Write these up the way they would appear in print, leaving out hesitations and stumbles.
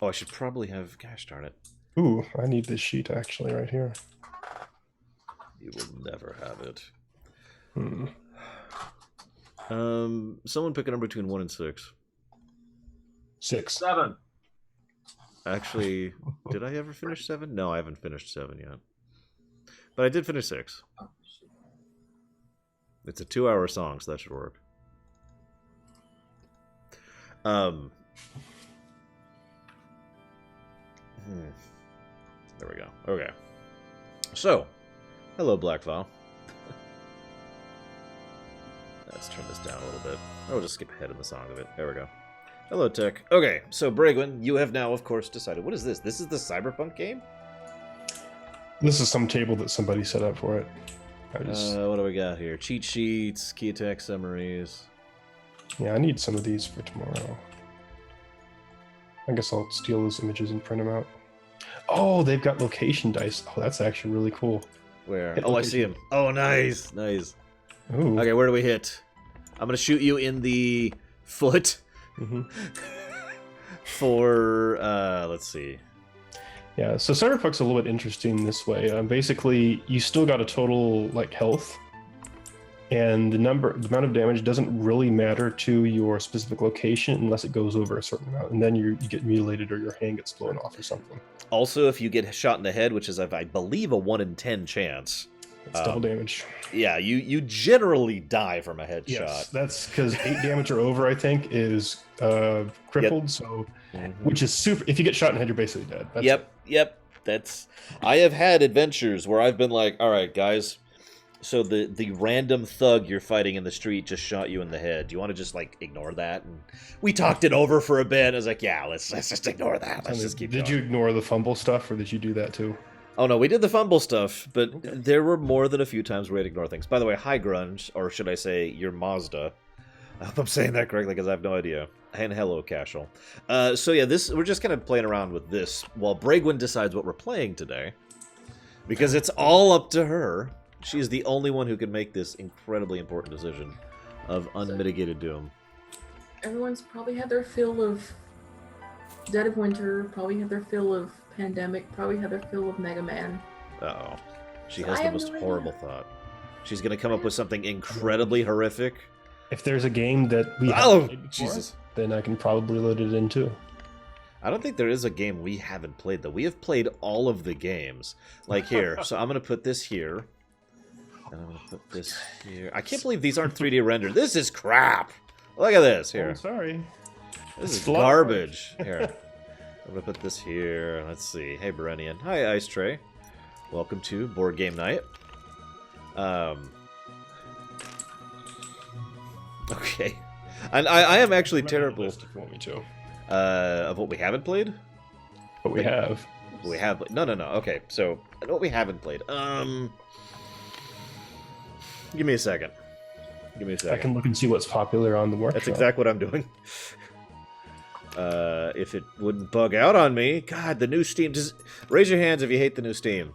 Oh, I should probably have... Gosh darn it. Ooh, I need this sheet actually right here. You will never have it. Hmm. Someone pick a number between 1 and 6. 6. 7. Actually, did I ever finish 7? No, I haven't finished 7 yet. But I did finish 6. It's a 2-hour song, so that should work. There we go. Okay. So, hello, Blackfile. Let's turn this down a little bit. I'll just skip ahead in the song of it. There we go. Hello, Tech. Okay, so Bragwin, you have now, of course, decided. What is this? This is the Cyberpunk game? This is some table that somebody set up for it. What do we got here? Cheat sheets, key attack summaries. Yeah, I need some of these for tomorrow. I guess I'll steal those images and print them out. Oh, they've got location dice. Oh, that's actually really cool. Where? Hit Oh, I location. see him. Oh, nice. Nice. Ooh. Okay, where do we hit? I'm going to shoot you in the foot Mm-hmm. for, let's see. Yeah, so Cyberpunk's a little bit interesting this way. Basically, you still got a total like health, and the amount of damage doesn't really matter to your specific location unless it goes over a certain amount, and then you get mutilated or your hand gets blown off or something. Also, if you get shot in the head, which is, I believe, a 1 in 10 chance. It's double damage. Yeah, you generally die from a headshot. Yes, that's because 8 damage or over, I think, is crippled. Yep. So, which is super. If you get shot in the head, you're basically dead. That's Yep. That's. I have had adventures where I've been like, all right, guys. So the random thug you're fighting in the street just shot you in the head. Do you want to just like ignore that? And we talked it over for a bit. I was like, yeah, let's just ignore that. Let's just keep going. Did you ignore the fumble stuff, or did you do that too? Oh no, we did the fumble stuff, but there were more than a few times where we had to ignore things. By the way, hi Grunge, or should I say your Mazda. I hope I'm saying that correctly because I have no idea. And hello, Cashel. So yeah, we're just kind of playing around with this while Bragwin decides what we're playing today. Because it's all up to her. She is the only one who can make this incredibly important decision of unmitigated doom. Everyone's probably had their fill of Dead of Winter, probably had their fill of Pandemic, probably had their fill of Mega Man. Uh-oh. She So has I the have most no horrible idea. thought. She's going to come up with something incredibly horrific. If there's a game that we Oh, haven't played before, Jesus. then I can probably load it in too. I don't think there is a game we haven't played, though. We have played all of the games. Like here. So I'm going to put this here. And I'm going to put this here. I can't believe these aren't 3D rendered. This is crap. Look at this. Here. Oh, sorry. This is Fluff. garbage. Here. I'm going to put this here. Let's see. Hey, Berenian. Hi, Ice Tray. Welcome to Board Game Night. Okay. And I am actually terrible. List if you want me to. Of what we haven't played? But we have. We have. No. Okay, so what we haven't played. Give me a second. I can look and see what's popular on the workshop. That's exactly what I'm doing. If it wouldn't bug out on me, God, the new Steam. Just raise your hands if you hate the new Steam.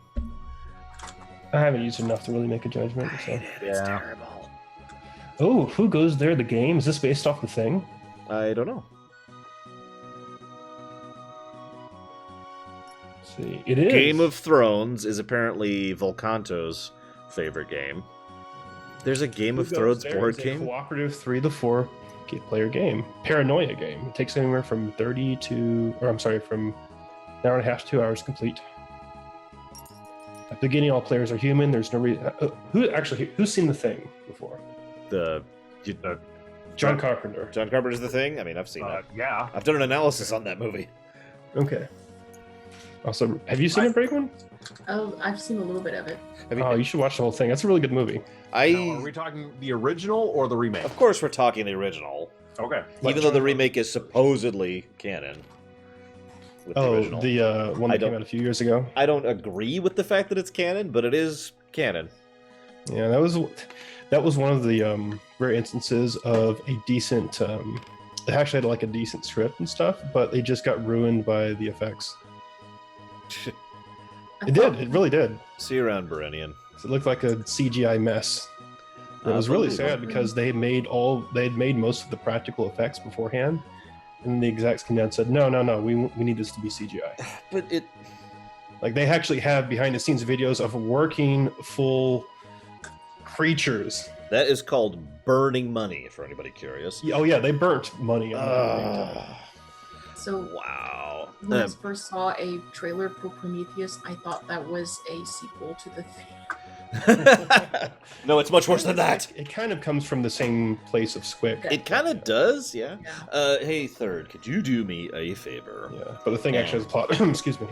I haven't used enough to really make a judgment. So. It's terrible. Oh, who goes there? The game? Is this based off the thing? I don't know. Let's see, it is. Game of Thrones is apparently Volcanto's favorite game. There's a Game of Thrones board game. Cooperative 3 to 4 player game. Paranoia game. It takes anywhere from 30 to, or I'm sorry, from an hour and a half to 2 hours to complete. At the beginning, all players are human. There's no reason. Who's seen the thing before? John Carpenter. John Carpenter's The Thing? I mean, I've seen that. Yeah. I've done an analysis on that movie. Okay. Also, have you seen it, Brakeman? Oh, I've seen a little bit of it. Oh, you should watch the whole thing. That's a really good movie. Now, are we talking the original or the remake? Of course, we're talking the original. Okay. Even though the remake is supposedly canon. With the original. The one that came out a few years ago. I don't agree with the fact that it's canon, but it is canon. Yeah, that was one of the rare instances of a decent. It actually had like a decent script and stuff, but they just got ruined by the effects. It did. It really did. See you around, Berenian. It looked like a CGI mess. It was really sad because they had made most of the practical effects beforehand, and the execs came down and said, no, we need this to be CGI. But it... Like, they actually have behind-the-scenes videos of working full creatures. That is called burning money, for anybody curious. Oh, yeah, they burnt money on that big time. So Wow. when I first saw a trailer for Prometheus, I thought that was a sequel to The Thing. No, it's much worse than that. It kind of comes from the same place of Squick. It kind of does, yeah. Yeah. Hey, Third, could you do me a favor? Yeah, but the thing actually has a plot. Excuse me.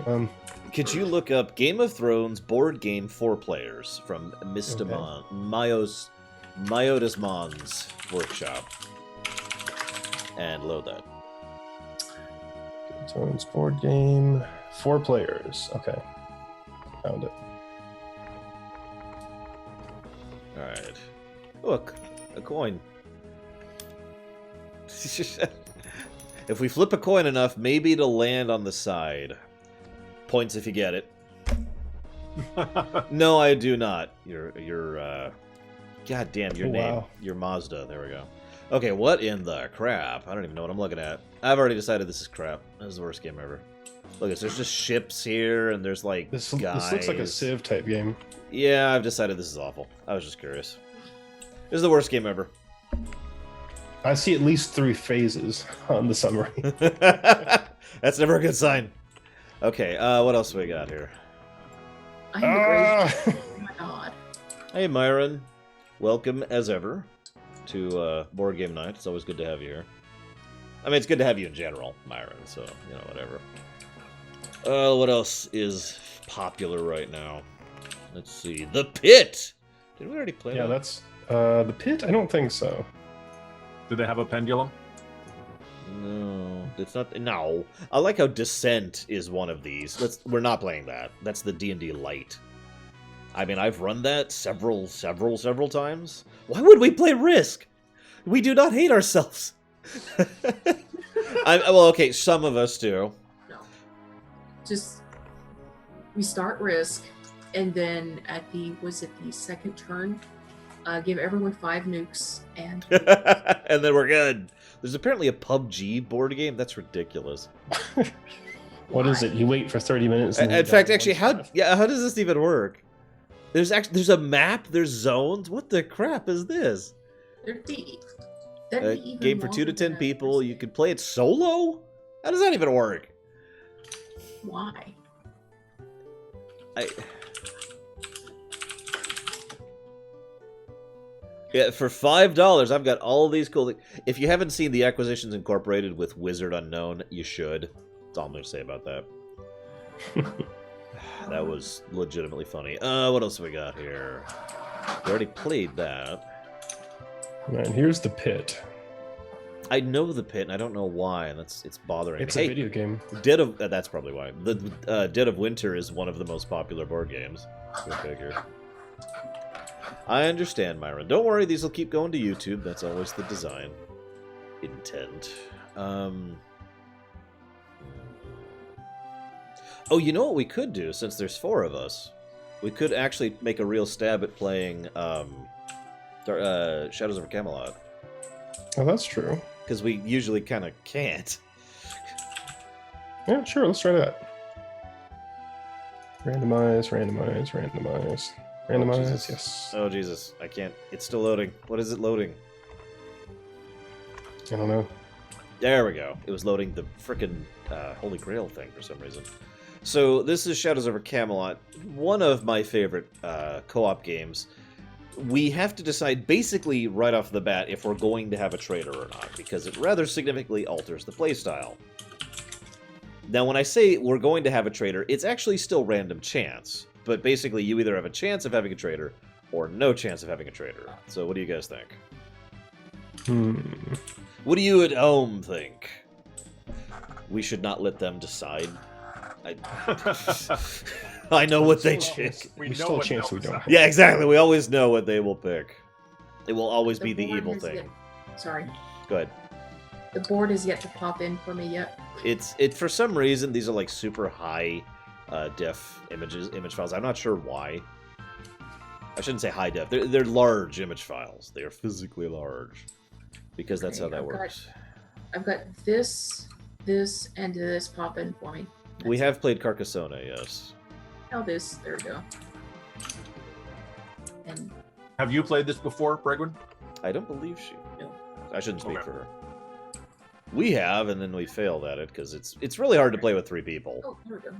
Could you look up Game of Thrones board game 4 players from Mr. Myodasmon's workshop and load that? Thrones board game, 4 players. Okay, found it. All right. Look, a coin. If we flip a coin enough, maybe it'll land on the side. Points if you get it. No, I do not. God damn, your name. Wow. Your Mazda. There we go. Okay, what in the crap? I don't even know what I'm looking at. I've already decided this is crap. This is the worst game ever. Look, there's just ships here, and there's like This guys. looks like a Civ type game. Yeah, I've decided this is awful. I was just curious. This is the worst game ever. I see at least 3 phases on the summary. That's never a good sign. Okay, what else we got here? I'm the great. Oh my god. Hey, Myron. Welcome, as ever, to Board Game Night. It's always good to have you here. I mean, it's good to have you in general, Myron, so, you know, whatever. What else is popular right now? Let's see. The Pit! Did we already play that? Yeah, that's... The Pit? I don't think so. Do they have a pendulum? No, it's not. No, I like how Descent is one of these. We're not playing that. That's the D&D Lite. I mean, I've run that several times. Why would we play Risk? We do not hate ourselves. Well, okay, some of us do. No. Just we start Risk, and then at the second turn, give everyone 5 nukes, and and then we're good. There's apparently a PUBG board game. That's ridiculous. What is it? You wait for 30 minutes. And In fact, actually, how does this even work? There's a map. There's zones. What the crap is this? they're deep. Game for 2 to 10 people. You could play it solo. How does that even work? Why? Yeah, for $5, I've got all these cool. If you haven't seen the Acquisitions Incorporated with Wizard Unknown, you should. That's all I'm going to say about that. That was legitimately funny. What else have we got here? We already played that. And here's the Pit. I know the Pit, and I don't know why, and it's bothering me. It's a video game. That's probably why. The Dead of Winter is one of the most popular board games. Go figure. I understand, Myron. Don't worry, these will keep going to YouTube. That's always the design intent. Oh, you know what we could do, since there's 4 of us? We could actually make a real stab at playing Shadows over Camelot. Oh, that's true. Because we usually kind of can't. Yeah, sure, let's try that. Randomize. Randomize, Jesus. yes. Oh, Jesus. I can't. It's still loading. What is it loading? I don't know. There we go. It was loading the frickin' Holy Grail thing for some reason. So, this is Shadows over Camelot. One of my favorite co-op games. We have to decide basically right off the bat if we're going to have a traitor or not, because it rather significantly alters the playstyle. Now, when I say we're going to have a traitor, it's actually still random chance. But basically, you either have a chance of having a traitor or no chance of having a traitor. So what do you guys think? What do you at home think? We should not let them decide. I know what they pick. There's still a chance we don't. Yeah, exactly. We always know what they will pick. It will always be the evil thing. Sorry. Go ahead. The board has yet to pop in for me yet. It's for some reason these are like super high def image files. I'm not sure why. I shouldn't say high def. They're large image files. They are physically large because that's how that works. I've got this, this, and this popping for me. We have played Carcassonne, yes. Oh, this. There we go. And Have you played this before, Bregwin? I don't believe she. No. I shouldn't speak Okay. for her. We have, and then we failed at it because it's really hard to play with 3 people. oh, there we go.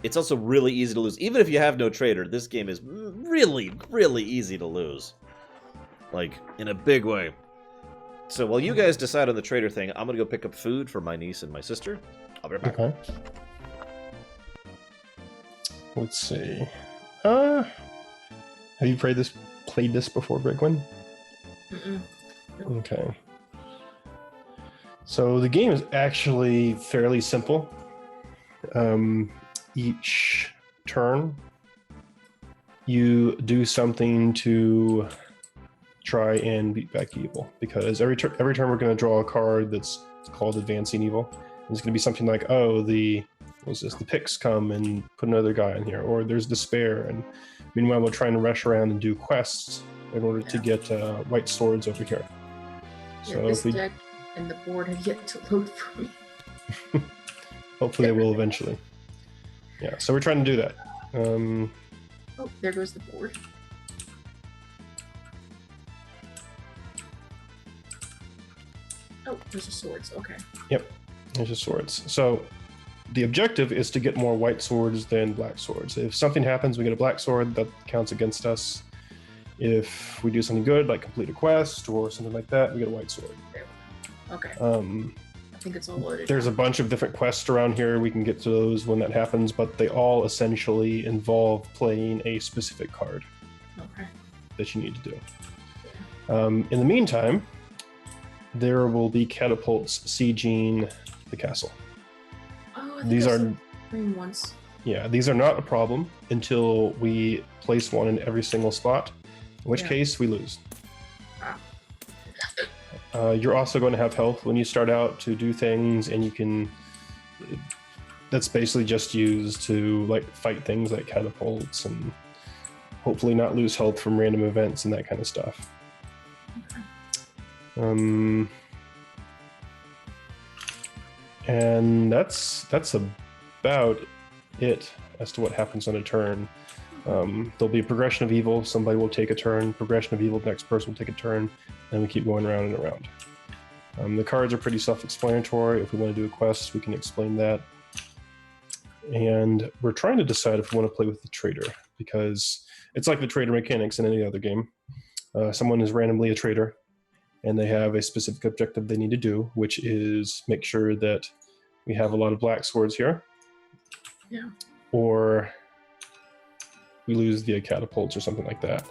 It's also really easy to lose. Even if you have no trader, this game is really, really easy to lose. Like, in a big way. So while you guys decide on the trader thing, I'm going to go pick up food for my niece and my sister. I'll be right back. Okay. Let's see. Have you played this before, Brickwin? Mm-mm. Okay. So the game is actually fairly simple. Each turn, you do something to try and beat back evil, because every turn we're going to draw a card that's called Advancing Evil. It's going to be something like, oh, the picks come and put another guy in here, or there's despair, and meanwhile we're trying to rush around and do quests in order to get white swords over here. Yeah, So this if we, deck and the board have yet to load for me. hopefully they will eventually. Yeah, so we're trying to do that. Oh, there goes the board. Oh, there's the swords. Okay. Yep, there's the swords. So the objective is to get more white swords than black swords. If something happens, we get a black sword, that counts against us. If we do something good, like complete a quest or something like that, we get a white sword. Okay. I think it's all loaded. There's a bunch of different quests around here. We can get to those when that happens, but they all essentially involve playing a specific card Okay. that you need to do. In the meantime, there will be catapults sieging the castle. Oh, I think These I are saw green ones. these are not a problem until we place one in every single spot, in which Yeah. case we lose. Ah. You're also going to have health when you start out to do things, and you can. That's basically just used to like fight things like catapults and hopefully not lose health from random events and that kind of stuff. And that's about it as to what happens on a turn. There'll be a progression of evil. Somebody will take a turn. Progression of evil. The next person will take a turn, and we keep going around and around. The cards are pretty self-explanatory. If we want to do a quest, we can explain that. And we're trying to decide if we want to play with the trader, because it's like the trader mechanics in any other game. Someone is randomly a trader, and they have a specific objective they need to do, which is make sure that we have a lot of black swords here. Yeah. Or we lose via catapults or something like that.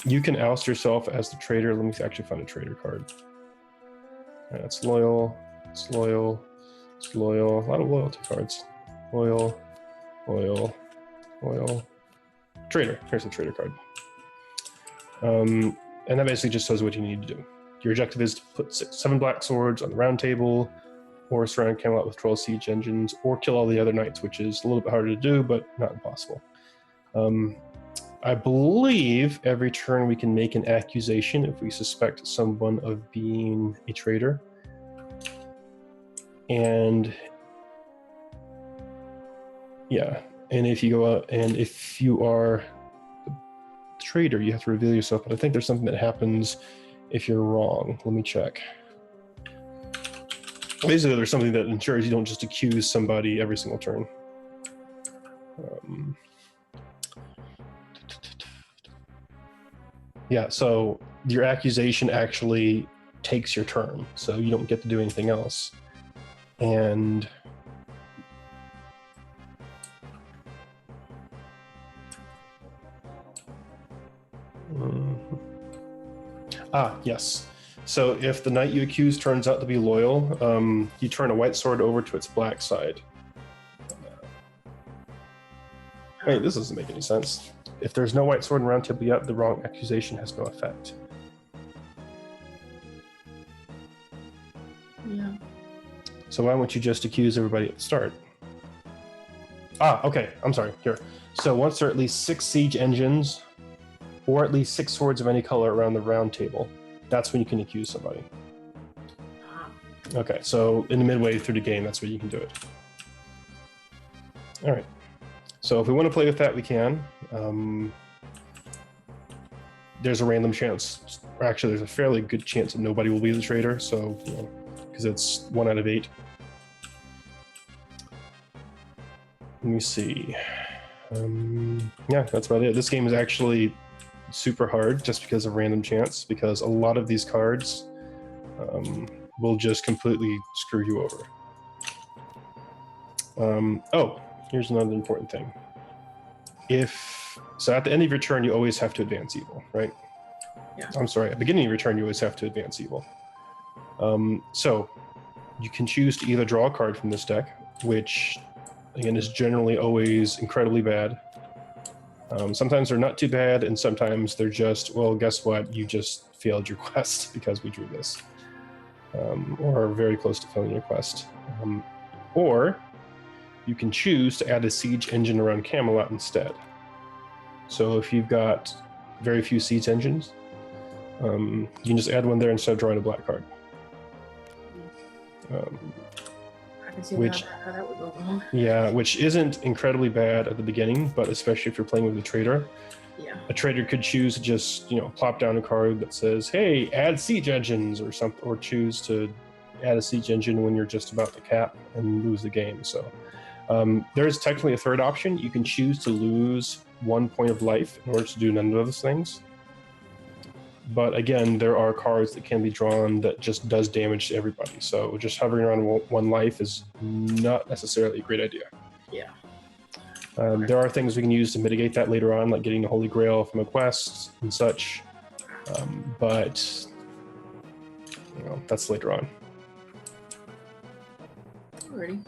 You can oust yourself as the trader. Let me actually find a trader card. It's loyal, it's loyal, it's loyal. A lot of loyalty cards. Loyal, loyal, loyal. Trader. Here's the trader card. And that basically just says what you need to do. Your objective is to put 7 black swords on the round table, or surround Camelot with 12 siege engines, or kill all the other knights, which is a little bit harder to do, but not impossible. I believe every turn we can make an accusation if we suspect someone of being a traitor. And yeah, and if you go out and if you are a traitor, you have to reveal yourself. But I think there's something that happens if you're wrong. Let me check. Basically, there's something that ensures you don't just accuse somebody every single turn. Yeah, so your accusation actually takes your turn, so you don't get to do anything else. And yes. So if the knight you accuse turns out to be loyal, you turn a white sword over to its black side. Wait, this doesn't make any sense. If there's no white sword in round table yet, the wrong accusation has no effect. Yeah. So why won't you just accuse everybody at the start? Okay, I'm sorry, here. So once there are at least 6 siege engines, or at least 6 swords of any color around the round table, that's when you can accuse somebody. Okay, so in the midway through the game, that's where you can do it. All right. So if we want to play with that, we can. There's a random chance. Actually, there's a fairly good chance that nobody will be the traitor. So, because it's 1 out of 8. Let me see. Yeah, that's about it. This game is actually super hard just because of random chance, because a lot of these cards will just completely screw you over. Oh, here's another important thing. So at the end of your turn, you always have to advance evil, right? Yeah. I'm sorry, at the beginning of your turn, you always have to advance evil. So you can choose to either draw a card from this deck, which again is generally always incredibly bad. Sometimes they're not too bad, and sometimes they're just, well, guess what? You just failed your quest because we drew this. Or are very close to failing your quest. Or you can choose to add a siege engine around Camelot instead. So if you've got very few siege engines, you can just add one there instead of drawing a black card. I can see how that would go wrong. Yeah, which isn't incredibly bad at the beginning, but especially if you're playing with a trader. Yeah. A trader could choose to just, plop down a card that says, hey, add siege engines or something, or choose to add a siege engine when you're just about to cap and lose the game. So there's technically a third option. You can choose to lose 1 point of life in order to do none of those things. But again, there are cards that can be drawn that just does damage to everybody. So just hovering around 1 life is not necessarily a great idea. Yeah. There are things we can use to mitigate that later on, like getting the Holy Grail from a quest and such. But that's later on. Alrighty.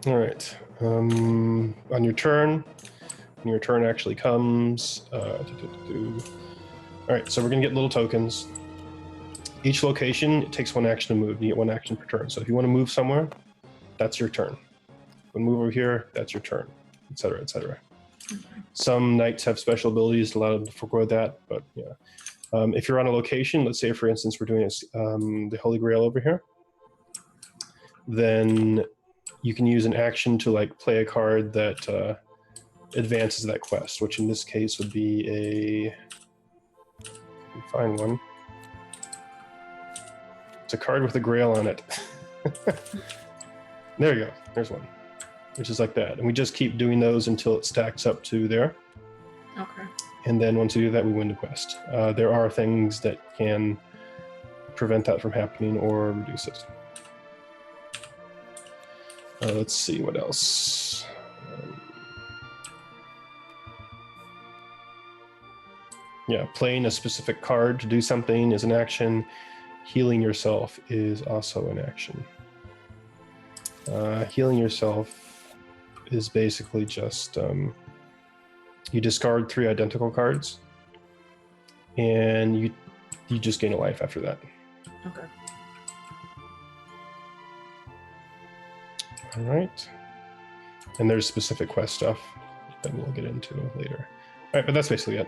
All right. On your turn, when your turn actually comes, all right, so we're going to get little tokens. Each location, it takes 1 action to move. You get 1 action per turn. So if you want to move somewhere, that's your turn. When move over here, that's your turn, etc., etc. Some knights have special abilities to allow them to forego that, but yeah. If you're on a location, let's say, for instance, we're doing the Holy Grail over here, then you can use an action to play a card that advances that quest, which in this case would be a... Find one. It's a card with a grail on it. There you go. There's one. Which is like that. And we just keep doing those until it stacks up to there. Okay. And then once we do that, we win the quest. There are things that can prevent that from happening or reduce it. Let's see what else. Yeah, playing a specific card to do something is an action. Healing yourself is also an action. Healing yourself is basically just you discard 3 identical cards, and you just gain a life after that. Okay. All right. And there's specific quest stuff that we'll get into later. All right, but that's basically it.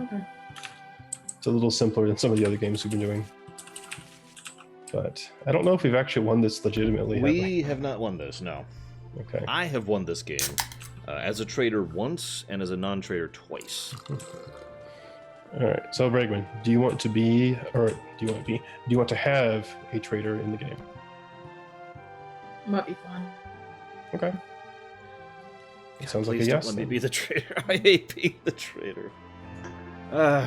Okay. It's a little simpler than some of the other games we've been doing. But I don't know if we've actually won this legitimately. We have not won this, no. Okay. I have won this game as a trader once and as a non-trader twice. All right. So, Bregman, do you want to have a trader in the game? Might be fun. Okay. Sounds like a Please yes. don't let me be the trader. I hate being the trader. All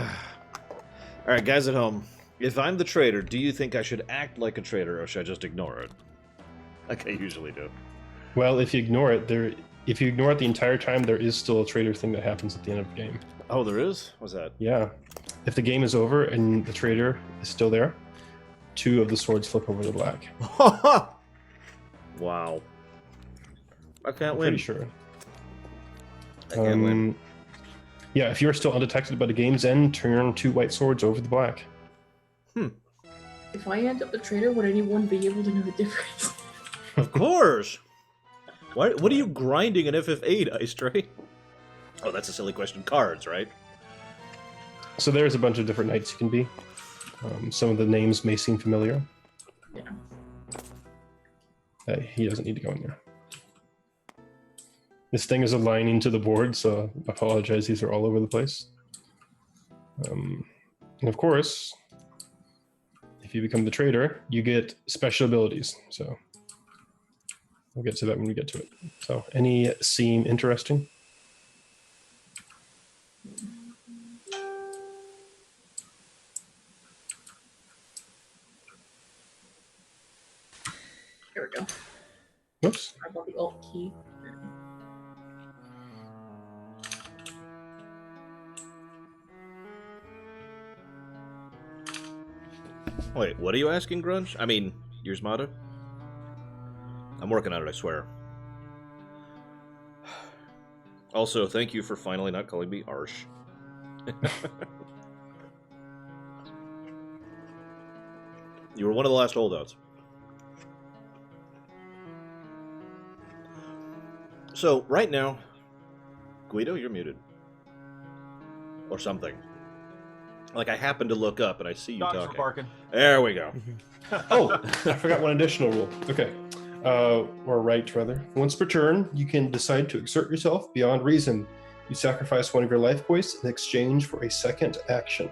right, guys at home. If I'm the trader, do you think I should act like a trader or should I just ignore it? Like I usually do. Well, if you ignore it the entire time, there is still a trader thing that happens at the end of the game. Oh, there is? What's that? Yeah. If the game is over and the trader is still there, 2 of the swords flip over to black. Wow. I can't I'm win. pretty sure. I can't win. Yeah, if you're still undetected by the game's end, turn 2 white swords over the black. If I end up the trader, would anyone be able to know the difference? Of course. What are you grinding an FF8, Ice Tray? Oh, that's a silly question. Cards, right? So there's a bunch of different knights you can be. Some of the names may seem familiar. Yeah. He doesn't need to go in there. This thing is aligning to the board, so I apologize. These are all over the place. And of course, if you become the trader, you get special abilities. So we'll get to that when we get to it. So any seem interesting? Here we go. Whoops. I got the Alt key. Wait, what are you asking, Grunge? I mean, yours, Mata? I'm working on it, I swear. Also, thank you for finally not calling me Arsh. You were one of the last holdouts. So, right now, Guido, you're muted. Or something. Like, I happen to look up and I see you Dogs are talking. barking. There we go. Oh, I forgot one additional rule. Okay. Or right, rather. Once per turn, you can decide to exert yourself beyond reason. You sacrifice one of your life points in exchange for a second action.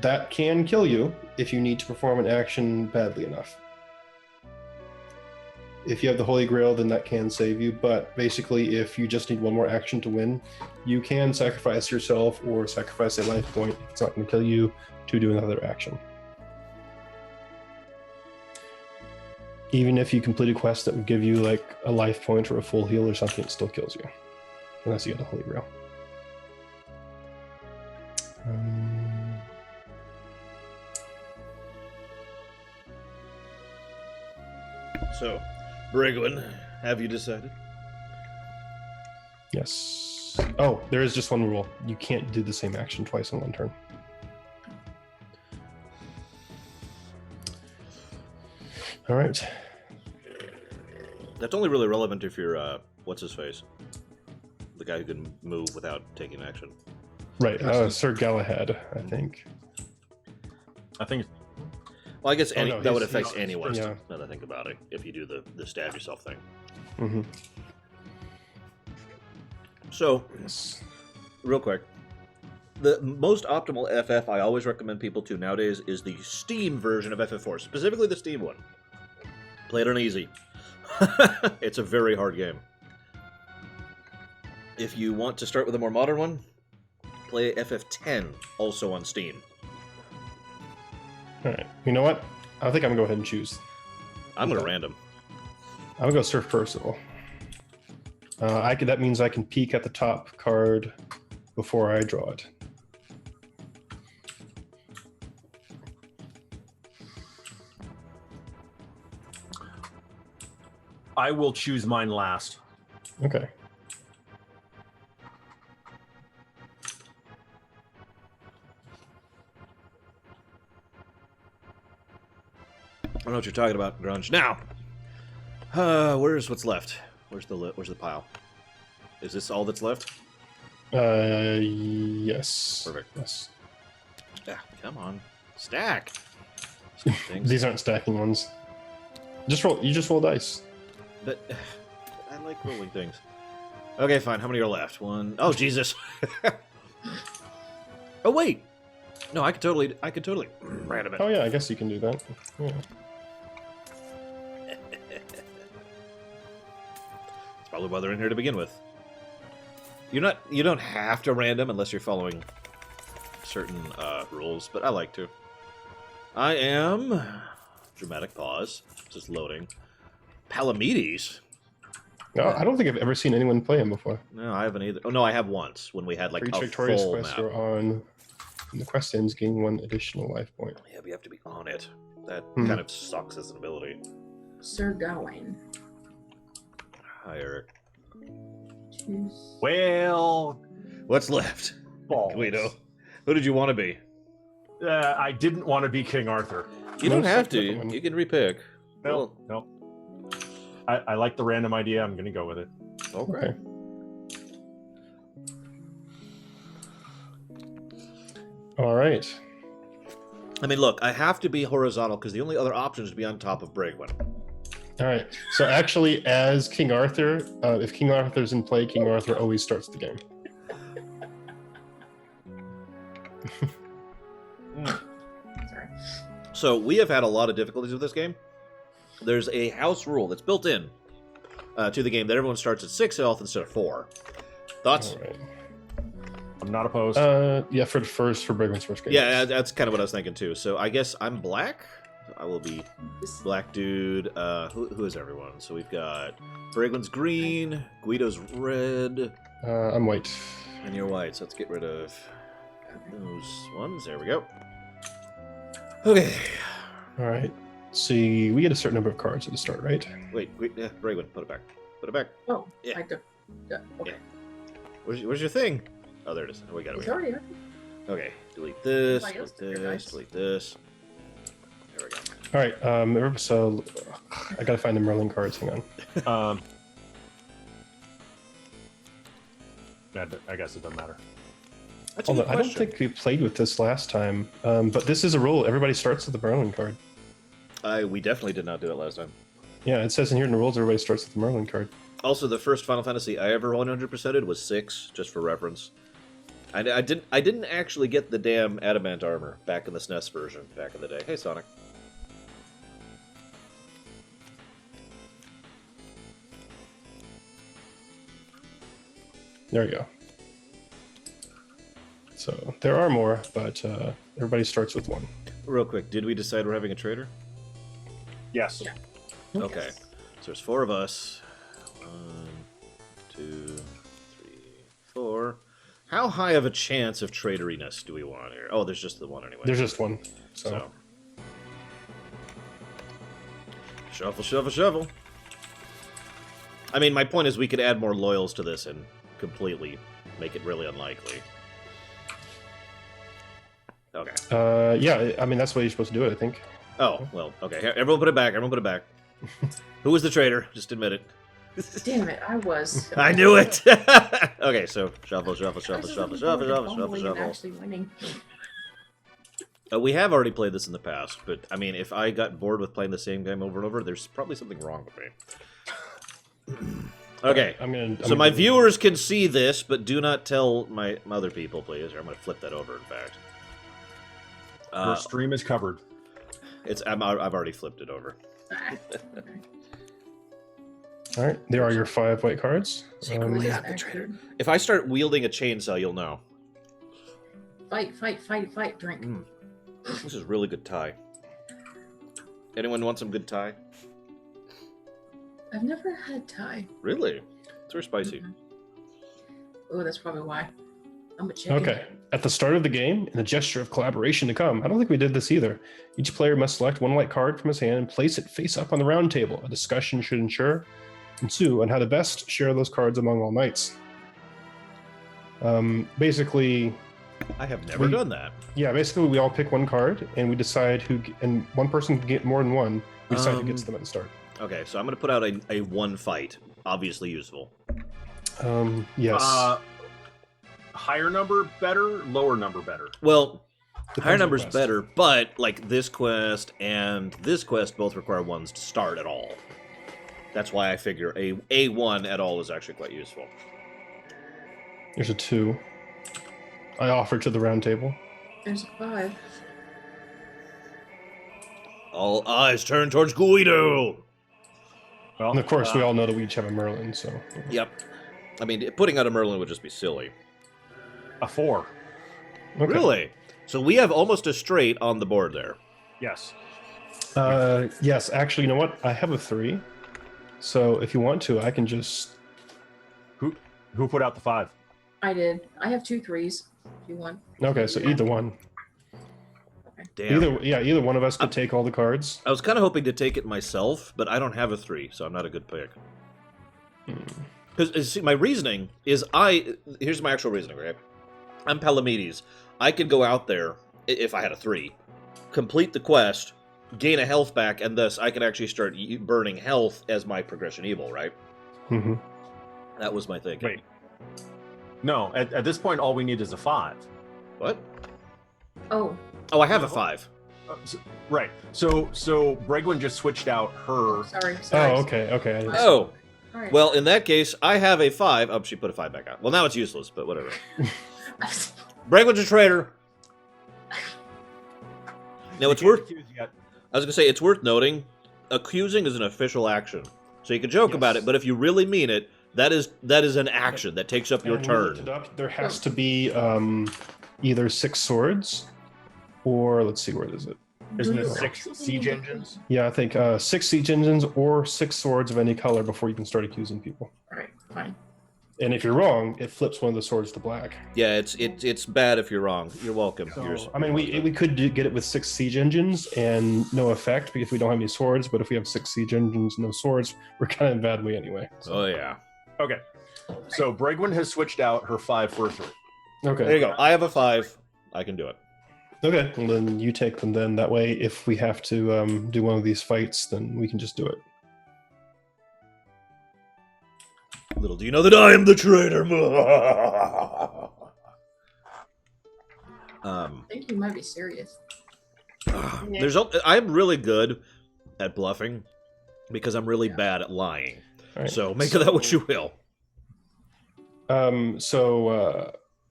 That can kill you if you need to perform an action badly enough. If you have the Holy Grail, then that can save you. But basically, if you just need one more action to win, you can sacrifice yourself or sacrifice a life point. It's not going to kill you to do another action. Even if you complete a quest that would give you like a life point or a full heal or something, it still kills you. Unless you get the Holy Grail. So, Brigwin, have you decided? Yes. Oh, there is just one rule. You can't do the same action twice in one turn. All right. That's only really relevant if you're, what's his face? The guy who can move without taking action. Right. Sir Galahad, I think. I think Well, I guess Oh, no, that would he's- affect he's- anyone, yeah. now that I think about it, if you do the stab yourself thing. Mm-hmm. So, Yes. real quick, the most optimal FF I always recommend people to nowadays is the Steam version of FF4, specifically the Steam one. Play it on easy. It's a very hard game. If you want to start with a more modern one, play FF10, also on Steam. All right. You know what? I think I'm gonna go ahead and choose. I'm going to random. I'm gonna go Surf Percival. That means I can peek at the top card before I draw it. I will choose mine last. Okay. I don't know what you're talking about, Grunge. Now, where's what's left? Where's the pile? Is this all that's left? Yes. Perfect. Yes. Yeah, come on, stack. Stupid things. These aren't stacking ones. Just roll. You just roll dice. But I like rolling things. Okay, fine. How many are left? One. Oh, Jesus. Oh wait. No, I could totally random it. Oh yeah, I guess you can do that. Yeah. That's probably why they're in here to begin with. You don't have to random unless you're following certain rules, but I like to. I am dramatic pause. Just loading. Palamedes. No, I don't think I've ever seen anyone play him before. No, I haven't either. Oh no, I have once when we had like For each a victorious full quest map. you're on, and the quest ends, gain one additional life point. Yeah, but you have to be on it. That Hmm. kind of sucks as an ability. Sir Gawain. Hi, Eric. Choose. Well, What's left? balls. Guido. Who did you want to be? I didn't want to be King Arthur. You No, don't have it's not to. different. You can repick. No, no. I like the random idea. I'm going to go with it. Okay. All right. I mean, look, I have to be horizontal because the only other option is to be on top of Bragwin. All right. So actually, as King Arthur, if King Arthur's in play, King Arthur always starts the game. Sorry. So we have had a lot of difficulties with this game. There's a house rule that's built in to the game that everyone starts at 6 health instead of 4. Thoughts? All right. I'm not opposed. Yeah, for Brigman's first game. Yeah, that's kind of what I was thinking too. So I guess I'm black. I will be black dude. Who is everyone? So we've got Bragwin's green, Guido's red, I'm white. and you're white. So let's get rid of those ones. There we go. Okay. All right. See, we get a certain number of cards at the start, right? Wait, Bragwin, put it back. Put it back. Oh, Yeah. I do. Yeah, okay. Where's your thing? Oh, there it is. Oh, we got it. It's already up. Okay, delete this, Everybody else delete took your this, dice. delete this. There we go. All right. So I gotta find the Merlin cards. Hang on. I guess it doesn't matter. That's a Hold good on. I don't question. think we played with this last time, but this is a rule. Everybody starts with the Merlin card. We definitely did not do it last time. Yeah, it says in here in the rules everybody starts with the Merlin card. Also, the first Final Fantasy I ever 100%ed was 6, just for reference. I didn't actually get the damn adamant armor back in the SNES version back in the day. Hey, Sonic. There you go. So there are more, but everybody starts with one. Real quick, did we decide we're having a trader? Yes. Yeah. Okay. Yes. So there's 4 of us. 1, 2, 3, 4. How high of a chance of traitoriness do we want here? Oh, there's just the one anyway. There's just one. So. Shuffle, shuffle, shuffle. I mean, my point is we could add more loyals to this and completely make it really unlikely. Okay. Yeah, I mean that's the way you're supposed to do it, I think. Oh, well, okay. Here, everyone put it back. Everyone put it back. Who was the traitor? Just admit it. Damn it, I was. I knew it! Okay, so shuffle, shuffle, I shuffle, was shuffle, looking shuffle, forward to shuffle, shuffle, fumbling and shuffle. actually winning. We have already played this in the past, but I mean, if I got bored with playing the same game over and over, there's probably something wrong with me. Okay, so my viewers can see this, but do not tell my other people, please. Or I'm going to flip that over, in fact. Your stream is covered. I've already flipped it over. Ah, okay. All right, there are your 5 white cards. Secretly Yeah, I'm the that's traitor. good. If I start wielding a chainsaw, you'll know. Fight, fight, fight, fight, drink. This is really good Thai. Anyone want some good Thai? I've never had Thai. Really? It's very spicy. Oh, that's probably why. I'm a chicken. Okay. At the start of the game, in a gesture of collaboration to come, I don't think we did this either. Each player must select one white card from his hand and place it face up on the round table. A discussion should ensue on how to best share those cards among all knights. Basically, I have never done that. yeah, basically we all pick one card and we decide and one person can get more than one. We decide who gets them at the start. Okay, so I'm going to put out a one fight. Obviously useful. Yes. Higher number better, lower number better. Well, Depends higher on the number's quest. better, but like this quest and this quest both require ones to start at all. That's why I figure a one at all is actually quite useful. There's a 2. I offer to the round table. There's a 5. All eyes turn towards Guido. Well, And of course, we all know that we each have a Merlin, so. Yep. I mean, putting out a Merlin would just be silly. a 4. Okay. Really? So we have almost a straight on the board there. Yes. Yes, actually, you know what? I have a 3. So if you want to, I can just. Who put out the 5? I did. I have 2 3s. If you want. Okay, so either one. Damn. Either one of us could take all the cards. I was kind of hoping to take it myself, but I don't have a 3, so I'm not a good pick. Because see, my reasoning is here's my actual reasoning, right? I'm Palamedes. I could go out there if I had a 3, complete the quest, gain a health back, and thus I could actually start burning health as my progression evil, right? Mm-hmm. That was my thinking. Wait. No, at this point, all we need is a 5. What? Oh, Oh, I have a 5. Right. So Bregwin just switched out her. Sorry. Oh, okay. I didn't see Oh, All right. well, in that case, I have a 5. Oh, she put a 5 back out. Well, now it's useless, but whatever. Bregwin's a traitor. Now, it's worth... I was going to say, it's worth noting, accusing is an official action. So you can joke about it, but if you really mean it, that is an action that takes up your And we looked turn. it up. There has to be either 6 swords, or let's see, where is it? Isn't it Do you 6 actually siege need- engines? Yeah, I think 6 siege engines or 6 swords of any color before you can start accusing people. All right, fine. And if you're wrong, it flips one of the swords to black. Yeah, it's bad if you're wrong. You're welcome. So, I mean, we could get it with 6 siege engines and no effect because we don't have any swords. But if we have 6 siege engines, no swords, we're kind of in a bad way anyway. So. Oh, yeah. Okay. So Bregwin has switched out her 5 for a 3. Okay. There you go. I have a 5. I can do it. Okay. Well, then you take them. Then that way, if we have to do one of these fights, then we can just do it. Little do you know that I am the traitor. I think you might be serious. I'm really good at bluffing because I'm really bad at lying. All right. So make of that what you will.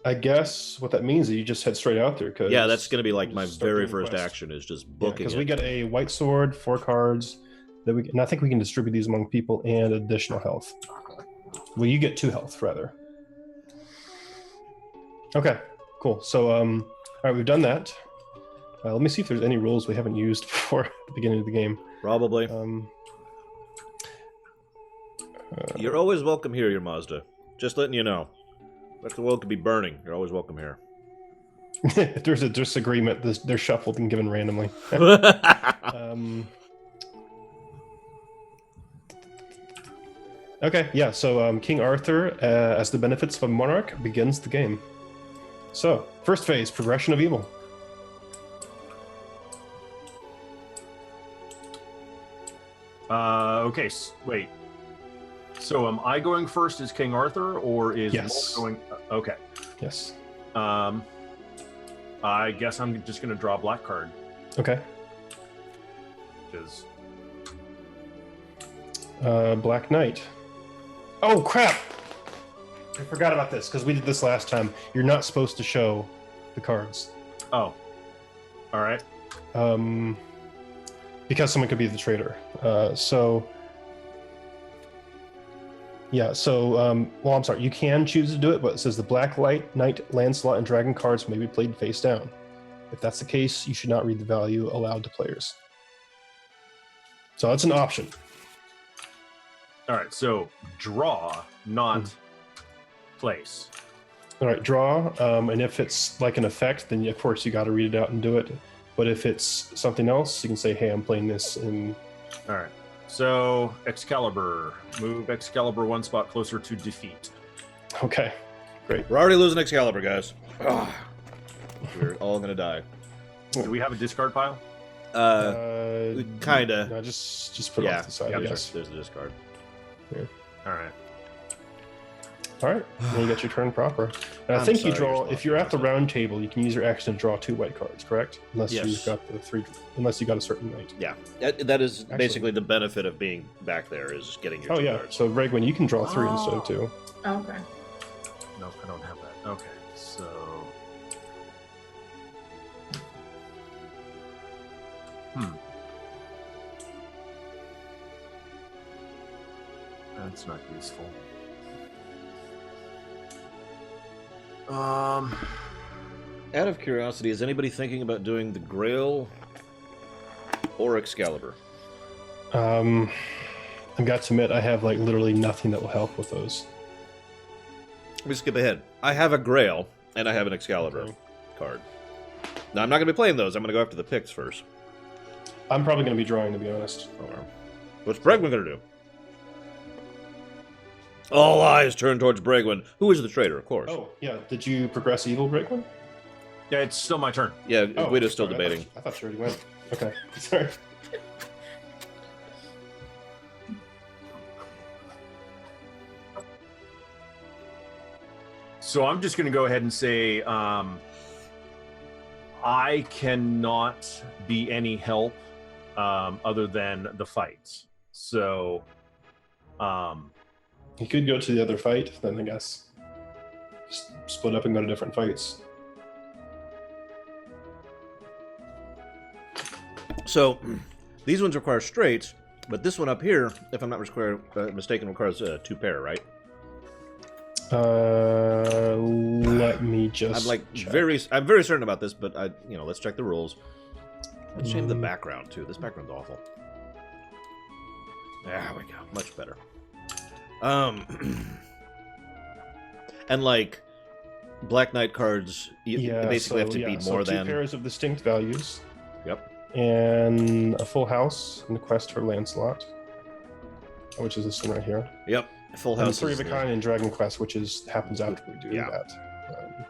I guess what that means is you just head straight out there. Cause Yeah, that's going to be like my just start very doing first quests. action is just booking because it. we get a white sword, 4 cards that and I think we can distribute these among people and additional health. Well, you get 2 health rather. Okay, cool. So, all right, we've done that. Let me see if there's any rules we haven't used before at the beginning of the game. Probably. You're always welcome here, your Mazda. Just letting you know. If the world could be burning, you're always welcome here. If there's a disagreement, they're shuffled and given randomly. Okay, yeah, so King Arthur, as the benefits of a monarch, begins the game. So, first phase, progression of evil. Okay, wait. So am I going first as King Arthur, or is Yes. Wolf going? Okay. Yes. I guess I'm just going to draw a black card, Okay. because Black Knight. Oh, crap! I forgot about this, because we did this last time. You're not supposed to show the cards. oh, all right. Because someone could be the traitor. Well, I'm sorry. You can choose to do it, but it says the Black Knight, Lancelot, and Dragon cards may be played face down. If that's the case, you should not read the value aloud to players. So that's an option. All right. So draw, not place. All right, draw. And if it's like an effect, then of course you got to read it out and do it. But if it's something else, you can say, "Hey, I'm playing this." And All right. So Excalibur, move Excalibur 1 spot closer to defeat. okay, We're already losing Excalibur, guys. We're all going to die. Do we have a discard pile? Kinda. No, just put it Yeah, off to the side. yeah, Yes. there's the discard. All right. All right, then you got your turn proper. And I I'm think you sorry, draw. you're If you're at the round table, you can use your action to draw 2 white cards, correct? Unless Yes. you've got the 3. Unless you got a certain knight. Yeah, that is Actually- basically the benefit of being back there is getting your Oh two yeah. cards. So Regwin, you can draw 3 instead of 2. Oh, okay. No, I don't have that. Okay. So. That's not useful. Out of curiosity, is anybody thinking about doing the Grail or Excalibur? I've got to admit, I have like literally nothing that will help with those. Let me skip ahead. I have a Grail and I have an Excalibur Okay. card. Now I'm not going to be playing those. I'm going to go after the picks first. I'm probably going to be drawing, to be honest. What's Bregwin going to do? All eyes turn towards Bregwin, who is the traitor, of course. Oh yeah. Did you progress evil, Regwin? Yeah, it's still my turn. Yeah, Oh, Guido's still sorry, debating. I thought you already went. Okay, sorry. So I'm just going to go ahead and say, I cannot be any help other than the fights. So, You could go to the other fight, then I guess. Just split up and go to different fights. So, these ones require straights, but this one up here, if I'm not mistaken, requires 2 pair, right? Let me just. I'm like check. I'm very certain about this, but let's check the rules. Let's change the background too. This background's awful. There we go, much better. And like Black Knight cards, you basically have to be more than 2 pairs of distinct values. Yep. And a full house and a quest for Lancelot, which is this one right here. Yep. Full And house. 3 of a kind in Dragon Quest, which happens after we do Yeah. that.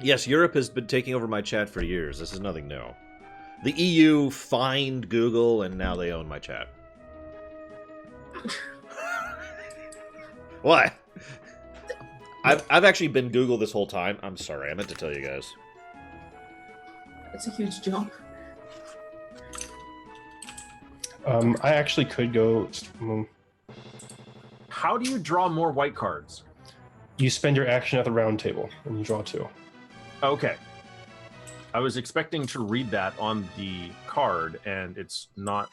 Yes, Europe has been taking over my chat for years. This is nothing new. The EU fined Google, and now they own my chat. What? I've actually been Google this whole time. I'm sorry, I meant to tell you guys. That's a huge jump. I actually could go. how do you draw more white cards? You spend your action at the round table, and you draw 2. Okay. I was expecting to read that on the card, and it's not.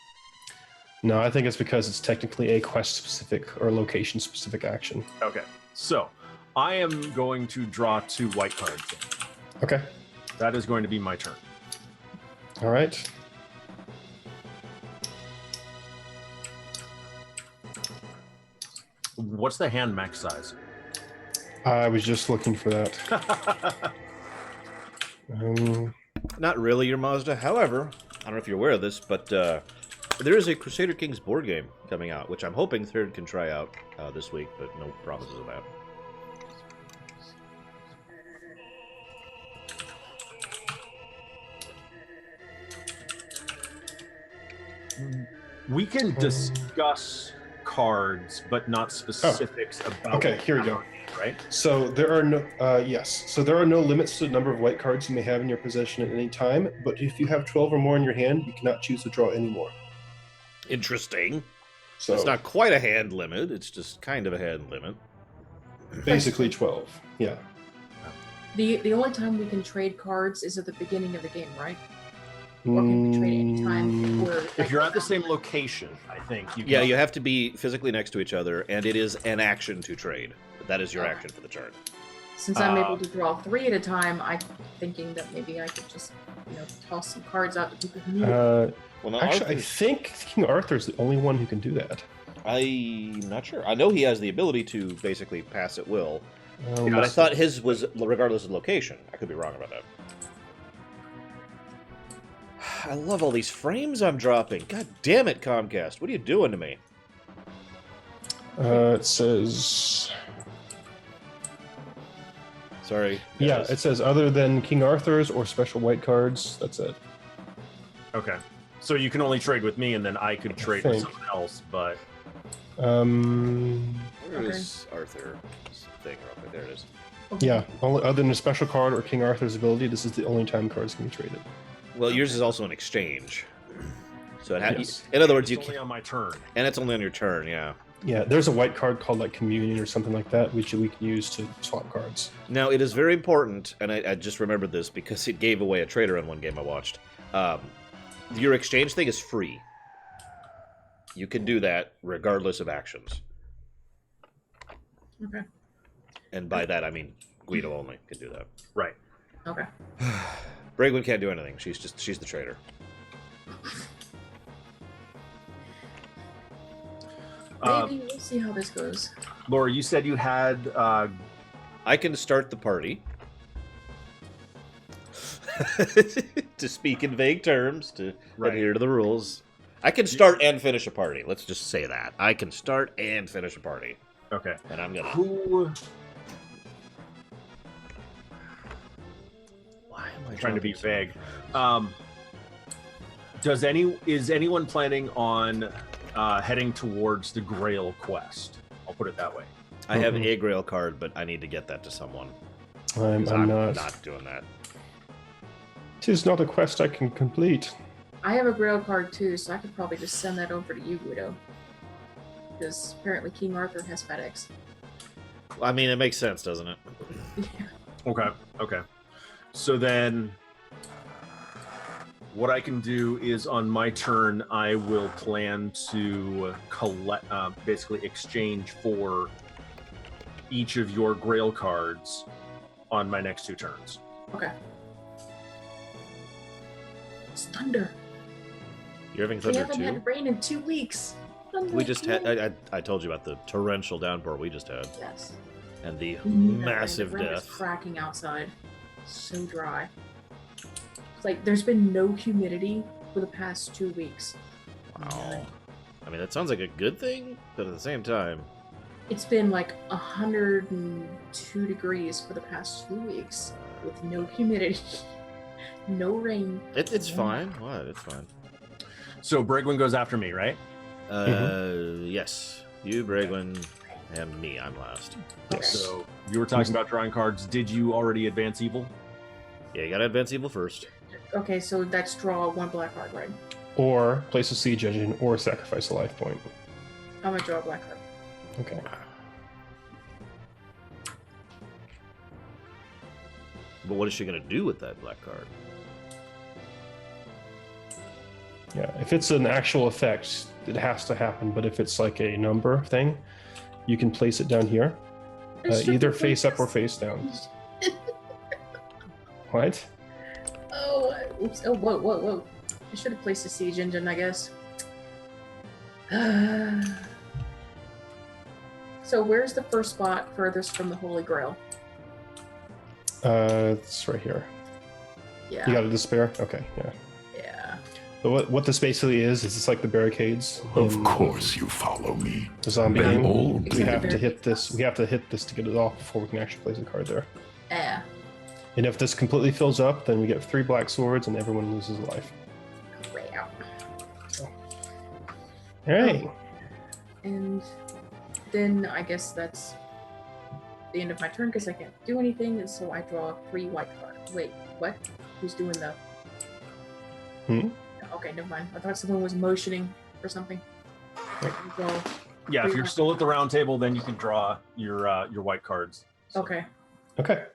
No, I think it's because it's technically a quest-specific or location-specific action. Okay. So, I am going to draw 2 white cards. Okay. That is going to be my turn. All right. What's the hand max size? I was just looking for that. Not really your Mazda. However, I don't know if you're aware of this, but there is a Crusader Kings board game coming out, which I'm hoping Third can try out this week, but no promises of that. We can discuss cards, but not specifics about. Okay, here we go. Right? So there are no yes. So there are no limits to the number of white cards you may have in your possession at any time. But if you have 12 or more in your hand, you cannot choose to draw any more. Interesting. So It's not quite a hand limit. It's just kind of a hand limit. basically 12. Yeah. The only time we can trade cards is at the beginning of the game, right? Or can we trade any time? Or If you're at the same location, I think you can. Yeah, you have to be physically next to each other, and it is an action to trade. That is your action for the turn. Since I'm able to draw 3 at a time, I'm thinking that maybe I could just, toss some cards out to people who need it. Well, now Actually, I Arthur's- think King Arthur's the only one who can do that. I'm not sure. I know he has the ability to basically pass at will, Um, but I thought his was regardless of location. I could be wrong about that. I love all these frames I'm dropping. God damn it, Comcast. What are you doing to me? it says. Sorry. Yeah, guys. it says other than King Arthur's or special white cards. That's it. Okay. So you can only trade with me, and then I could trade with think. someone else. But Where is Arthur's thing? Real quick? There it is. Yeah, only other than a special card or King Arthur's ability, this is the only time cards can be traded. Well, yours is also an exchange. So Yes. in other words, you it's only can, on my turn. and it's only on your turn. Yeah. Yeah, there's a white card called like Communion or something like that, which we can use to swap cards. Now, it is very important, and I just remembered this because it gave away a trader in one game I watched. Your exchange thing is free. You can do that regardless of actions. Okay. And by that, I mean Guido only can do that. Right. Okay. Bragwin can't do anything. She's the trader. Maybe we'll see how this goes. Laura, you said you had. I can start the party. To speak in vague terms, to Right. adhere to the rules. I can start and finish a party. Let's just say that. I can start and finish a party. Okay. And I'm gonna... Who? Why am I Trying to be dropping so vague. many frames? Is anyone planning on heading towards the Grail quest? I'll put it that way. I have a Grail card, but I need to get that to someone. 'Cause I'm not. not doing that. 'Tis not a quest I can complete. I have a Grail card too, so I could probably just send that over to you, Guido. Because apparently King Arthur has FedEx. I mean, it makes sense, doesn't it? Okay. Okay. So then, what I can do is on my turn, I will plan to collect, basically exchange for each of your Grail cards on my next 2 turns. Okay. It's thunder. You're having We thunder haven't too? had rain in 2 weeks. We just had. I told you about the torrential downpour we just had, Yes. and the No, massive the ground is death. cracking outside. So dry. It's like there's been no humidity for the past 2 weeks. Wow. I mean, that sounds like a good thing, but at the same time, It's been like 102 degrees for the past 2 weeks with no humidity, no rain. it's fine. What? It's fine. So Bregwin goes after me, right? Yes. You, Bregwin, and me. I'm last. Yes. So you were talking about drawing cards. Did you already advance evil? Yeah, you gotta advance evil first. Okay, so that's draw 1 black card, right? Or place a siege engine, or sacrifice a life point. I'm gonna draw a black card. Okay. But what is she gonna do with that black card? Yeah, if it's an actual effect, it has to happen. But if it's like a number thing, you can place it down here, either face up or face down. What? Oh, oops. Oh, whoa. I should have placed a siege engine, I guess. So where's the first spot furthest from the Holy Grail? It's right here. Yeah. You got a despair? Okay, yeah. Yeah. But what this basically is it's like the barricades. Of in course you follow me. The zombie An game. old We have to Except hit this. We have to hit this to get it off before we can actually place a card there. Yeah. And if this completely fills up, then we get 3 black swords and everyone loses a life. Great out. All right. And then I guess that's the end of my turn because I can't do anything, and so I draw 3 white cards. Wait, what? Who's doing the? Okay, never mind. I thought someone was motioning for something. Draw. Yeah, if you're still at the round table, then you can draw your white cards. So- Okay. Okay.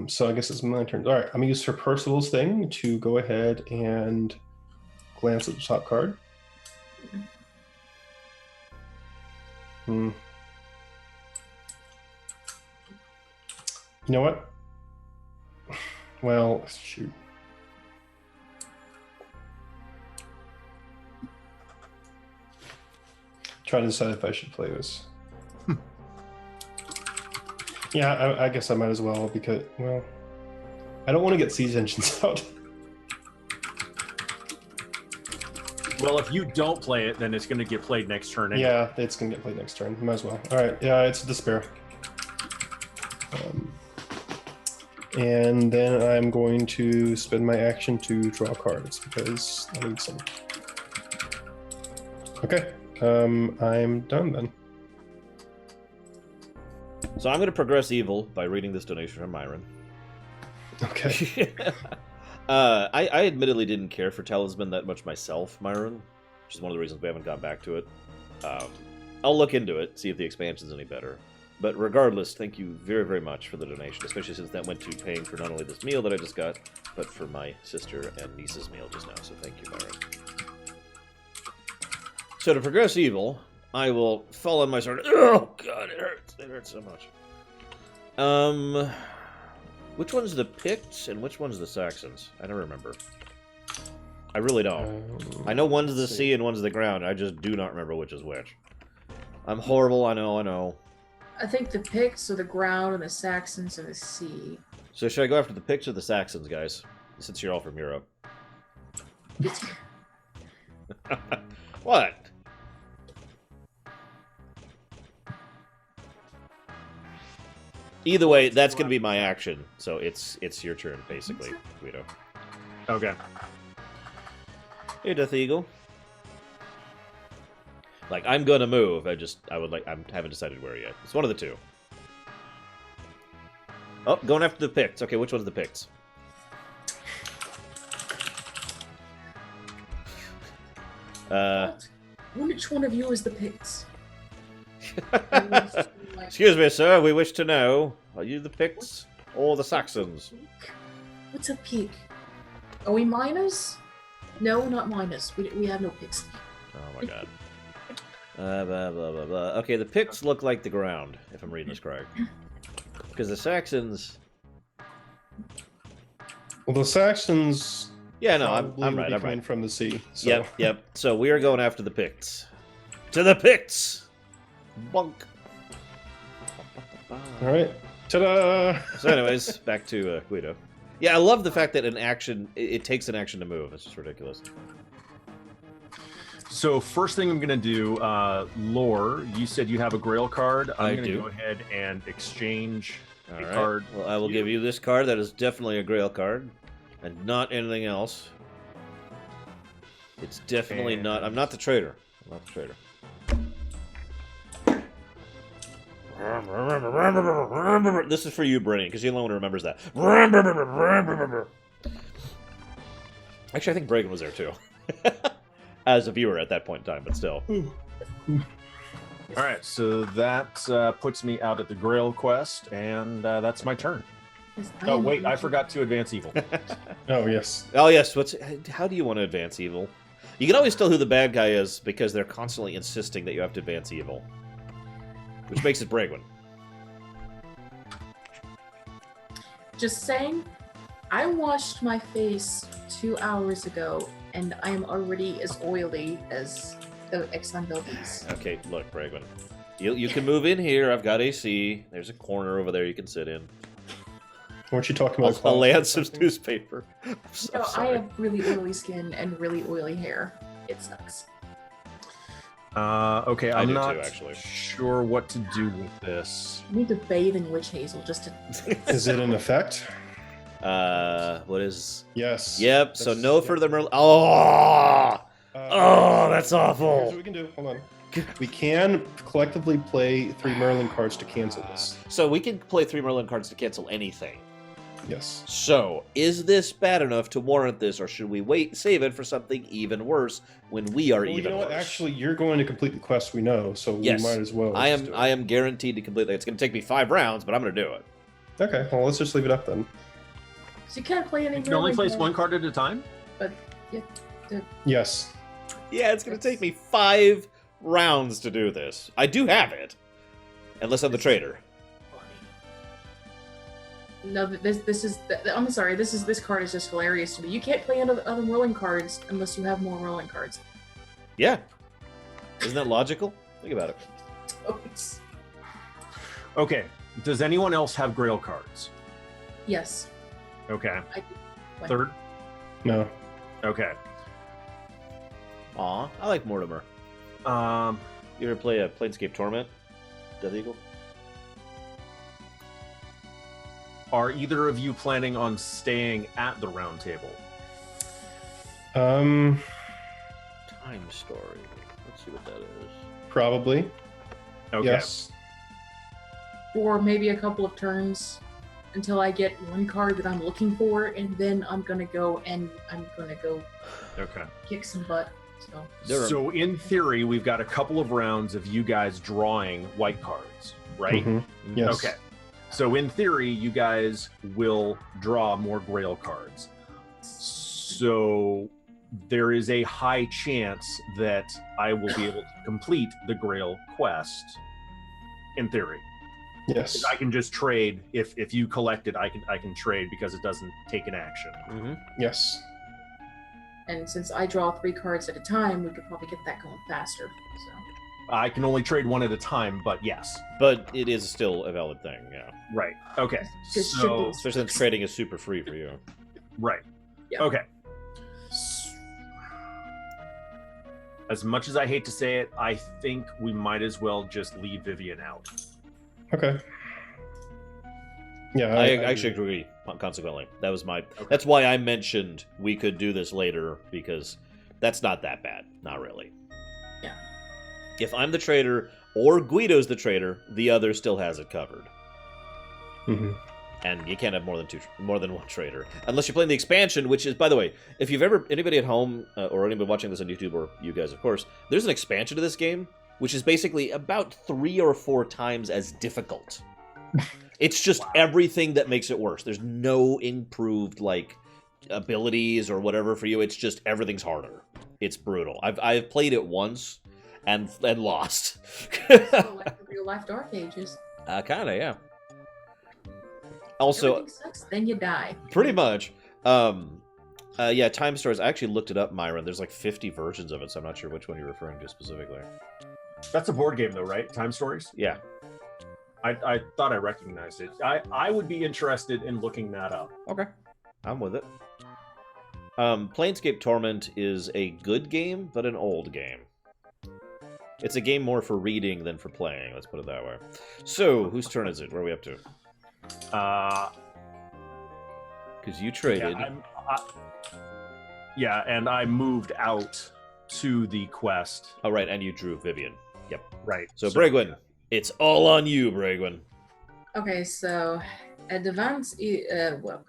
So I guess it's my turn. All right, I'm gonna use her Percival's thing to go ahead and glance at the top card. You know what? Well, shoot. Trying to decide if I should play this. Yeah, I guess I might as well because, well, I don't want to get siege engines out. Well, if you don't play it, then it's going to get played next turn. Anyway. Yeah, it's gonna get played next turn. Might as well. All right, yeah, it's despair. And then I'm going to spend my action to draw cards because I need some. Okay, I'm done then. So I'm gonna progress evil by reading this donation from Myron. Okay. I admittedly didn't care for Talisman that much myself, Myron, which is one of the reasons we haven't gone back to it. I'll look into it, see if the expansion's any better. But regardless, thank you very, very much for the donation, especially since that went to paying for not only this meal that I just got, but for my sister and niece's meal just now, so thank you, Myron. So to progress evil, I will fall on my sword. Oh, God, it hurts. It hurts so much. Which one's the Picts and which one's the Saxons? I don't remember. I really don't. I know one's the sea and one's the ground. I just do not remember which is which. I'm horrible, I know. I think the Picts are the ground and the Saxons are the sea. So should I go after the Picts or the Saxons, guys? Since you're all from Europe. What? Either way, that's going to be my action. So it's your turn, basically, Guido. Okay. Hey, Death Eagle. Like, I'm gonna move. I haven't decided where yet. It's one of the two. Oh, going after the Picts. Okay, which one's the Picts? What? Which one of you is the Picts? Excuse me, sir. We wish to know: are you the Picts or the Saxons? What's a pig? Are we miners? No, not miners. We have no Picts. Oh my god. Blah, blah, blah, blah. Okay, the Picts look like the ground, if I'm reading this correct. Because the Saxons... Well, the Saxons... Yeah, no, I'm probably right, would be I'm coming right. from the sea. So. Yep. So we are going after the Picts. To the Picts! Bonk. All right. Ta-da! So anyways, back to Guido. Yeah, I love the fact that it takes an action to move. It's just ridiculous. So first thing I'm going to do, Lore, you said you have a Grail card. I'm going to do. go ahead and exchange All a right. card. Well, I will give you this card. That is definitely a Grail card. And not anything else. It's definitely not... I'm not the traitor. I'm not the traitor. This is for you, Brittany, because you're the only one who remembers that. Actually, I think Bragan was there, too. As a viewer at that point in time, but still. All right, so that puts me out at the Grail quest, and that's my turn. Oh, wait, I forgot to advance evil. Oh, yes. Oh, yes. How do you want to advance evil? You can always tell who the bad guy is because they're constantly insisting that you have to advance evil. Which makes it Bragwin. Just saying, I washed my face 2 hours ago, and I am already as oily as the Exxon buildings. Okay, look, Bragwin. You can move in here. I've got AC. There's a corner over there you can sit in. Weren't you talking about? I'll lay out some newspaper. I'm No, I sorry. have really oily skin and really oily hair. It sucks. Okay, I I'm do not too, actually. sure what to do with this. I need to bathe in witch hazel just to. Is it an effect? What is... Yes. Yep, so That's- no yeah. further... Oh, that's awful. Here's what we can do. Hold on. We can collectively play 3 Merlin cards to cancel this. So we can play 3 Merlin cards to cancel anything. Yes. So, is this bad enough to warrant this, or should we save it for something even worse when we are Well, even you know what? worse? Actually, you're going to complete the quest. We know, so Yes. we might as well. I just do it. am guaranteed to complete that. It's going to take me 5 rounds, but I'm going to do it. Okay. Well, let's just leave it up then. So you can't play any. You can only Merlin place one card at a time? But Yes. Yeah, it's going to take me 5 rounds to do this. I do have it, unless I'm the traitor. no, this is. I'm sorry. This card is just hilarious to me. You can't play other rolling cards unless you have more rolling cards. Yeah. Isn't that logical? Think about it. Oh, it's- Okay, does anyone else have Grail cards? yes, Okay. I do. One. Third? No. Okay. Aw, I like Mortimer. You ever play a Planescape Torment? Death Eagle? Are either of you planning on staying at the round table? Time Story. Let's see what that is. Probably. Okay. Yes. For maybe a couple of turns until I get one card that I'm looking for, and then I'm gonna go Okay. kick some butt. So There are- So in theory, we've got a couple of rounds of you guys drawing white cards, right? Mhm. Yes. Okay. So in theory, you guys will draw more Grail cards. So there is a high chance that I will be able to complete the Grail quest. In theory, Yes. I can just trade. If you collect it, I can trade because it doesn't take an action. Mm-hmm. Yes. and since I draw 3 cards at a time, we could probably get that going faster. So I can only trade one at a time, but yes. But it is still a valid thing, yeah. Right. Okay. Just So should Especially since trading is super free for you. right. Yeah. Okay. As much as I hate to say it, I think we might as well just leave Vivian out. Okay. Yeah. I actually agree, consequently. That's why I mentioned we could do this later, because that's not that bad. Not really. Yeah. If I'm the traitor, or Guido's the traitor, the other still has it covered. Mhm. and you can't have more than one trader unless you're playing the expansion, which is, by the way, if you've ever anybody at home or anybody watching this on YouTube or you guys, of course, there's an expansion to this game which is basically about 3 or 4 times as difficult. It's just everything that makes it worse. There's no improved like abilities or whatever for you. It's just everything's harder. It's brutal. I've played it once and lost. So like the real life Dark Ages. Kinda, yeah. Also, Everything sucks, then you die. pretty much. Yeah, Time Stories. I actually looked it up, Myron. There's like 50 versions of it, so I'm not sure which one you're referring to specifically. That's a board game, though, right? Time Stories? Yeah. I thought I recognized it. I would be interested in looking that up. Okay. I'm with it. Planescape Torment is a good game, but an old game. It's a game more for reading than for playing, let's put it that way. So, whose turn is it? Where are we up to? Because you traded. Yeah, and I moved out to the quest. Oh, right, and you drew Vivian. Yep. Right. So Bregwin, it's all on you, Bregwin. Okay, so advance. Well,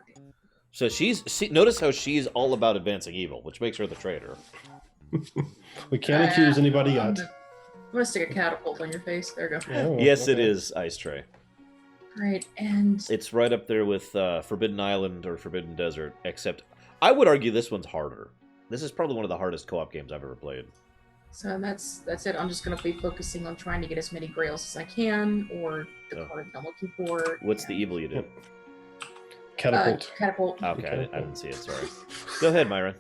So notice how she's all about advancing evil, which makes her the traitor. We can't accuse anybody I'm yet. gonna stick a catapult on your face. There we go. Oh, Yes, it okay. is, Ice Tray. Right, and It's right up there with Forbidden Island or Forbidden Desert, except I would argue this one's harder. This is probably one of the hardest co-op games I've ever played. so that's it. I'm just gonna be focusing on trying to get as many grails as I can, or the Oh. card I'm looking for. What's the evil you did? Catapult. Catapult. Okay, I didn't see it, sorry. Go ahead, Myron.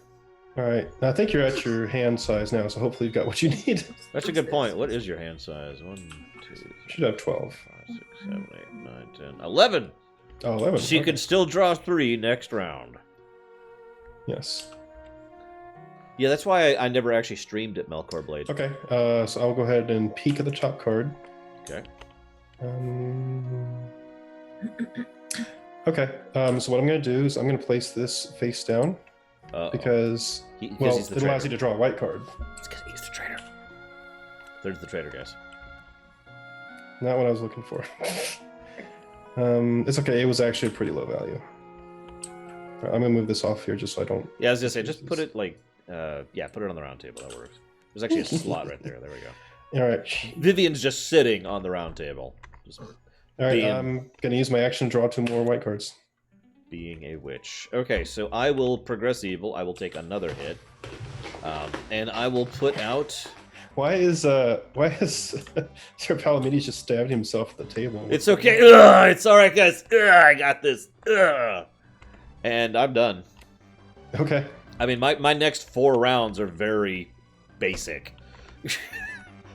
All right. Now, I think you're at your hand size now, so hopefully you've got what you need. That's a good point. What is your hand size? 1, 2, 3, Should have 12. 5, 6, 7, 8, 9, 10, 11! Oh, 11. She okay. can still draw 3 next round. Yes. Yeah, that's why I never actually streamed at Melkor Blade. Okay. So I'll go ahead and peek at the top card. Okay. Okay. So what I'm going to do is I'm going to place this face down because he's the it allows traitor. you to draw a white card. It's because he's the traitor. There's the traitor, guys. Not what I was looking for. It's okay. It was actually a pretty low value. I'm going to move this off here just so I don't... Yeah, I was gonna say, just put it like, yeah, put it on the round table. That works. There's actually a slot right there. There we go. All right. Vivian's just sitting on the round table, just All right. Being- I'm going to use my action to draw 2 more white cards. being a witch. Okay, so I will progress evil. I will take another hit, and I will put out. Why is Sir Palamedes just stabbed himself at the table? It's okay. Ugh, it's all right, guys. Ugh, I got this. Ugh. And I'm done. Okay. I mean, my next 4 rounds are very basic. I'm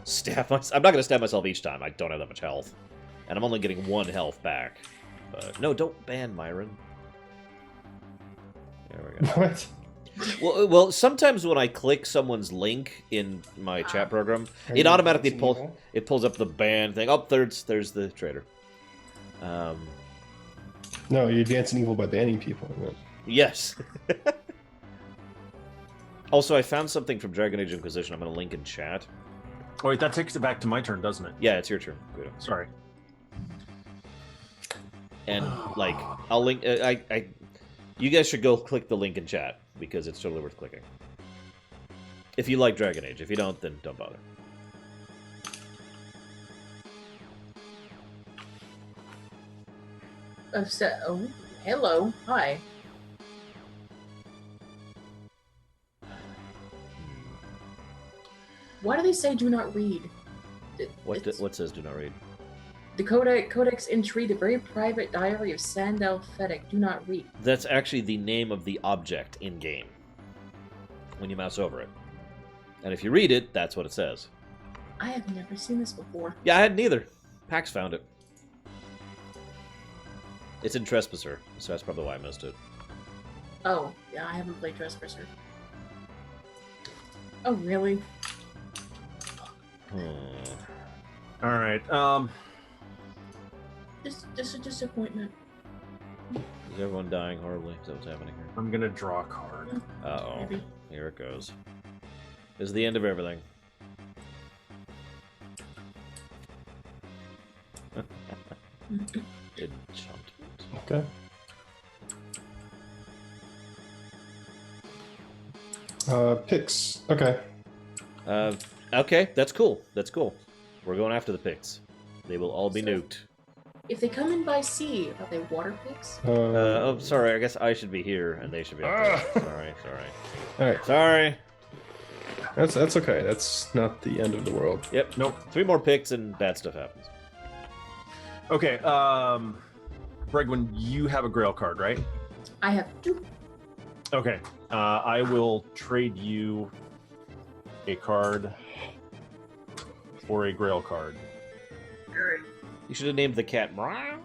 not going to stab myself each time. I don't have that much health. And I'm only getting 1 health back. But no, don't ban Myron. There we go. What? Well, sometimes when I click someone's link in my chat program, Are it you automatically advancing pulls up the ban thing. Oh, there's the trader. No, you're advancing evil by banning people. Yes. Also, I found something from Dragon Age Inquisition. I'm going to link in chat. Oh, wait, that takes it back to my turn, doesn't it? Yeah, it's your turn, Guido. Sorry. And like, I'll link. You guys should go click the link in chat because it's totally worth clicking. If you like Dragon Age, if you don't, then don't bother. Oh, hello. Hi. Why do they say do not read? What says do not read? The Codex Intrigue, the very private diary of Sandal Fedek, do not read. That's actually the name of the object in game when you mouse over it. And if you read it, that's what it says. I have never seen this before. Yeah, I hadn't either. Pax found it. It's in Trespasser, so that's probably why I missed it. Oh, yeah, I haven't played Trespasser. Oh, really? All right. Just a disappointment. Is everyone dying horribly? Is that what's happening here? I'm gonna draw a card. Uh-oh. Maybe. Here it goes. This is the end of everything. Enchantment. Okay. Picks. Okay. Okay, that's cool. That's cool. We're going after the pigs. They will all be So- nuked. If they come in by sea, are they water pigs? Oh, sorry. I guess I should be here and they should be up there. Sorry. All right. Sorry. That's okay. That's not the end of the world. Yep. Nope. 3 more picks and bad stuff happens. Okay, Bregwin, you have a Grail card, right? I have 2. Okay, I will trade you a card for a Grail card. Alright. You should have named the cat Meow.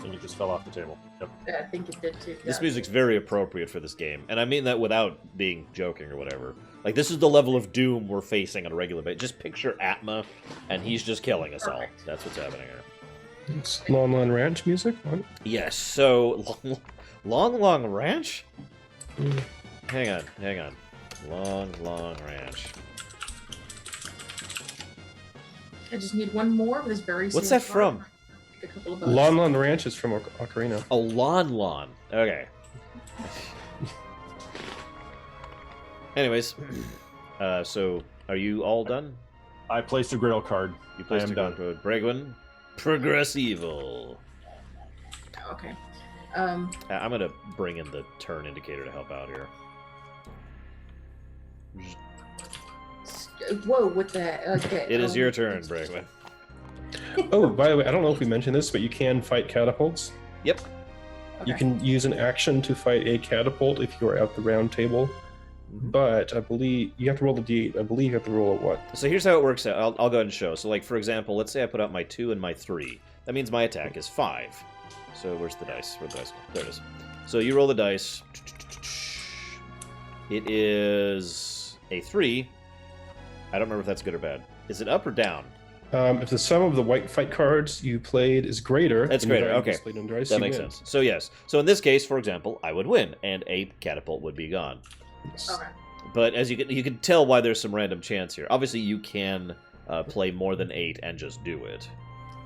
And you just fell off the table. Yep. I think it did too. This yeah. music's very appropriate for this game, and I mean that without being joking or whatever. Like, this is the level of doom we're facing on a regular basis. Just picture Atma, and he's just killing us all. Perfect. That's what's happening here. It's Lon Lon Ranch music. What? Yes, so... Long Ranch? Mm. Hang on. Long Ranch. I just need one more, but it's very. What's same that from? card. A couple of bucks. Lon Lon Ranch is from Ocarina. Oh, Lon. Okay. Anyways, so are you all done? I placed a Grail card. You placed I am a done. code. Bregwin, progress evil. Okay. I'm gonna bring in the turn indicator to help out here. Whoa, what the heck? Okay. It is your turn, Bregwin. Oh, by the way, I don't know if we mentioned this, but you can fight catapults. Yep. You Okay. can use an action to fight a catapult if you are at the round table. But I believe you have to roll the d8. I believe you have to roll a what? So here's how it works out. I'll go ahead and show. So, like, for example, let's say I put out my 2 and my 3. That means my attack is 5. So where's the dice? Where's the dice? There it is. So you roll the dice. It is a 3. I don't remember if that's good or bad. Is it up or down? If the sum of the white fight cards you played is greater, That's than the greater, value okay. displayed on the dice, That you makes win. sense. So yes. So in this case, for example, I would win, and a catapult would be gone. Yes. Okay. But as you can tell why there's some random chance here. Obviously, you can play more than 8 and just do it.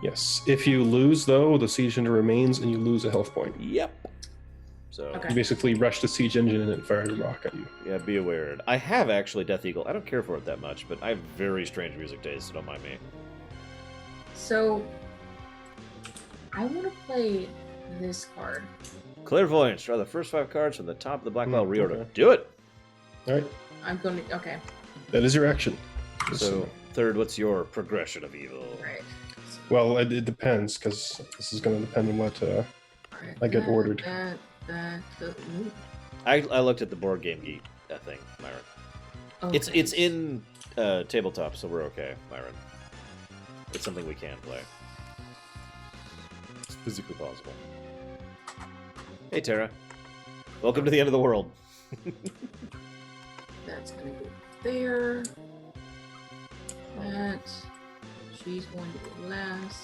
Yes. If you lose, though, the siege engine remains, and you lose a health point. Yep. So Okay. You basically rush the siege engine and it fires a rock at you. yeah, be aware. I have actually Death Eagle. I don't care for it that much, but I have very strange music taste, so don't mind me. So, I want to play this card. Clairvoyance. Draw the first 5 cards from the top of the black pile. Reorder. Okay. Do it. All right. I'm going to. Okay. That is your action. So third, what's your progression of evil? Right. Well, it depends, because this is going to depend on what Right. I get ordered. Ooh. I looked at the board game geek thing, Myron. Okay. It's in tabletop, so we're okay, Myron. It's something we can play. It's physically possible. Hey, Tara. Welcome to the end of the world. That's gonna go there. That. She's going to go last.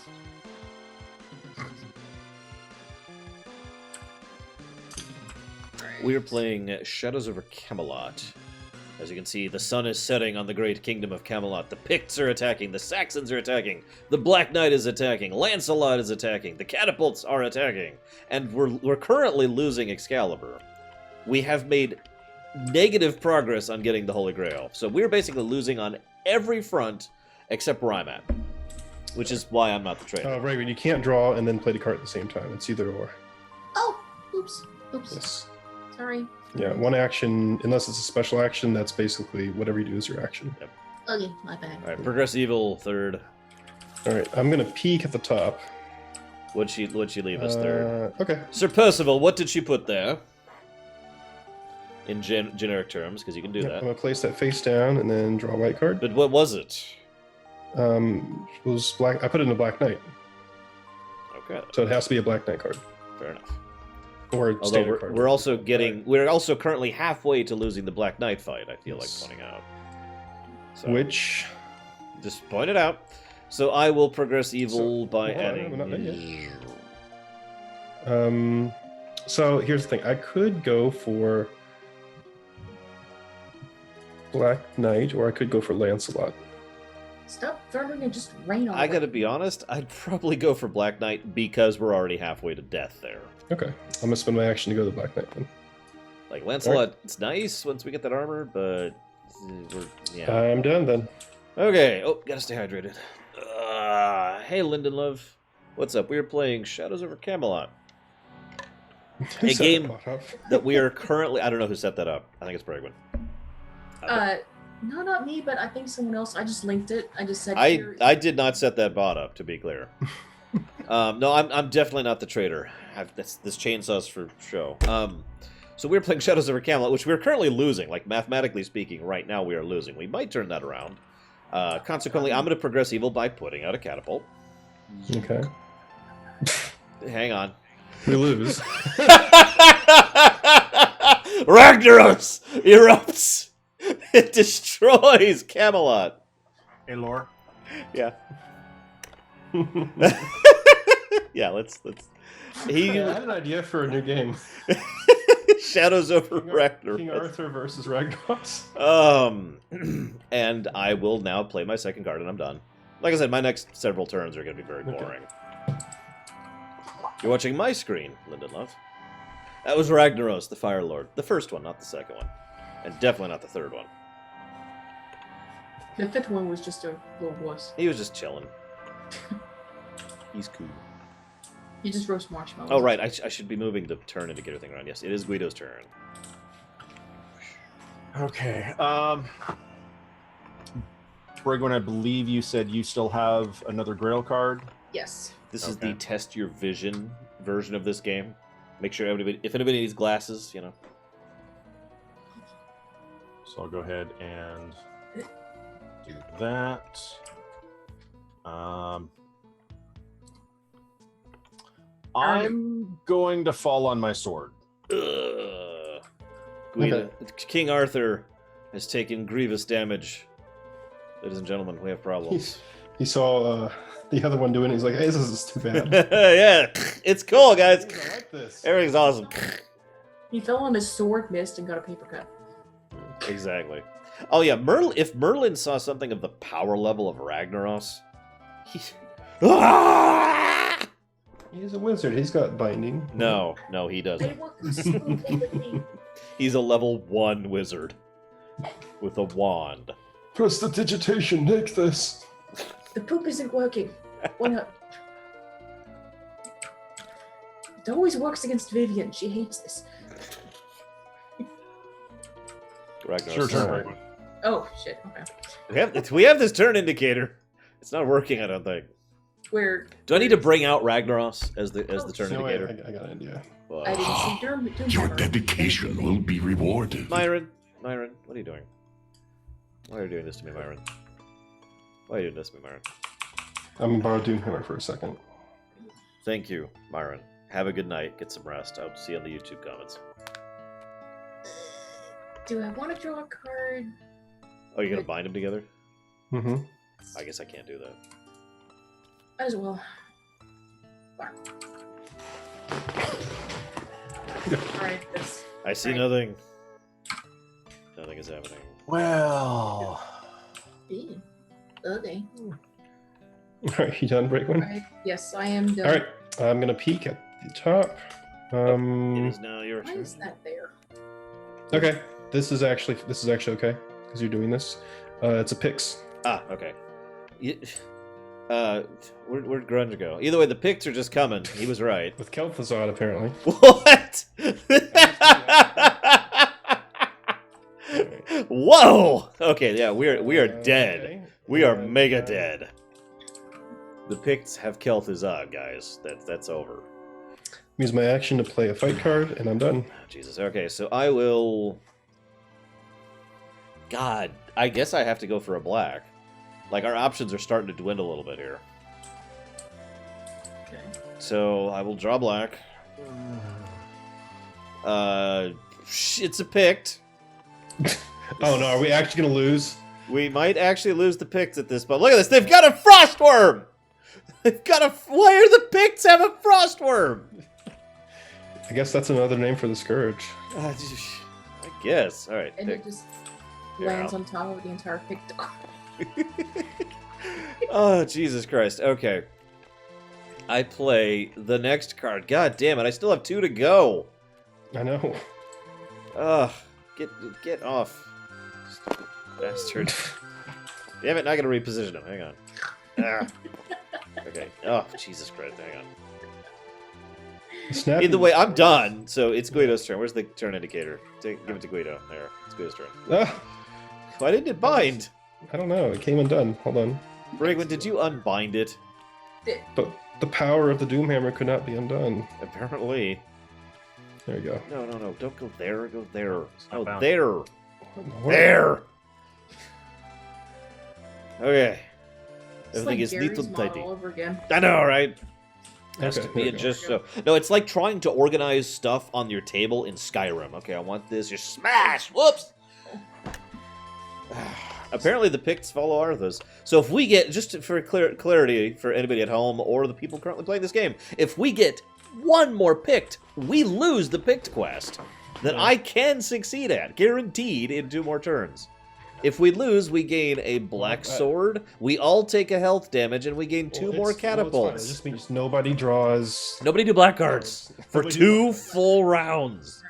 Right. We are playing Shadows over Camelot. As you can see, the sun is setting on the great kingdom of Camelot. The Picts are attacking, the Saxons are attacking, the Black Knight is attacking, Lancelot is attacking, the catapults are attacking, and we're currently losing Excalibur. We have made negative progress on getting the Holy Grail, so we're basically losing on every front except where I'm at, which is why I'm not the trainer. Right, when you can't draw and then play the card at the same time. It's either or. Oh! Oops. Oops. Yes. Sorry. Yeah, one action, unless it's a special action, that's basically whatever you do is your action. Okay, my bad. All right, Progress Evil third. All right, I'm going to peek at the top. What'd she leave us third? Okay. Sir Percival, what did she put there? In generic terms, because you can do Yep, that. I'm going to place that face down and then draw a white card. But what was it? It was black. I put it in a Black Knight, Okay, so it has to be a Black Knight card. fair enough. Or a Although standard card. we're also currently halfway to losing the Black Knight fight. I feel Yes. like pointing out. So, Which, just point it out. So I will progress evil by hold on, adding. we're not done so here's the thing. I could go for Black Knight, or I could go for Lancelot. Stop throwing and just rain on I it. gotta be honest, I'd probably go for Black Knight because we're already halfway to death there. Okay, I'm gonna spend my action to go to the Black Knight then. Like, Lancelot, it's nice once we get that armor, but yeah. I'm done then. Okay, oh, gotta stay hydrated. Hey, Lyndon Love. What's up? We are playing Shadows over Camelot. Who A set game that up? that we are currently... I don't know who set that up. I think it's Bregman. No, not me, but I think someone else. I just linked it. I just said. I did not set that bot up, to be clear. No, I'm definitely not the traitor. This chainsaw's for show. So we're playing Shadows over Camelot, which we're currently losing. Like, mathematically speaking, right now we are losing. We might turn that around. Consequently, I'm going to progress evil by putting out a catapult. Okay. Hang on. We lose. Ragnaros erupts. It destroys Camelot. Hey, Lore. Yeah. Yeah, let's. Hey, I had an idea for a new game. Shadows over Ragnaros. King Arthur versus Ragnaros. And I will now play my second card, and I'm done. Like I said, my next several turns are going to be very boring. You're watching my screen, Lyndon Love. That was Ragnaros, the Fire Lord. The first one, not the second one. And definitely not the third one. The fifth one was just a little wuss. He was just chilling. He's cool. He just roast marshmallows. Oh, right. I should be moving the turn indicator thing around. Yes, it is Guido's turn. Okay. Brigwin, I believe you said you still have another Grail card. Yes. This is Okay. the test your vision version of this game. Make sure everybody, if anybody needs glasses, you know. So I'll go ahead and do that. I'm going to fall on my sword. Ugh. Guido, King Arthur has taken grievous damage. Ladies and gentlemen, we have problems. He saw the other one doing it. He's like, hey, this is too bad. Yeah, it's cool, guys. I like this. Everything's awesome. He fell on his sword, missed, and got a paper cut. Exactly. Oh yeah, if Merlin saw something of the power level of Ragnaros, he's... He's a wizard. He's got binding. No, he They doesn't. work so vividly. He's a level 1 wizard with a wand. Press the digitation. Take this. The poop isn't working. Why not? It always works against Vivian. She hates this. Ragnaros. Sure, turn, Alright. Brigwin. Oh, shit. Okay. We have this turn indicator. It's not working, I don't think. Where... Do I need to bring out Ragnaros as the turn No, indicator? I got an idea. Well, I didn't see Doom Your Hammer. dedication will be rewarded. Myron, what are you doing? Why are you doing this to me, Myron? Why are you doing this to me, Myron? I'm gonna borrow Doomhammer for a second. Thank you, Myron. Have a good night. Get some rest. I'll see you on the YouTube comments. Do I want to draw a card? Oh, you're gonna bind them together? Mm-hmm. I guess I can't do that. Might as well. Alright, this. I see Right. nothing. Nothing is happening. Well, Ew. Okay. Alright, you done, Breakwin? Alright, yes, I am done. Alright, I'm gonna peek at the top. It is now your Why turn. is that there? Okay, this is actually okay because you're doing this. It's a Pix. Ah, okay. Where'd Grunge go? Either way, the Picts are just coming. He was right. With Kel'Thuzad, apparently. What? Whoa! Okay, yeah, we are dead. Okay. We are And, mega dead. The Picts have Kel'Thuzad, guys. That's over. Use my action to play a fight card, and I'm done. Jesus. Okay, so I will. God, I guess I have to go for a black. Like, our options are starting to dwindle a little bit here. Okay. So I will draw black. It's a Pict. Oh no, are we actually gonna lose? We might actually lose the Picts at this point. Look at this. They've got a Frostworm! They've got a... Why are the Picts have a Frostworm? I guess that's another name for the Scourge. I guess. All right. And Pict. it just Here, lands I'll- on top of the entire pick dog. Oh, Jesus Christ. Okay. I play the next card. God damn it, I still have 2 to go. I know. Ugh. Get off. Stupid bastard. Damn it, now I gotta reposition him. Hang on. Ah. Okay. Oh, Jesus Christ, hang on. Snap. Either way, I'm done, so it's Guido's turn. Where's the turn indicator? Give it to Guido. There. It's Guido's turn. Ah, Why didn't it bind? I don't know. It came undone. Hold on. Brigman, did you unbind it? But the power of the Doomhammer could not be undone. Apparently. There you go. No. Don't go there. Go there. Oh, bound. there. What in the world? There. Okay. It's Everything like is neat Gary's and mod tidy. all over again. I know, right? Has Okay, to there be we go. just so. No, it's like trying to organize stuff on your table in Skyrim. Okay, I want this. Just smash. Whoops. Apparently, the Picts follow Arthas. So if we get, just for clarity for anybody at home or the people currently playing this game, if we get one more Pict, we lose the Pict quest that I can succeed at, guaranteed in 2 more turns. If we lose, we gain a black sword, we all take a health damage, and we gain 2 more It's fine. catapults. It just means nobody draws. Nobody do black cards for Nobody 2 do- full rounds.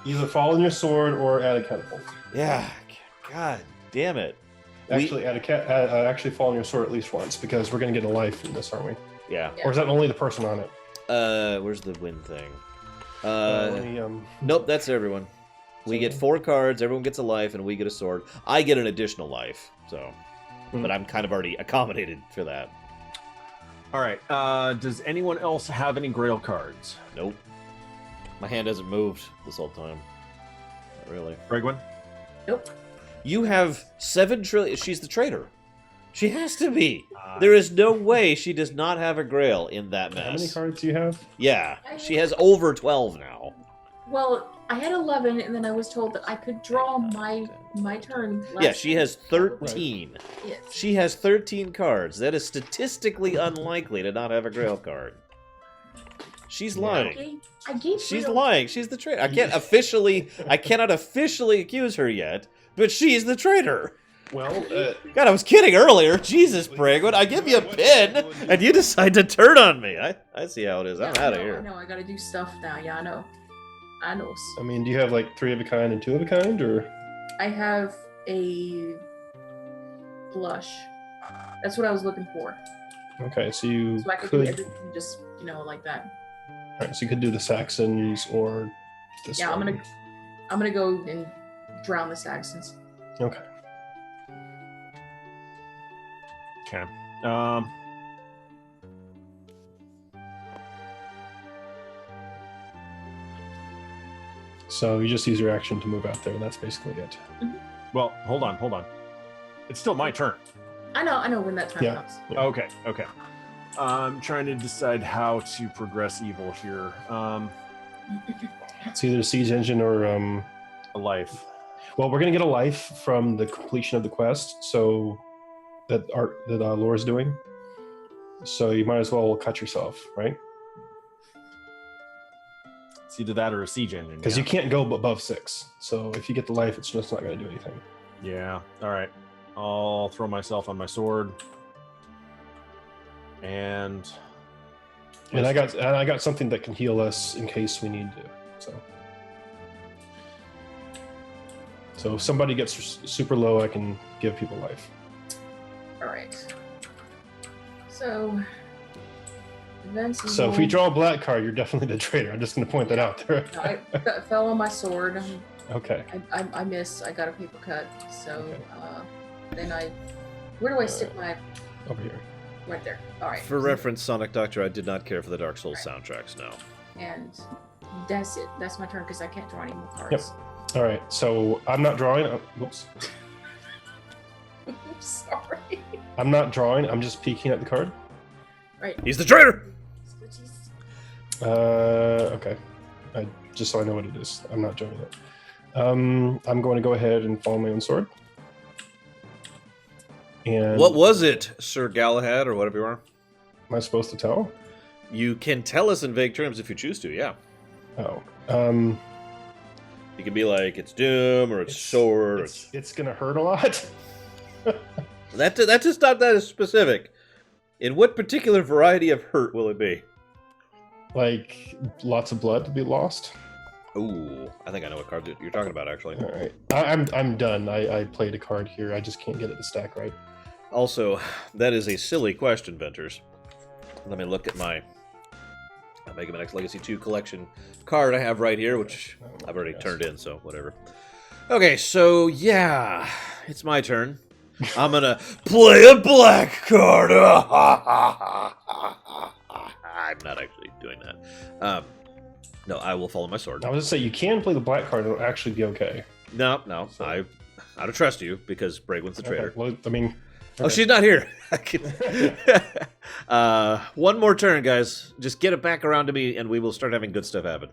Either fall on your sword or add a catapult. Yeah, god damn it. Actually, actually fall on your sword at least once because we're gonna get a life in this, aren't we? Yeah. Yeah. Or is that only the person on it? Where's the win thing? Let me, Nope, that's everyone. We get 4 cards, everyone gets a life, and we get a sword. I get an additional life, so. But I'm kind of already accommodated for that. All right. Does anyone else have any Grail cards? Nope. My hand hasn't moved this whole time. Not really. Bregwin? Nope. You have 7 trillion. She's the traitor. She has to be. There is no way she does not have a grail in that mess. how many cards do you have? Yeah, she has over 12 now. Well, I had 11, and then I was told that I could draw my turn. Yeah, she has 13. Yes. She has 13 cards. That is statistically unlikely to not have a grail card. She's lying. I gave She's Guido- lying. She's the traitor. I cannot officially accuse her yet, but she's the traitor. Well, God, I was kidding earlier. Jesus, Bragwood, I give you a pin, and you decide to turn on me. I see how it is. I'm Yeah, out of I here. know, I gotta do stuff now. Yeah, I know. I know. I mean, do you have like 3 of a kind and 2 of a kind, or? I have a blush. That's what I was looking for. Okay, so you So I could could. do everything just, like that. Alright, so you could do the Saxons or this Yeah, one. I'm gonna go and drown the Saxons. Okay. Okay. So you just use your action to move out there, and that's basically it. Well, hold on. It's still my turn. I know when that time Yeah. comes. Okay. I'm trying to decide how to progress evil here. It's either Siege Engine or A life. well, we're gonna get a life from the completion of the quest, so that Laura's doing. So you might as well cut yourself, right? It's either that or a siege engine. Because you can't go above 6. So if you get the life, it's just not going to do anything. Yeah. All right. I'll throw myself on my sword. And I got something that can heal us in case we need to. So if somebody gets super low, I can give people life. All right. So events. So if we draw a black card, you're definitely the traitor. I'm just going to point that out there. No, I fell on my sword. Okay. I missed. I got a paper cut. So Okay. then where do I stick my? Over here. Right there. All right. For reference, Sonic Doctor, I did not care for the Dark Souls soundtracks, no. And that's it. That's my turn because I can't draw any more cards. All right. So I'm not drawing. Whoops. I'm sorry. I'm not drawing. I'm just peeking at the card. Right. He's the traitor! Okay. Just so I know what it is. I'm not doing it. I'm going to go ahead and follow my own sword. And What was it, Sir Galahad, or whatever you are? am I supposed to tell? You can tell us in vague terms if you choose to, yeah. Oh. You can be like, it's Doom, or it's Sword, or it's... It's going to hurt a lot. That just not that is specific. In what particular variety of hurt will it be? Like lots of blood to be lost. Ooh, I think I know what card you're talking about, actually. All right, I'm done. I played a card here. I just can't get it to stack right. Also, that is a silly question, Venters. Let me look at my Mega Man X Legacy 2 collection card I have right here, which I've already turned in, so whatever. Okay, so yeah, it's my turn. I'm gonna play a black card. I'm not actually doing that. No, I will follow my sword. I was gonna say you can play the black card; it'll actually be okay. No, I don't trust you because Bragwin's the traitor. Okay, well, I mean, Oh, she's not here. One more turn, guys. Just get it back around to me, and we will start having good stuff happen.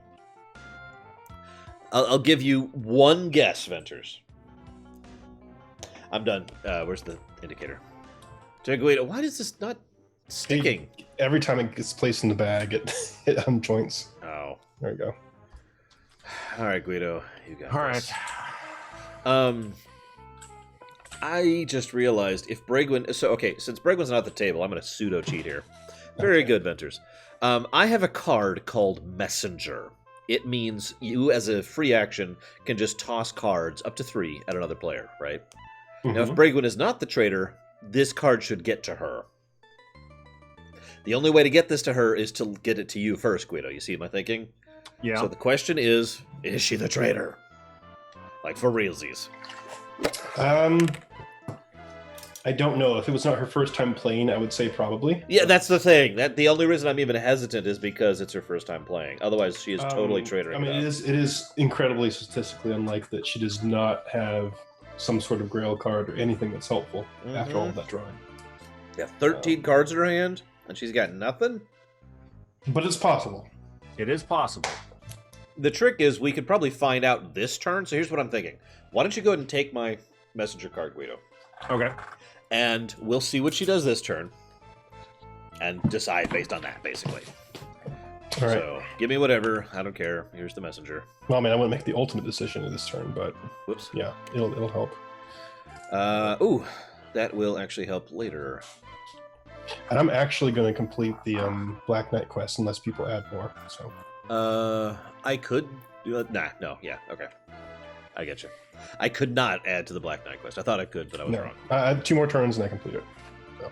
I'll give you one guess, Venters. I'm done. Where's the indicator? Jaguita, why is this not sticking? every time it gets placed in the bag, it joints. Oh. There we go. All right, Guido, you got All this. right. I just realized if Bragwin... So, okay, since Bragwin's not at the table, I'm going to pseudo-cheat here. Very good, Venters. I have a card called Messenger. It means you, as a free action, can just toss cards up to 3 at another player, right? Mm-hmm. Now, if Bragwin is not the traitor, this card should get to her. The only way to get this to her is to get it to you first, Guido. You see my thinking? Yeah. So the question is she the traitor? Like, for realsies. I don't know. If it was not her first time playing, I would say probably. Yeah, that's the thing. The only reason I'm even hesitant is because it's her first time playing. Otherwise, she is totally traitoring. I mean, it is incredibly statistically unlikely that she does not have some sort of grail card or anything that's helpful after all of that drawing. Yeah, 13 cards in her hand, and she's got nothing? But it's possible. It is possible. The trick is we could probably find out this turn, so here's what I'm thinking. Why don't you go ahead and take my messenger card, Guido? Okay. And we'll see what she does this turn, and decide based on that, basically. All right. So, give me whatever. I don't care. Here's the messenger. Well, I mean, I wouldn't make the ultimate decision in this turn, but Whoops. yeah, it'll help. Ooh, that will actually help later. And I'm actually going to complete the Black Knight quest unless people add more. So. I could do it. Nah, no, yeah, okay. I get you. I could not add to the Black Knight quest. I thought I could, but I was wrong. I had 2 more turns and I complete it. So.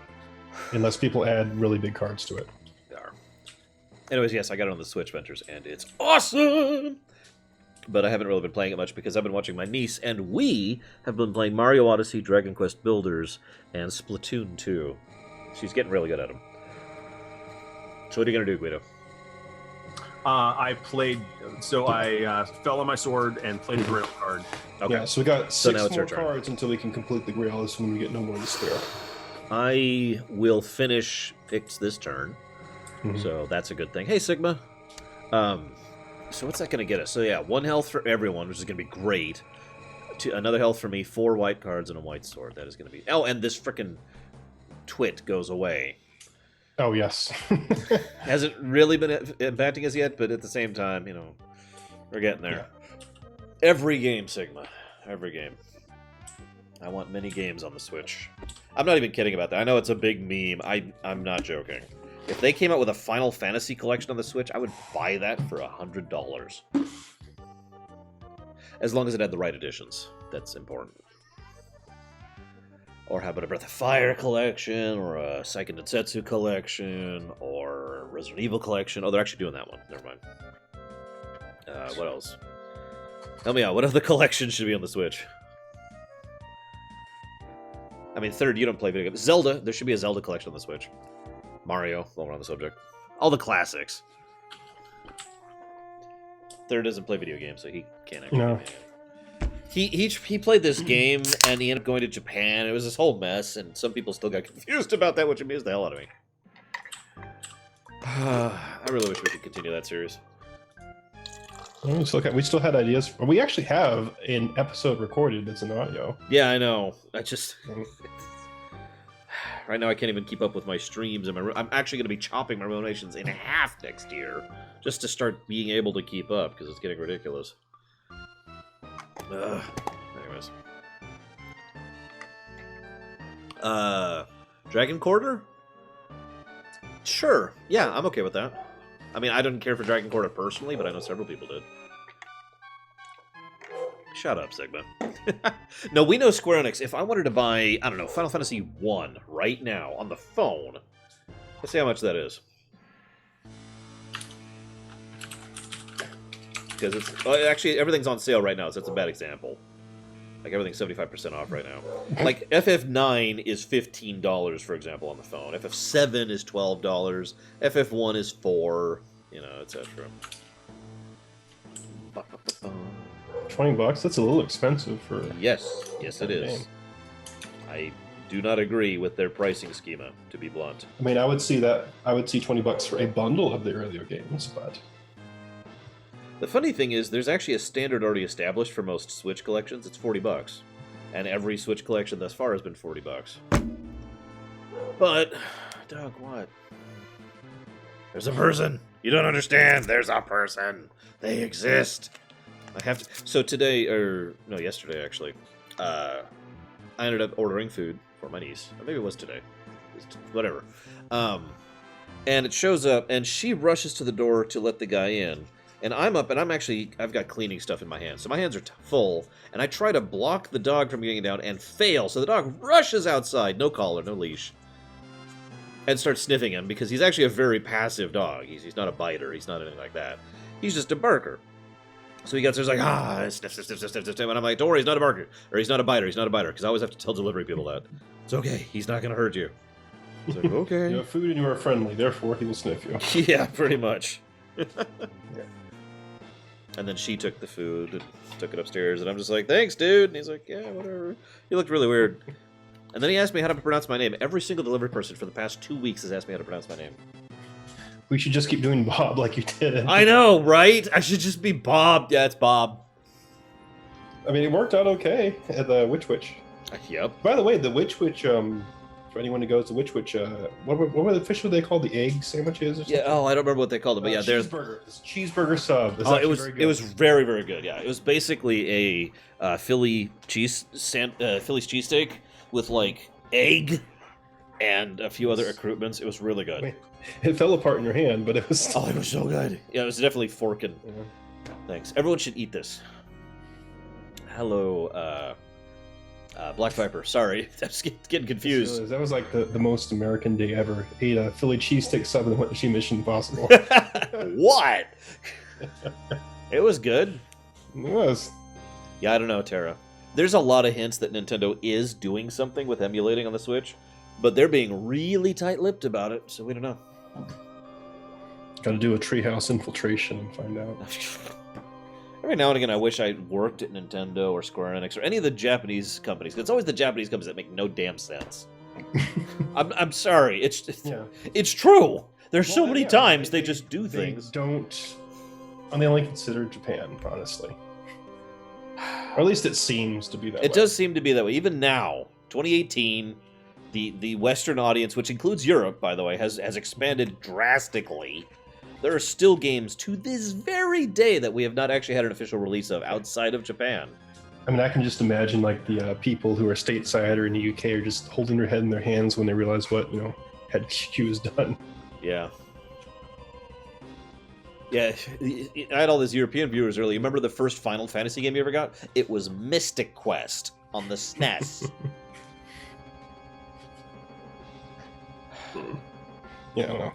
Unless people add really big cards to it. There. Anyways, yes, I got it on the Switch, Ventures, and it's awesome! But I haven't really been playing it much because I've been watching my niece, and we have been playing Mario Odyssey, Dragon Quest Builders, and Splatoon 2. She's getting really good at them. So what are you going to do, Guido? I played, so I fell on my sword and played a grail card. Okay. Yeah, so we got So 6 now it's more your turn. cards until we can complete the grail. This when we get no more to spare. I will finish picks this turn, Mhm. so that's a good thing. Hey, Sigma. So what's that going to get us? So yeah, 1 health for everyone, which is going to be great. Another health for me, 4 white cards and a white sword. That is going to be... Oh, and this frickin' twit goes away. Oh, yes. Hasn't really been impacting us yet, but at the same time, we're getting there. Yeah. Every game, Sigma. Every game. I want many games on the Switch. I'm not even kidding about that. I know it's a big meme. I'm not joking. If they came out with a Final Fantasy collection on the Switch, I would buy that for $100. As long as it had the right editions. That's important. Or how about a Breath of Fire collection, or a Seiken Densetsu collection, or a Resident Evil collection. Oh, they're actually doing that one. Never mind. What else? Help me out. What other collections should be on the Switch? I mean, third, you don't play video games. Zelda. There should be a Zelda collection on the Switch. Mario, while we're on the subject. All the classics. Third doesn't play video games, so he can't actually No. play video. He played this game, and he ended up going to Japan. It was this whole mess, and some people still got confused about that, which amused the hell out of me. I really wish we could continue that series. We still had ideas. We actually have an episode recorded that's in audio. Yeah, I know. Right now I can't even keep up with my streams. And I'm actually going to be chopping my Ruinations in half next year, just to start being able to keep up, because it's getting ridiculous. Anyways. Dragon Quarter? Sure. Yeah, I'm okay with that. I mean, I didn't care for Dragon Quarter personally, but I know several people did. Shut up, Sigma. No, we know Square Enix. If I wanted to buy, I don't know, Final Fantasy 1 right now on the phone, let's see how much that is. Because it's actually everything's on sale right now, so it's a bad example. Like everything's 75% off right now. Like FF9 is $15, for example, on the phone. FF7 is $12. FF1 is $4. You know, etc. $20? That's a little expensive for. Yes, it is. Game. I do not agree with their pricing schema, to be blunt. I mean, I would see that. I would see $20 for a bundle of the earlier games, but. The funny thing is, there's actually a standard already established for most Switch collections. It's $40, and every Switch collection thus far has been $40. But, Doug, what? There's a person. You don't understand. There's a person. They exist. I have to. So today, or no, yesterday actually, I ended up ordering food for my niece. Or maybe it was today. Whatever. And it shows up, and she rushes to the door to let the guy in. And I'm up, and I've got cleaning stuff in my hands. So my hands are full, and I try to block the dog from getting down and fail. So the dog rushes outside, no collar, no leash, and starts sniffing him because he's actually a very passive dog. He's not a biter. He's not anything like that. He's just a barker. So he gets there's like, sniff, sniff, sniff, sniff, sniff, sniff. And I'm like, don't worry, he's not a barker. Or he's not a biter. He's not a biter. Because I always have to tell delivery people that. It's okay. He's not going to hurt you. It's like, okay. You have food and you are friendly, therefore he will sniff you. Yeah, pretty much. Yeah. And then she took the food and took it upstairs, and I'm just like, thanks, dude. And he's like, yeah, whatever. He looked really weird. And then he asked me how to pronounce my name. Every single delivery person for the past 2 weeks has asked me how to pronounce my name. We should just keep doing Bob like you did. I know, right? I should just be Bob. Yeah, it's Bob. I mean, it worked out okay at the Witch Witch. Yep. By the way, the Witch Witch, for anyone who goes to Witch Witch, what were the fish were they called? The egg sandwiches or something? Yeah, I don't remember what they called them, but yeah, there's... Cheeseburger. It's cheeseburger sub. It was very, very good, yeah. It was basically a Philly's cheesesteak with, like, egg and a few other accoutrements. It was really good. I mean, it fell apart in your hand, but it was... Oh, it was so good. Yeah, it was definitely forking. Yeah. Thanks. Everyone should eat this. Hello, Black Viper. Sorry, I'm just getting confused. That was like the most American day ever. Ate a Philly cheesesteak sub and went to see Mission Impossible. What? It was good. It was. Yeah, I don't know, Tara. There's a lot of hints that Nintendo is doing something with emulating on the Switch, but they're being really tight-lipped about it, so we don't know. Got to do a treehouse infiltration and find out. Every now and again, I wish I worked at Nintendo or Square Enix or any of the Japanese companies. It's always the Japanese companies that make no damn sense. I'm sorry. It's true. There's so many times they just do things. They only consider Japan, honestly. Or at least it seems to be that way. It does seem to be that way. Even now, 2018, the Western audience, which includes Europe, by the way, has expanded drastically. There are still games to this very day that we have not actually had an official release of outside of Japan. I mean, I can just imagine like the people who are stateside or in the UK are just holding their head in their hands when they realize what, Head Q has done. Yeah. Yeah, I had all these European viewers earlier. You remember the first Final Fantasy game you ever got? It was Mystic Quest on the SNES. Yeah, I don't know.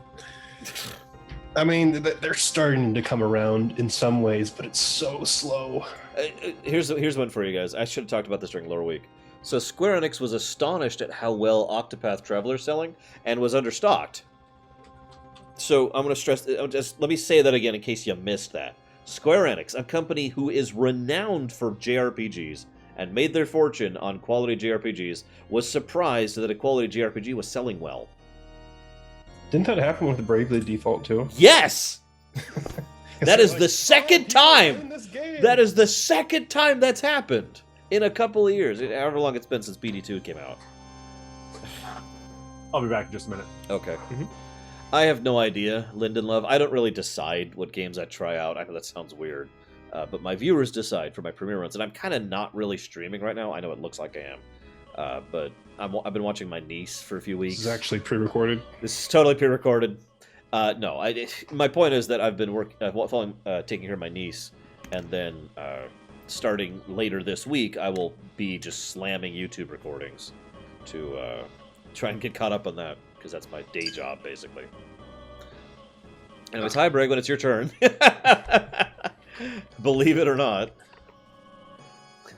I mean, they're starting to come around in some ways, but it's so slow. Here's one for you guys. I should have talked about this during Lore Week. So Square Enix was astonished at how well Octopath Traveler's selling and was understocked. So I'm going to stress, let me say that again in case you missed that. Square Enix, a company who is renowned for JRPGs and made their fortune on quality JRPGs, was surprised that a quality JRPG was selling well. Didn't that happen with Bravely Default too? Yes! That is the second time! That is the second time that's happened in a couple of years. However long it's been since BD2 came out. I'll be back in just a minute. Okay. Mm-hmm. I have no idea, Lyndon Love. I don't really decide what games I try out. I know that sounds weird. But my viewers decide for my premiere runs, and I'm kind of not really streaming right now. I know it looks like I am. But I've been watching my niece for a few weeks. This is actually pre-recorded. This is totally pre-recorded. No, my point is that I've been taking care of my niece, and then starting later this week, I will be just slamming YouTube recordings to try and get caught up on that, because that's my day job, basically. Anyways, hi, Brig, it's your turn. Believe it or not.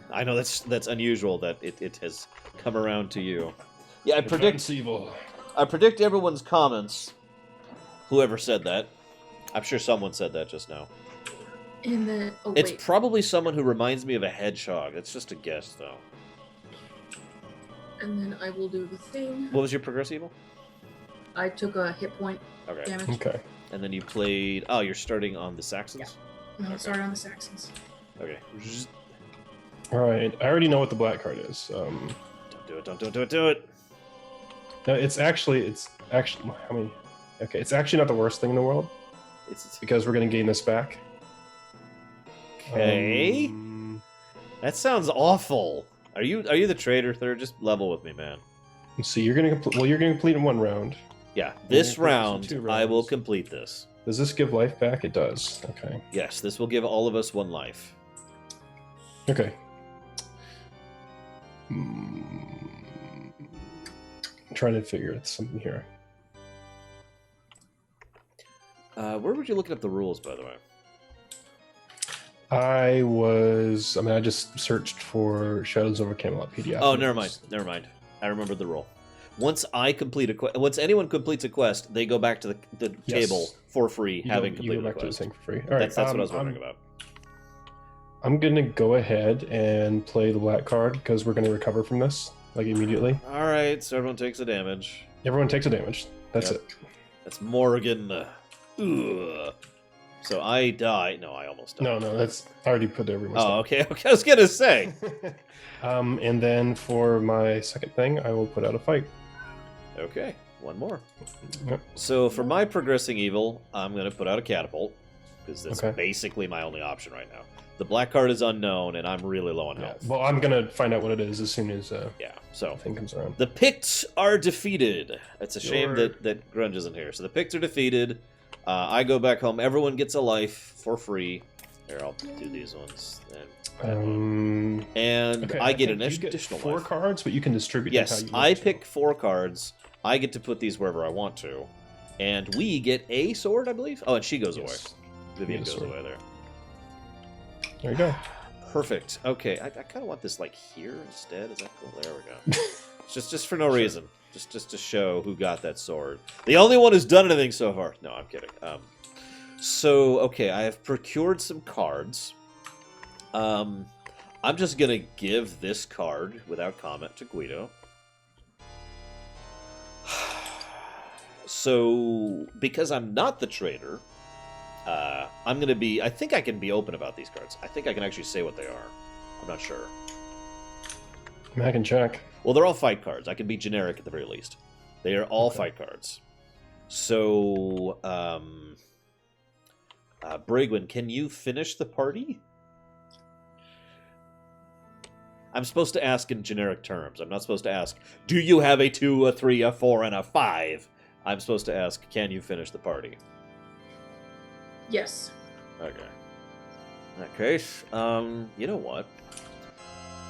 I know that's unusual that it has come around to you. Yeah, I predict everyone's comments. Whoever said that. I'm sure someone said that just now. It's probably someone who reminds me of a hedgehog. It's just a guess, though. And then I will do the thing. What was your progress evil? I took a hit point damage. Okay. And then you played... Oh, you're starting on the Saxons? Yeah. No, started on the Saxons. Okay. Alright, I already know what the black card is. Don't do it. No, it's actually how many? Okay, it's actually not the worst thing in the world. It's because we're going to gain this back. Okay. That sounds awful. Are you the traitor? Third, just level with me, man. So you're going to complete in one round. Yeah, this round I will complete this. Does this give life back? It does. Okay. Yes, this will give all of us 1 life. Okay. I'm trying to figure out something here. Where would you look up the rules, by the way? I just searched for Shadows over Camelot PDF. Oh, never mind. I remembered the rule. Once anyone completes a quest, they go back to the table for free, having completed the quest. To the thing for free. All right, that's what I was wondering about. I'm gonna go ahead and play the black card because we're gonna recover from this immediately. All right, so everyone takes a damage. Everyone takes a damage. That's it. That's Morgan. Ugh. So I die. No, I almost died. No, that's I already put everyone. Oh, okay. I was gonna say. And then for my second thing, I will put out a fight. Okay, 1 more. Yep. So for my progressing evil, I'm going to put out a catapult, because that's basically my only option right now. The black card is unknown, and I'm really low on health. Well, I'm going to find out what it is as soon as so the thing comes around. The Picts are defeated. It's a shame that Grunge isn't here. So the Picts are defeated. I go back home. Everyone gets a life for free. Here, I'll do these ones. I get an additional 4 cards, but you can distribute. Yes, them how you pick 4 cards. I get to put these wherever I want to, and we get a sword, I believe. Oh, and she goes away. Vivian goes away there. There you go. Perfect. Okay, I kind of want this here instead. Is that cool? There we go. just for no reason. Just to show who got that sword. The only one who's done anything so far. No, I'm kidding. So okay, I have procured some cards. I'm just gonna give this card without comment to Guido. So, because I'm not the traitor, I'm gonna be. I think I can be open about these cards. I think I can actually say what they are. I'm not sure. I can check. Well, they're all fight cards. I can be generic at the very least. They are all fight cards. So, Brigwin, can you finish the party? I'm supposed to ask in generic terms. I'm not supposed to ask, do you have a 2, a 3, a 4, and a 5? I'm supposed to ask, can you finish the party? Yes. Okay. In that case, you know what?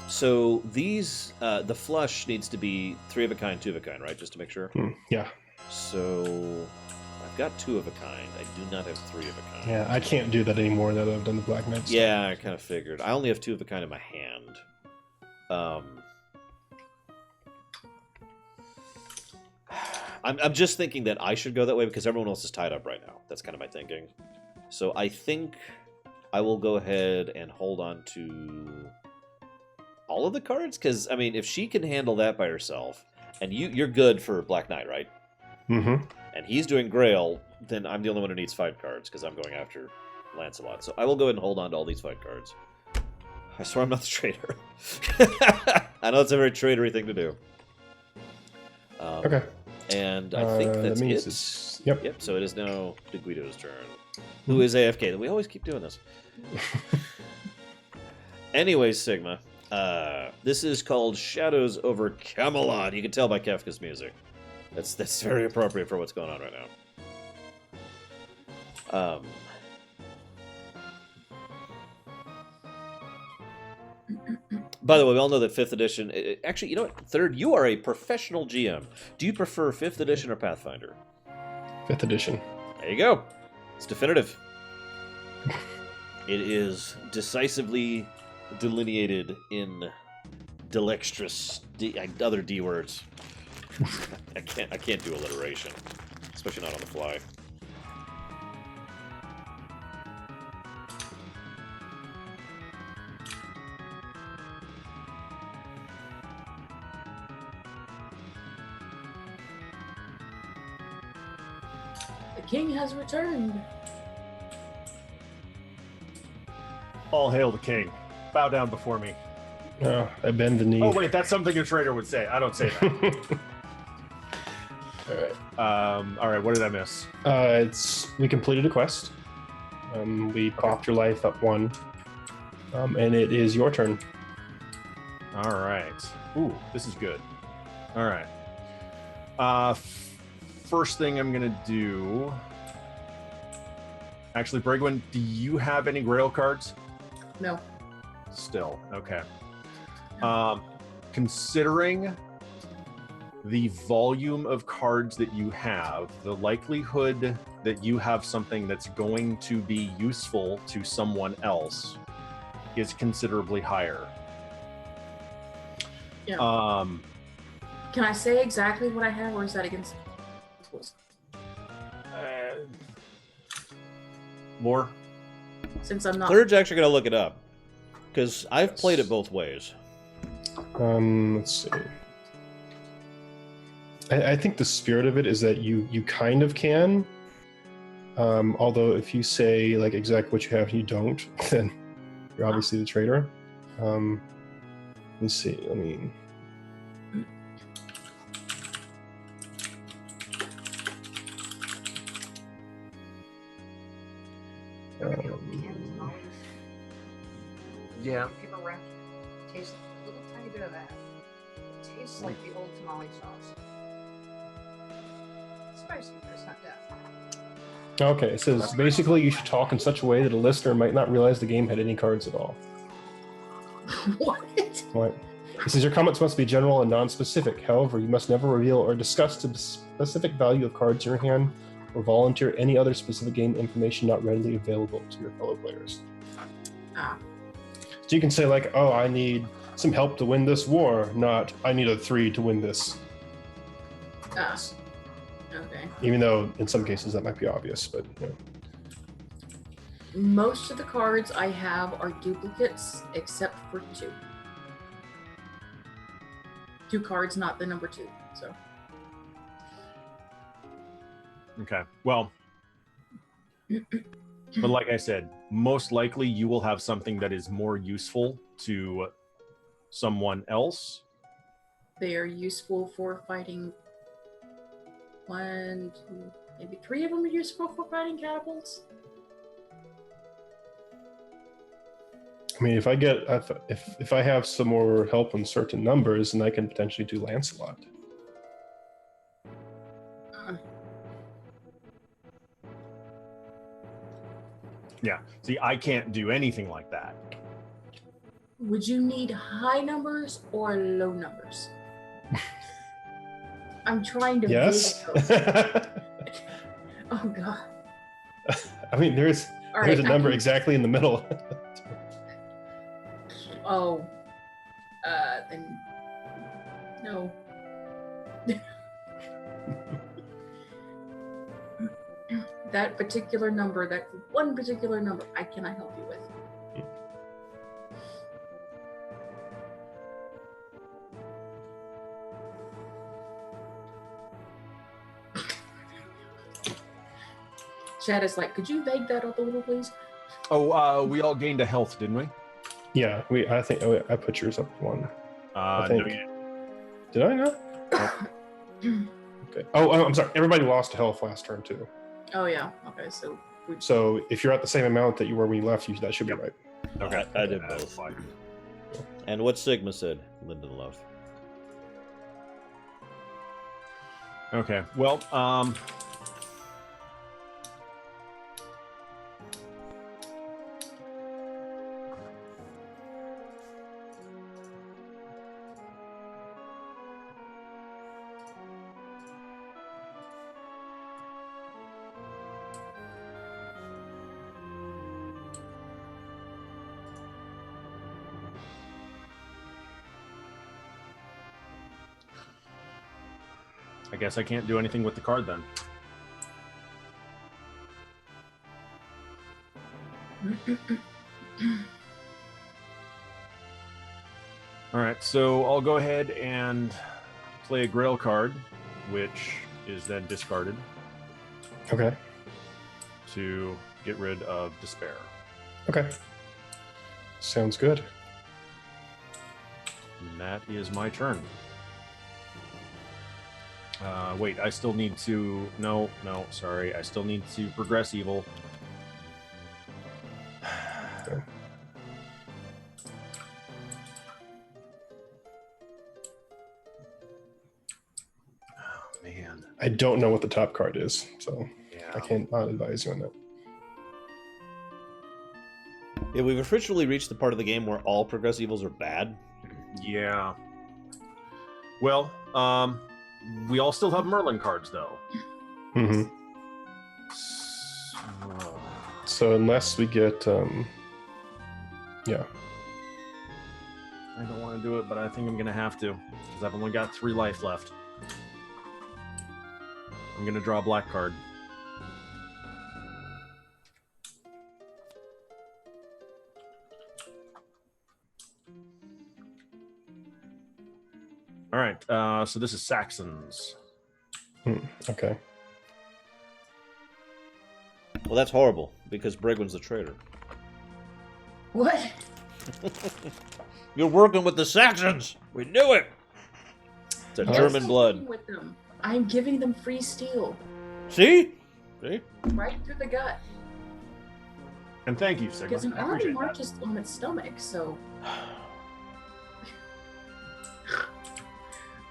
So these, the flush needs to be 3 of a kind, 2 of a kind, right? Just to make sure? Yeah. So I've got 2 of a kind. I do not have 3 of a kind. Yeah, I can't do that anymore now that I've done the Black Knight stuff. Yeah, I kind of figured. I only have 2 of a kind in my hand. I'm just thinking that I should go that way because everyone else is tied up right now. That's kind of my thinking. So I think I will go ahead and hold on to all of the cards, because I mean, if she can handle that by herself, and you're good for Black Knight, right? Mm-hmm. And he's doing Grail, then I'm the only one who needs 5 cards because I'm going after Lancelot. So I will go ahead and hold on to all these 5 cards. I swear I'm not the traitor. I know it's a very traitory thing to do. Okay. And I think that's that means it. Yep. So it is now to Guido's turn. Who is AFK? We always keep doing this. Anyways, Sigma. This is called Shadows over Camelot. You can tell by Kefka's music. That's very appropriate for what's going on right now. By the way, we all know that 5th edition... Actually, you know what? Third, you are a professional GM. Do you prefer 5th edition or Pathfinder? 5th edition. There you go. It's definitive. It is decisively delineated in delextrous other D words. I can't do alliteration, especially not on the fly. The king has returned. All hail the king. Bow down before me. Oh, I bend the knee. Oh, wait, that's something a trader would say. I don't say that. All right, what did I miss? We completed a quest. We popped your life up 1. And it is your turn. All right. Ooh, this is good. All right. First thing I'm going to do... Actually, Brigwin, do you have any Grail cards? No. Still, okay. Considering the volume of cards that you have, the likelihood that you have something that's going to be useful to someone else is considerably higher. Yeah. Can I say exactly what I have, or is that against rules? More? Since I'm not. Third's actually going to look it up, because I've played it both ways. Let's see. I think the spirit of it is that you kind of can. Although if you say like exactly what you have and you don't, then you're obviously the traitor. Let's see. I mean, yeah. Paper wrap tastes a little tiny bit of that. It tastes like the old tamale sauce. Spicy, but it's not death. okay, it says basically you should talk in such a way that a listener might not realize the game had any cards at all. What? What? It says your comments must be general and non-specific. However, you must never reveal or discuss the specific value of cards in your hand or volunteer any other specific game information not readily available to your fellow players. Ah. So you can say like, oh, I need some help to win this war, not I need a 3 to win this. Ah. Okay. Even though in some cases that might be obvious, but you know. Most of the cards I have are duplicates, except for 2. 2 cards, not the number 2. So. Okay. Well, but like I said, most likely you will have something that is more useful to someone else. They are useful for fighting 1, 2, maybe 3 of them are useful for fighting catapults. I mean, if I get if I have some more help in certain numbers, then I can potentially do Lancelot. Yeah. See, I can't do anything like that. Would you need high numbers or low numbers? I'm trying to. Yes. Oh god. I mean, there's All a right, number exactly in the middle. Oh. Then. No. That particular number, that one particular number, I cannot help you with. Chad is like, could you beg that up a little, please? Oh, we all gained a health, didn't we? Yeah, I think I put yours up 1. I think. No, you- Did I not? Okay. Oh, I'm sorry. Everybody lost health last turn too. Oh yeah. Okay, so So if you're at the same amount that you were when you left, that should be right. Okay. I did That's both. fine. And what Sigma said, Linden Love. Okay. Well, I guess I can't do anything with the card then. All right, so I'll go ahead and play a Grail card, which is then discarded Okay. to get rid of Despair. Okay. Sounds good. And that is my turn. Wait, I still need to... No, sorry. I still need to progress evil. Okay. Oh, man. I don't know what the top card is, so Yeah. I can't advise you on that. Yeah, we've officially reached the part of the game where all progressive evils are bad. Yeah. Well, we all still have Merlin cards, though. Mm-hmm. So, So unless we get, yeah. I don't want to do it, but I think I'm going to have to, because I've only got 3 life left. I'm going to draw a black card. All right, so this is Saxons. Okay. Well, that's horrible, because Brigwin's the traitor. What? You're working with the Saxons! We knew it! It's a Oh. German I'm blood. working with them. I'm giving them free steel. See? See? Right through the gut. And thank you, Sigma. Because an I army appreciate that. marches on its stomach, so.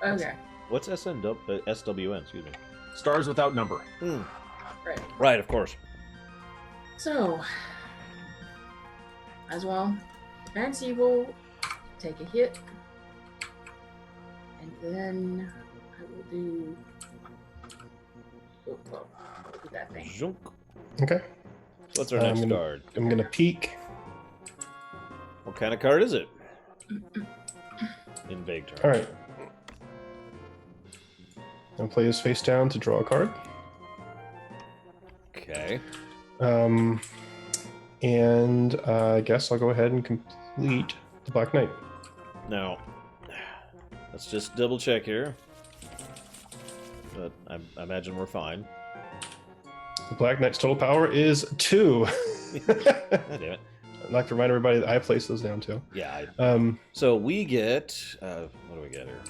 Okay. What's SWN, excuse me. Stars without number. Right. Right, of course. So. As well. Fancy will take a hit. And then I will do. Oh, well, I'll do that thing. Zhunk. Okay. So what's our next I'm gonna- card? I'm gonna peek. What kind of card is it? In vague terms. All right. I'll play his face down to draw a card. Okay. And I guess I'll go ahead and complete the Black Knight. Now, let's just double check here. But I imagine we're fine. The Black Knight's total power is 2. God damn it. I'd like to remind everybody that I placed those down too. Yeah. Um, So we get... what do we get here?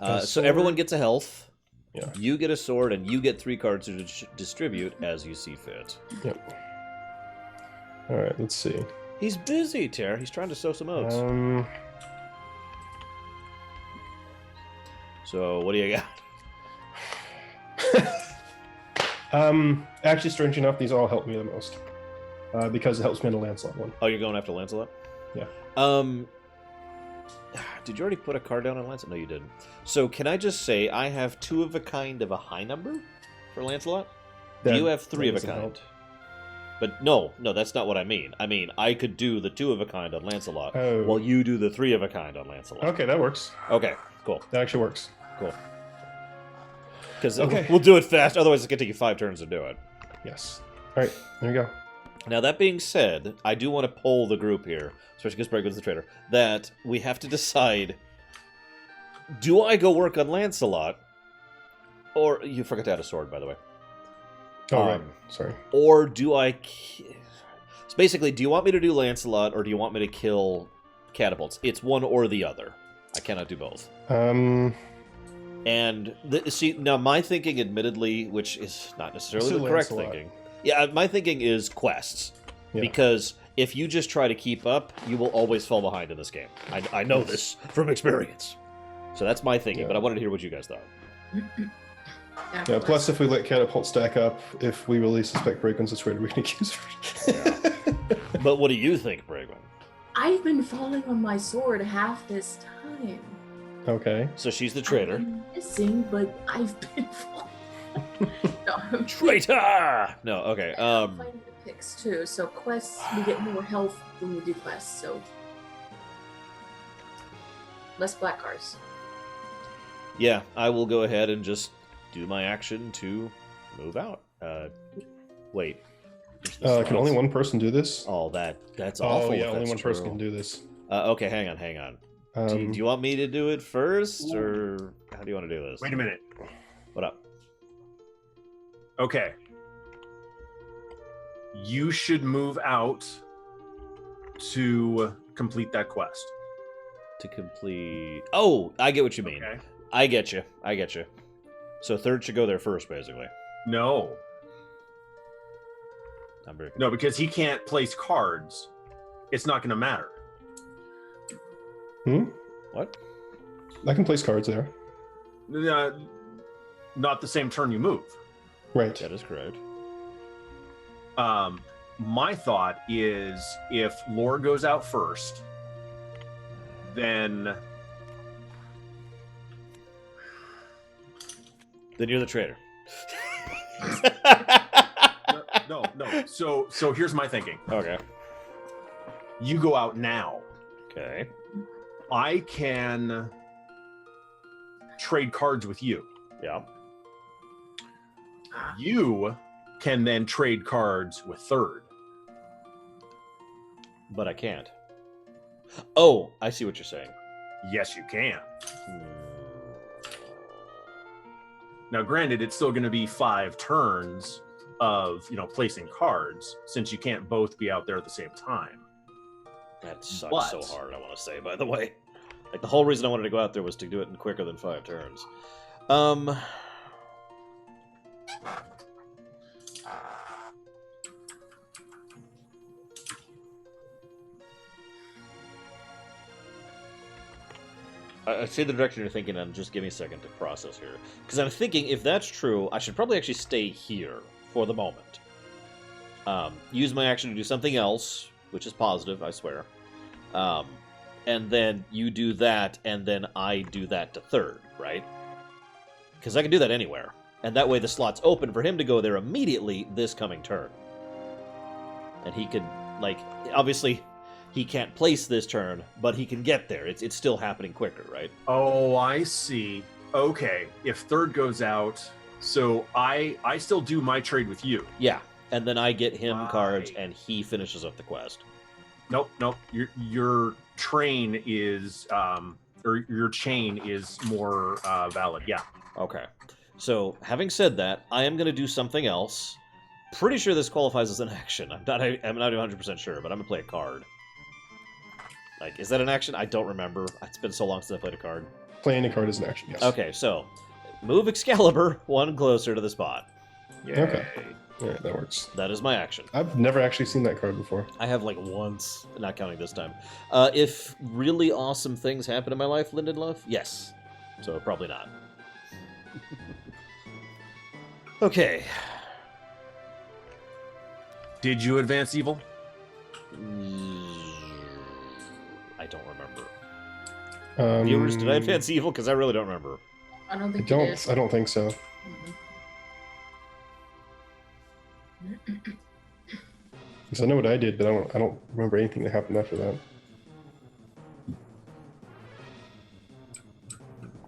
A So sword. everyone gets a health. Yeah. You get a sword, and you get 3 cards to distribute as you see fit. Yep. All right, let's see. He's busy, Tara. He's trying to sow some oats. So what do you got? Actually, strange enough, these all help me the most. Because it helps me in the Lancelot one. Oh, you're going after Lancelot? Yeah. Did you already put a card down on Lancelot? No, you didn't. So can I just say I have 2 of a kind of a high number for Lancelot? You have 3 of a doesn't kind. help. But no, that's not what I mean. I mean, I could do the 2 of a kind on Lancelot, Oh. while you do the 3 of a kind on Lancelot. Okay, that works. Okay, cool. That actually works. Cool. Because Okay. we'll do it fast, otherwise it's going to take you 5 turns to do it. Yes. All right, there you go. Now, that being said, I do want to poll the group here, especially because Breg was the trader, that we have to decide, do I go work on Lancelot, or... You forgot to add a sword, by the way. Oh, right. Sorry. Or do I... So basically, do you want me to do Lancelot, or do you want me to kill catapults? It's one or the other. I cannot do both. And, see, now my thinking, admittedly, which is not necessarily Still the correct Lancelot. thinking... Yeah, my thinking is quests. Yeah. Because if you just try to keep up, you will always fall behind in this game. I know this from experience. So that's my thinking, but I wanted to hear what you guys thought. Yeah, plus if we let catapult stack up, if we really suspect Bragon's a traitor, we can accuse her. But what do you think, Bragon? I've been falling on my sword half this time. Okay. So she's the I've traitor. been missing, but I've been falling. No, Traitor! No, okay. I'm fighting the picks too, so quests, we get more health when we do quests, so less black cards. Yeah, I will go ahead and just do my action to move out. Wait. Can only one person do this? Oh, that's awful. Oh, yeah, if only that's one person true. can do this. Okay, hang on. Do you want me to do it first, or how do you want to do this? Wait a minute. What up? Okay. You should move out to complete that quest. To complete... Oh, I get what you mean. Okay. I get you. So third should go there first, basically. No. I'm very No, because he can't place cards. It's not going to matter. What? I can place cards there. Not the same turn you move. Right. That is correct. My thought is if Lore goes out first, then You're the traitor. no. So here's my thinking. Okay. You go out now. Okay. I can trade cards with you. Yeah. You can then trade cards with third. But I can't. Oh, I see what you're saying. Yes, you can. Now, granted, it's still going to be 5 turns of, placing cards, since you can't both be out there at the same time. That sucks so hard, I want to say, by the way. Like, the whole reason I wanted to go out there was to do it in quicker than 5 turns. I see the direction you're thinking, and just give me a second to process here. Because I'm thinking, if that's true, I should probably actually stay here for the moment. Use my action to do something else, which is positive, I swear. And then you do that, and then I do that to third, right? Because I can do that anywhere. And that way the slot's open for him to go there immediately this coming turn. And he could, obviously... He can't place this turn, but he can get there. It's still happening quicker, right? Oh, I see. Okay, if third goes out, so I still do my trade with you. Yeah, and then I get him cards, Right. and he finishes up the quest. Nope. Your train is or your chain is more valid. Yeah. Okay. So, having said that, I am going to do something else. Pretty sure this qualifies as an action. I'm not 100% sure, but I'm going to play a card. Is that an action? I don't remember. It's been so long since I played a card. Playing a card is an action, yes. Okay, so move Excalibur one closer to the spot. Yay. Okay. All right, that works. That is my action. I've never actually seen that card before. I have once, not counting this time. If really awesome things happen in my life, Lyndon Love, yes. So probably not. Okay. Did you advance evil? I don't remember. Viewers, did I advance evil? Because I really don't remember. I don't think it is. I don't think so. Because I know what I did, but I don't remember anything that happened after that.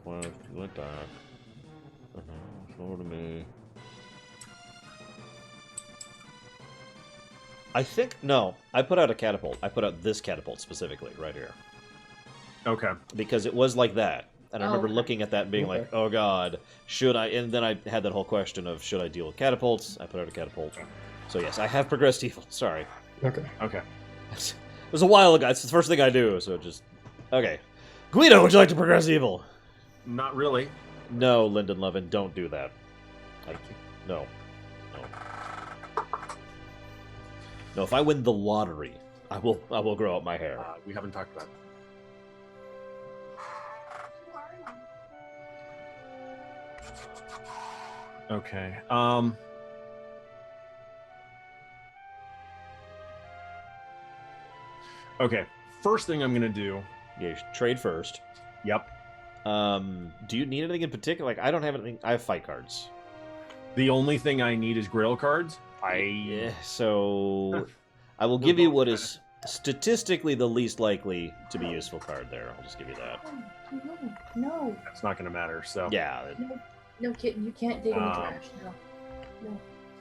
Went back. Show to me. I think no. I put out a catapult. I put out this catapult specifically right here Okay. because it was like that, and I remember okay. looking at that and being like, "Oh God, should I?" And then I had that whole question of should I deal with catapults? I put out a catapult. So yes, I have progressed evil. Sorry, Okay. Okay. it was a while ago. It's the first thing I do. So just okay. Guido, would you like to progress evil? Not really. No, Lyndon Levin, don't do that. No. No, if I win the lottery, I will grow out my hair. We haven't talked about that. Okay. Okay. First thing I'm gonna do. Yeah, you should trade first. Yep. Do you need anything in particular? Like, I don't have anything. I have fight cards. The only thing I need is Grail cards. Yeah, so I will We're give you both what kinda- is statistically the least likely to be useful card there. I'll just give you that. No, That's not gonna matter. So Yeah. no, kitten, you can't dig in the Um, trash. No.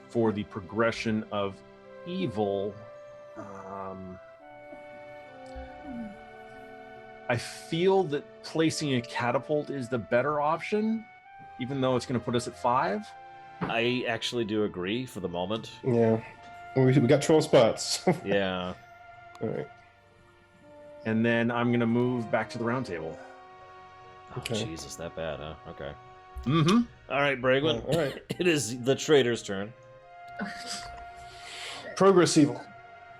for the progression of evil, I feel that placing a catapult is the better option, even though it's going to put us at 5. I actually do agree for the moment. Yeah. We got 12 spots. Yeah. All right. And then I'm going to move back to the round table. Oh, Okay. Jesus, that bad, huh? Okay. Mm-hmm. All right, Bragwin. All right. It is the trader's turn. Progress evil.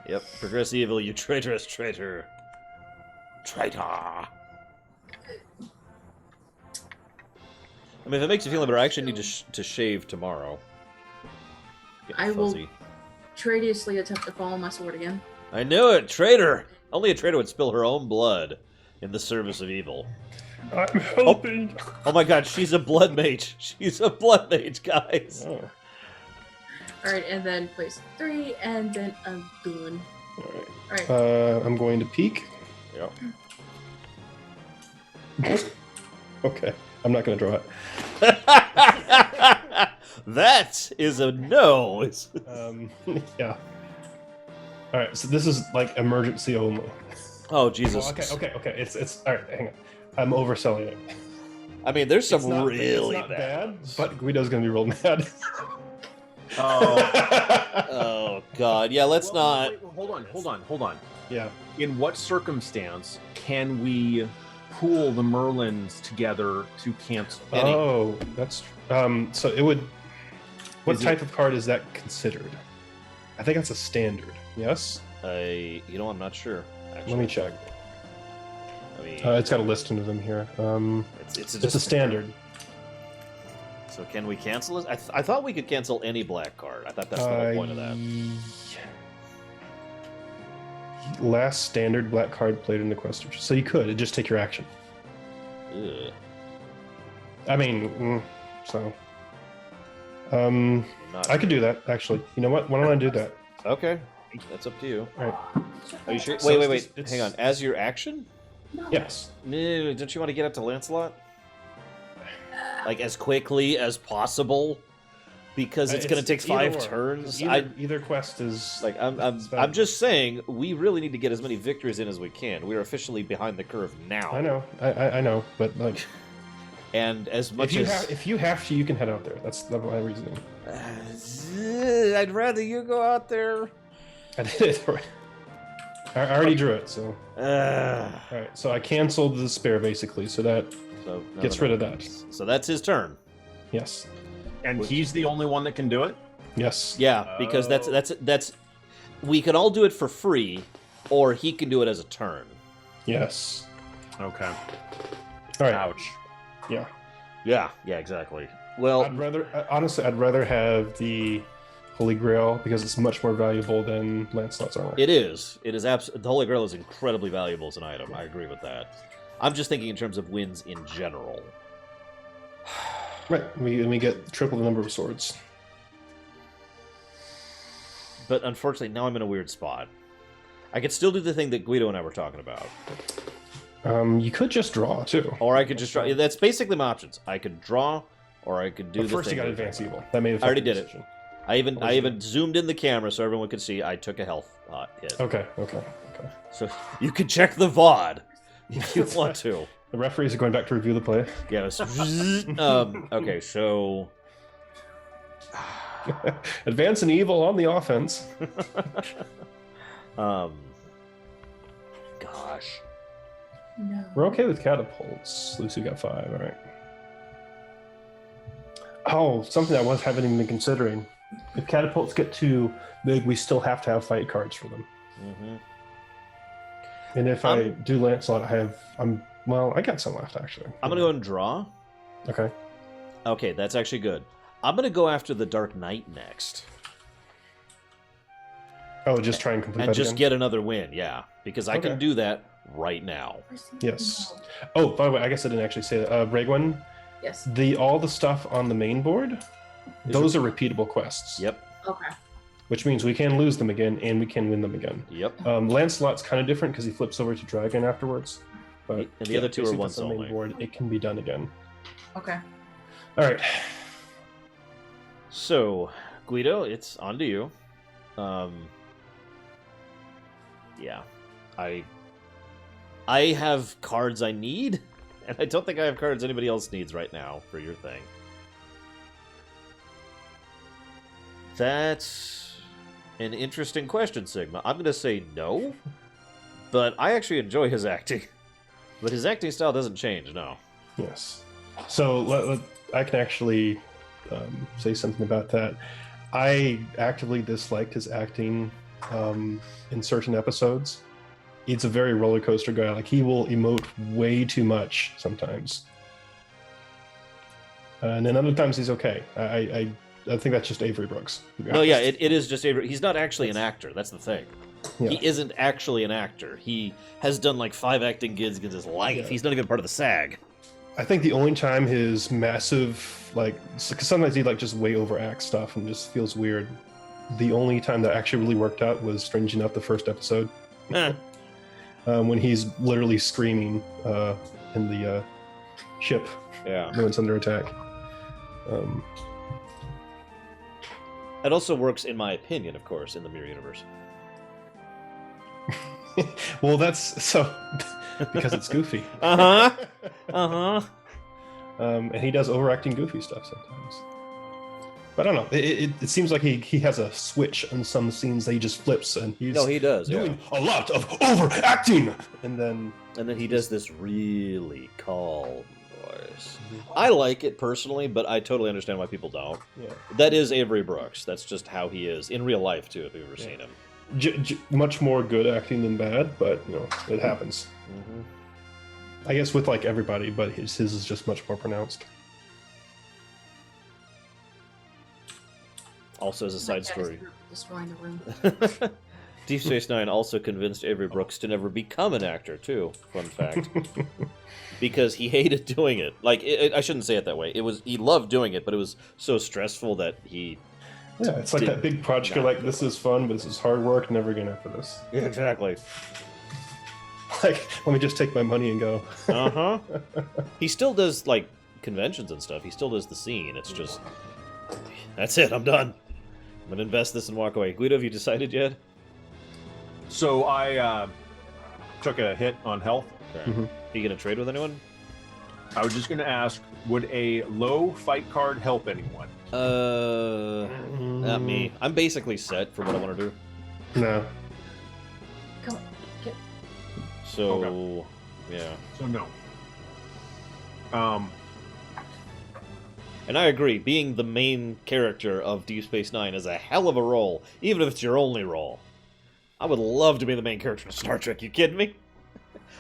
Yep. Progress evil, you traitorous traitor. Traitor. I mean, if it makes you feel better, I actually need to shave tomorrow. Get I will- fuzzy. Traitorously attempt to follow my sword again. I knew it, traitor. Only a traitor would spill her own blood in the service of evil. I'm helping. Oh my God, she's a blood mage. She's a blood mage, guys. Oh. All right, and then place 3, and then I'm done. All right. All right. I'm going to peek. Yep. Okay. I'm not going to draw it. That is a no. Yeah. All right. So this is like emergency only. Oh Jesus. Oh, okay. It's all right. Hang on. I'm overselling it. I mean, there's some It's not- really it's not bad. but Guido's going to be real mad. Oh. Oh God. Yeah. Let's not. Wait, hold on. Yeah. In what circumstance can we pool the Merlins together to cancel? Any. Oh, that's so it would. What Is type of card is that considered? I think that's a standard. Yes. You know, I'm not sure. Actually. Let me check. I mean, It's got a listing of them here. it's It's a standard. So can we cancel this? I thought we could cancel any black card. I thought that's the whole point of that. Last standard black card played in the quest. So you could just take your action. Ugh. I mean, so. Not- I could do that actually. You know what? Why don't I do that? Okay, that's up to you. All right. Are you sure? So Wait. it's- Hang on. As your action? No. Yes. Don't you want to get up to Lancelot? Like as quickly as possible, because it's going to take either 5 or. turns. Either quest is Like I'm bad. just saying we really need to get as many victories in as we can. We are officially behind the curve now. I know, I know, but like, And as much as if you have to, you can head out there. That's my reasoning. I'd rather you go out there. I did it already. I already drew it, so Uh, all right. So I canceled the spare basically, so that so gets rid of that. So that's his turn. Yes, And he's the only one that can do it? yes. Yeah, because Oh. that's we can all do it for free, or he can do it as a turn. Yes. Okay. All right. Ouch. Yeah. Yeah, exactly. Well, I'd rather honestly, I'd rather have the Holy Grail because it's much more valuable than Lancelot's armor. it is. It is the Holy Grail is incredibly valuable as an item. I agree with that. I'm just thinking in terms of wins in general. Right. We get triple the number of swords. But unfortunately, now I'm in a weird spot. I could still do the thing that Guido and I were talking about. You could just draw too. Or I could just draw. That's basically my options. I could draw, or I could do But the first, thing. you got that- Advance Evil. That made I already did it. decision. I even zoomed in the camera so everyone could see I took a health hit. Okay. So you can check the VOD if you want to. The referees are going back to review the play. Yeah. Okay. So. Advance and Evil on the offense. Gosh. No. We're okay with catapults. Lucy got 5. All right. Oh, something I haven't even been considering. If catapults get too big, we still have to have fight cards for them. Mm-hmm. And if I do Lancelot, I got some left actually. I'm gonna go and draw. Okay. Okay, that's actually good. I'm gonna go after the Dark Knight next. Oh, just try and complete And that just again? get another win, yeah. Because I can Okay. do that right now. Yes. Oh, by the way, I guess I didn't actually say that. Regwin, Yes. all the stuff on the main board, those are repeatable quests. Yep, Okay. Which means we can lose them again and we can win them again. yep. Lancelot's kind of different because he flips over to Dragon afterwards. But And the other two are basically once that's on the only. main board. It can be done again. Okay. All right. So, Guido, it's on to you. Yeah, I have cards I need, and I don't think I have cards anybody else needs right now for your thing. That's an interesting question, Sigma. I'm going to say no, but I actually enjoy his acting. But his acting style doesn't change, no. Yes. So I can actually say something about that. I actively disliked his acting in certain episodes. It's a very roller coaster guy. Like he will emote way too much sometimes, and then other times he's okay. I think that's just Avery Brooks. To be No, yeah, honest. it is just Avery. He's not actually an actor. That's the thing. Yeah. He isn't actually an actor. He has done like 5 acting gigs in his life. Yeah. He's not even part of the SAG. I think the only time his massive because sometimes he just way overacts stuff and just feels weird. The only time that actually really worked out was, strange enough, the first episode when he's literally screaming in the ship Yeah. when it's under attack. It also works, in my opinion, of course, in the Mirror Universe. Well, that's so because it's goofy. Uh-huh. Uh-huh. And he does overacting goofy stuff sometimes. But I don't know. It seems like he has a switch on some scenes that he just flips and he's No, he does, yeah. doing a lot of overacting. And then And then he does this really calm voice. I like it personally, but I totally understand why people don't. yeah, That is Avery Brooks. That's just how he is in real life, too, if you've ever seen him. much more good acting than bad, but it happens. Mm-hmm. I guess with everybody, but his is just much more pronounced. Also, as a side story, Destroying the room. Deep Space Nine also convinced Avery Brooks to never become an actor, too. Fun fact. Because he hated doing it. I shouldn't say it that way. He loved doing it, but it was so stressful that he... Yeah, it's like that big project. You're like, this is fun, but this is hard work. Never gonna for this. Yeah, exactly. Let me just take my money and go. Uh-huh. He still does, conventions and stuff. He still does the scene. It's just... That's it. I'm done. I'm going to invest this and walk away. Guido, have you decided yet? So I took a hit on health. Okay. Mhm. Are you going to trade with anyone? I was just going to ask, would a low fight card help anyone? Not me. I'm basically set for what I want to do. No. Come on. Get... So, yeah. So no. And I agree, being the main character of Deep Space Nine is a hell of a role, even if it's your only role. I would love to be the main character of Star Trek, you kidding me?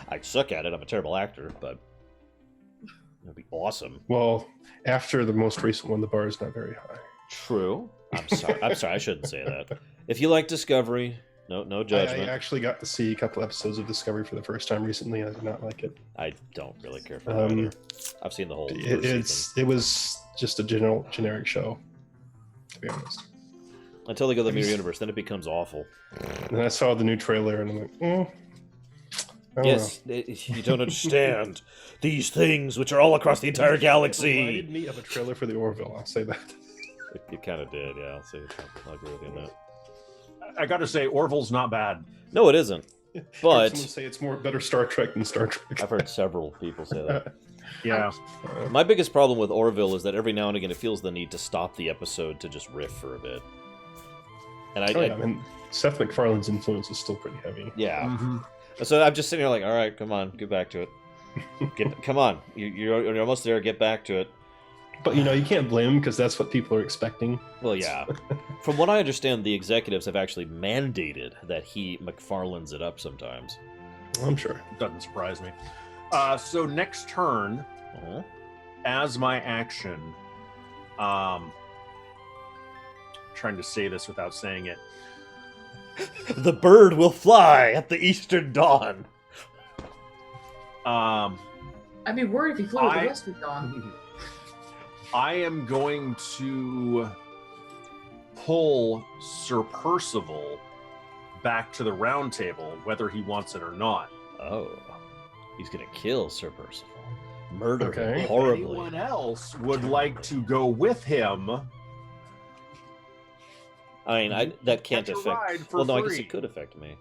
I suck at it, I'm a terrible actor, but it'd be awesome. Well, after the most recent one, the bar is not very high. True. I'm sorry, I shouldn't say that. If you like Discovery, no judgment. I actually got to see a couple episodes of Discovery for the first time recently. I did not like it. I don't really care for that either. I've seen the whole first season. It was just a generic show, to be honest. Until they go to the Mirror Universe, then it becomes awful. And I saw the new trailer and I'm like, I don't Yes, you don't understand. These things, which are all across the entire know. It galaxy. reminded me of a trailer for the Orville. I'll say that. It kind of did, yeah. I'll agree with you on that. I got to say, Orville's not bad. No, it isn't. But Someone say it's better Star Trek than Star Trek. I've heard several people say that. Yeah. My biggest problem with Orville is that every now and again it feels the need to stop the episode to just riff for a bit. And I mean, Seth MacFarlane's influence is still pretty heavy. yeah. Mm-hmm. So I'm just sitting here like, all right, come on, get back to it. Come on, you're almost there. Get back to it. But you can't blame him because that's what people are expecting. Well, yeah. From what I understand, the executives have actually mandated that he McFarlanes it up sometimes. I'm sure. Doesn't surprise me. So next turn, as my action, trying to say this without saying it. The bird will fly at the eastern dawn. I'd be worried if he flew at the western dawn. I am going to pull Sir Percival back to the round table, whether he wants it or not. Oh, he's gonna kill Sir Percival, murder him If horribly. anyone else would like to go with him, I mean, that can't Catch a ride affect. for Well, no, I guess free. it could affect me.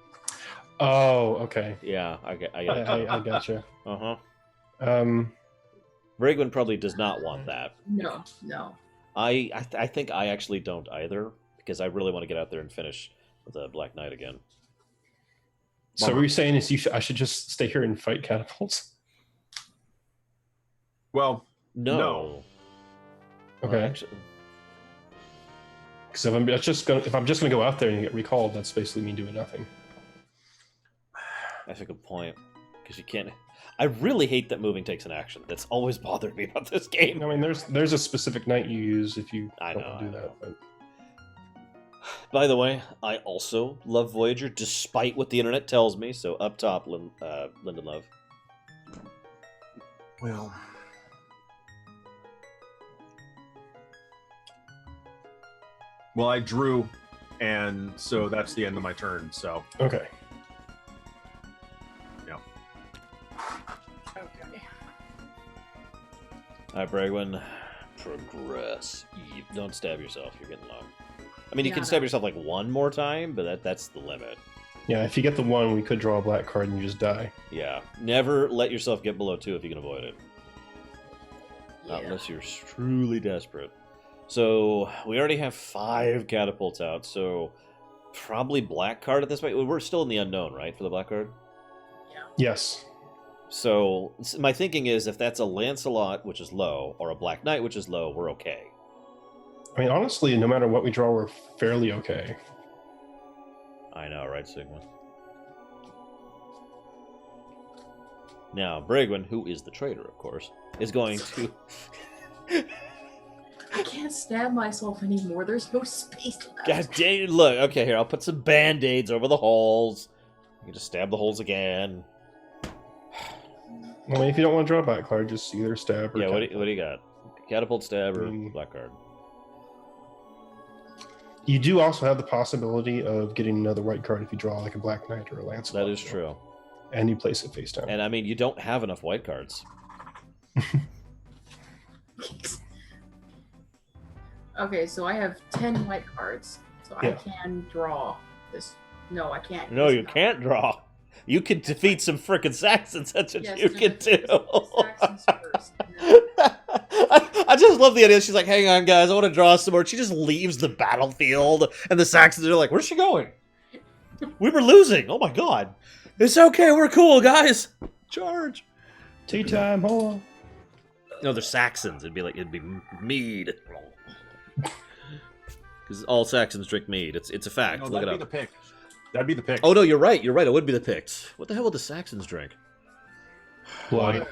Oh, okay. Yeah, I I gotcha. Uh-huh. Um, Bragwin probably does not want that. No. I think I actually don't either, because I really want to get out there and finish the Black Knight again. so what you're saying is I should just stay here and fight catapults? well, No. No. Okay. Actually, Because if I'm just gonna go out there and get recalled, that's basically me doing nothing. that's a good point, because you can't. I really hate that moving takes an action. That's always bothered me about this game. I mean, there's a specific knight you use if you I don't know, want to do I that. know. But By the way, I also love Voyager, despite what the internet tells me. So up top, Lyndon Love. Well, I drew, and so that's the end of my turn. So okay. Okay. All right, Bragwin, progress. Don't stab yourself. You're getting low. I mean, you Yeah, can stab yourself like one more time, but that's the limit. Yeah, if you get the one, we could draw a black card and you just die. Yeah, never let yourself get below 2 if you can avoid it. Not Yeah. unless you're truly desperate. So we already have 5 catapults out, so probably black card at this point. We're still in the unknown, right, for the black card? Yes. So my thinking is if that's a Lancelot, which is low, or a Black Knight, which is low, we're okay. I mean, honestly, no matter what we draw, we're fairly okay. I know, right, Sigma? Now, Bragwin, who is the traitor, of course, is going to... I can't stab myself anymore. There's no space left. God dang it, look, okay, here, I'll put some Band-Aids over the holes. You can just stab the holes again. I mean, if you don't want to draw a black card, just either stab or Yeah, what catapult. do you got? Catapult, stab, or Mm. black card? You do also have the possibility of getting another white card if you draw like a Black Knight or a Lancelot. That is true. And you place it face down. And I mean, you don't have enough white cards. Okay, so I have 10 white cards, so I Yeah. can draw this. No, I can't. No, It's you not. can't draw. You can defeat some frickin' Saxons. That's what Yes, you I'm can gonna do. fix the Saxons first, and then- I just love the idea. She's like, hang on, guys, I want to draw some more. She just leaves the battlefield, and the Saxons are like, where's she going? We were losing. Oh my god. It's okay. We're cool, guys. Charge. Tea time, hold on. No, they're Saxons. It'd be mead. Because all Saxons drink mead. It's a fact. no, Look it that'd up. be the pick. That'd be the pick. Oh no, you're right. You're right. It would be the Picts. What the hell would the Saxons drink? Blood.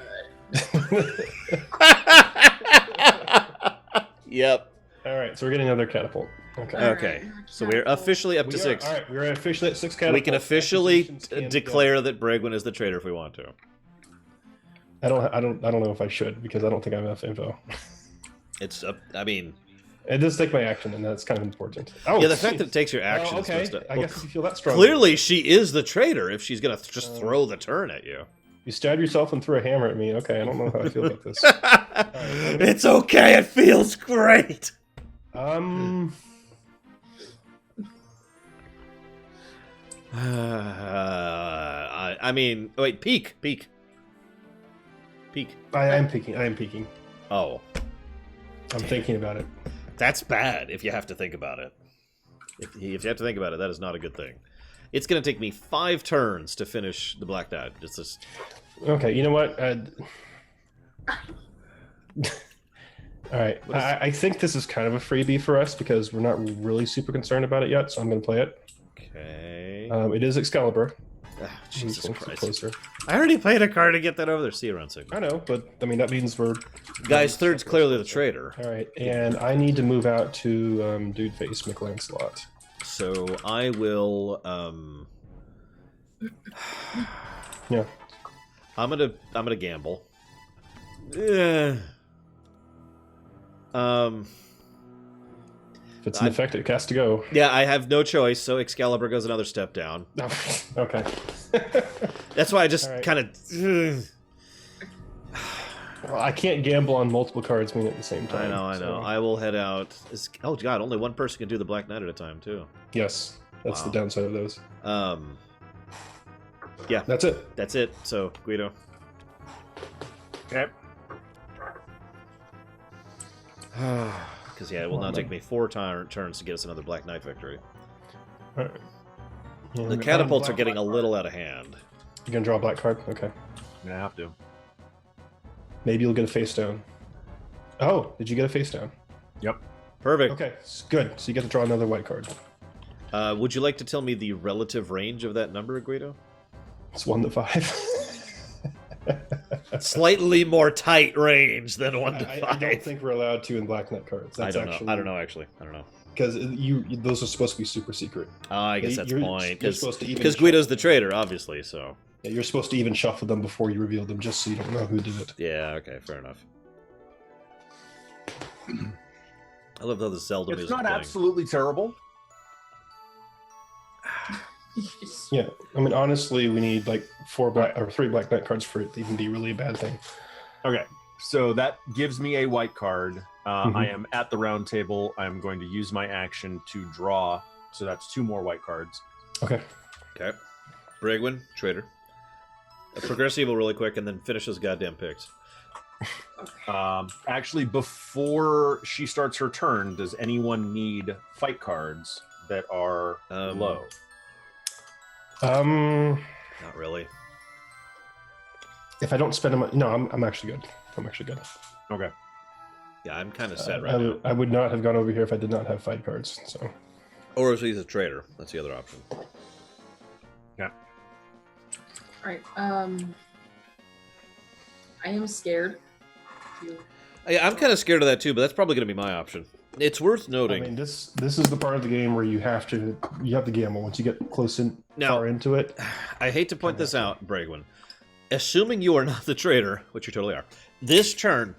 Yep. All right, so we're getting another catapult. Okay. All Okay. right, So we're officially up to 6. All right, we're officially at 6 catapults. We can officially Accusations can declare that Bragwin is the traitor if we want to. go. I don't know if I should because I don't think I have enough info. It's up. I mean, It does take my action, and that's kind of important. Oh, yeah, the fact that it takes your action. Oh, is okay. messed up. I Well, guess if you feel that strong. clearly she is the traitor if she's gonna just throw the turn at you. You stabbed yourself and threw a hammer at me. Okay, I don't know how I feel about this. It's okay. It feels great. I mean, wait. Peek. I am peeking. Oh, I'm thinking about it. that's bad. If you have to think about it. If you have to think about it, that is not a good thing. It's gonna take me 5 turns to finish the Black Knight. It's just. Okay, you know what? All right, I think this is kind of a freebie for us because we're not really super concerned about it yet, so I'm going to play it. Okay. It is Excalibur. Jesus Move Christ. closer. I already played a card to get that over there. See you around, Sigma. I know, but I mean that means we're Guys, third's clearly the traitor. all right. And I need to move out to Dude Face McLancelot. So I will. Yeah. I'm gonna gamble. Yeah. If it's an effect, it has to go. Yeah, I have no choice, so Excalibur goes another step down. Okay. That's why I just All right. kind of. Well, I can't gamble on multiple cards at the same time. I know. so- I will head out. Oh god, only one person can do the Black Knight at a time too. Yes, that's Wow. the downside of those. Yeah, That's it. that's it. So Guido. Okay. Because yeah, it will now take me 4 turns to get us another Black Knight victory. All right. The And catapults are black- getting a little out of hand. You gonna draw a black card? Okay. I'm gonna have to. Maybe you'll get a face down. Oh, did you get a face down? Yep. Perfect. Okay, good. So you get to draw another white card. Would you like to tell me the relative range of that number, Guido? It's 1 to 5. Slightly more tight range than 1 to 5. I don't think we're allowed to in Black Knight cards. I That's don't actually, know. I don't know. Actually, I don't know. because those are supposed to be super secret. I guess that's the You're- point. you're supposed to even Because Guido's the traitor, obviously. So Yeah, you're supposed to even shuffle them before you reveal them, just so you don't know who did it. yeah, okay, fair enough. I love how the Zelda It's music not playing. absolutely terrible. Yeah, I mean, honestly, we need like 3 Black Knight cards for it to even be really a bad thing. Okay, so that gives me a white card. Mhm. I am at the round table. I'm going to use my action to draw. So that's 2 more white cards. Okay. Okay. Brigwin, traitor. Progress evil really quick and then finish those goddamn picks. Actually, before she starts her turn, does anyone need fight cards that are low? Not really. If I don't spend them, no, I'm actually good. I'm actually good. Okay. Yeah, I'm kind of sad right now. I would not have gone over here if I did not have fight cards. So Or if he's a traitor. That's the other option. Yeah. Alright, I am scared. Yeah, I'm kind of scared of that too, but that's probably going to be my option. It's worth I noting. mean, this is the part of the game where you have to gamble once you get far into it. I hate to point this out, Bragwin. Assuming you are not the traitor, which you totally are, this turn,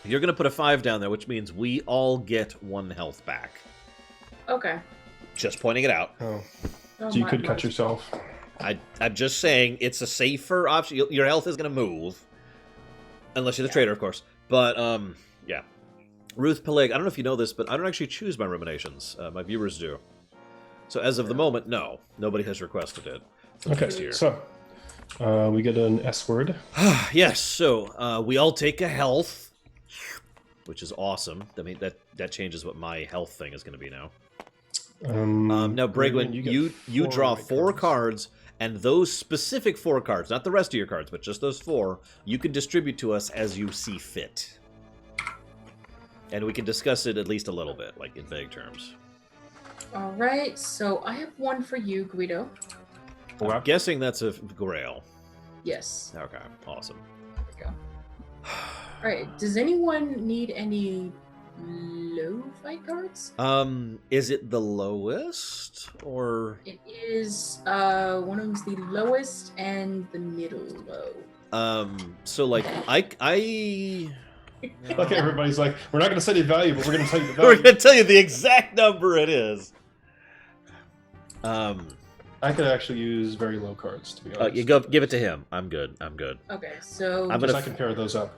you're going to put a 5 down there, which means we all get 1 health back. Okay. Just pointing it out. Oh, Oh, so you my- could cut yourself. I'm just saying it's a safer option. Your health is going to move. Unless you're the traitor, of course. But, yeah. Ruth Peleg, I don't know if you know this, but I don't actually choose my ruminations. My viewers do. So as of the moment, no. Nobody has requested it. For the next Okay, year. so we get an S word. Yes, so we all take a health, which is awesome. I mean, that changes what my health thing is going to be now. Now, Bragwin, you get draw white 4 cards, and those specific 4 cards, not the rest of your cards, but just those 4, you can distribute to us as you see fit. And we can discuss it at least a little bit, like in vague terms. Alright, so I have one for you, Guido. I'm guessing that's a Grail. Yes. Okay, awesome. There we go. Alright, does anyone need any low fight cards? Is it the lowest, or... It is, one of them's the lowest and the middle low. So, like, I... Like everybody's like, we're not going to say the value, but we're going to tell you the We're value. gonna tell you the exact number it is. I could actually use very low cards, to be honest. You go give it to him. I'm good. I'm good. Okay, so I'm Because gonna I can pair those up.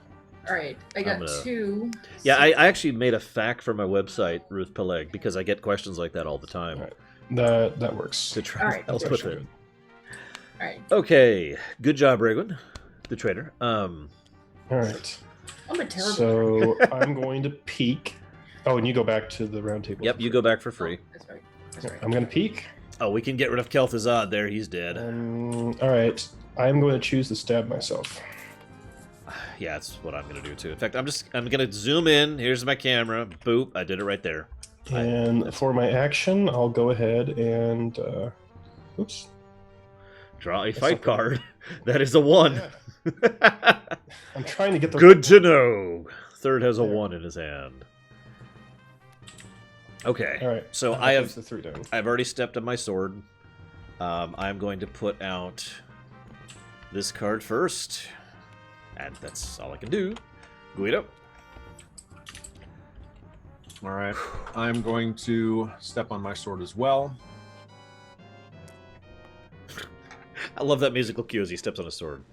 alright, I got I'm gonna- 2. Yeah, so- I actually made a FAQ for my website, Ruth Peleg, because I get questions like that all the time. Right. That works. To try Alright, to help That's with actually it. good. Alright, Okay, good job, Ragwin, the trader. All right. I'm a terrible So I'm going to peek. Oh, and you go back to the round table. Yep, you go back for free. That's right. That's right. I'm going to peek. Oh, we can get rid of Kel'Thuzad there. He's dead. All right. I'm going to choose to stab myself. Yeah, that's what I'm gonna do too. In fact, I'm gonna zoom in. Here's my camera. Boop! I did it right there. And for my action, I'll go ahead and oops. Draw a That's fight not good. card. That is a 1. Yeah. I'm trying to get the Good to know. Third has a There. 1 in his hand. Okay. All right. So I'll I place have the 3 down. I've already stepped on my sword. I'm going to put out this card first. And that's all I can do. Guido. All right. I'm going to step on my sword as well. I love that musical cue as he steps on a sword.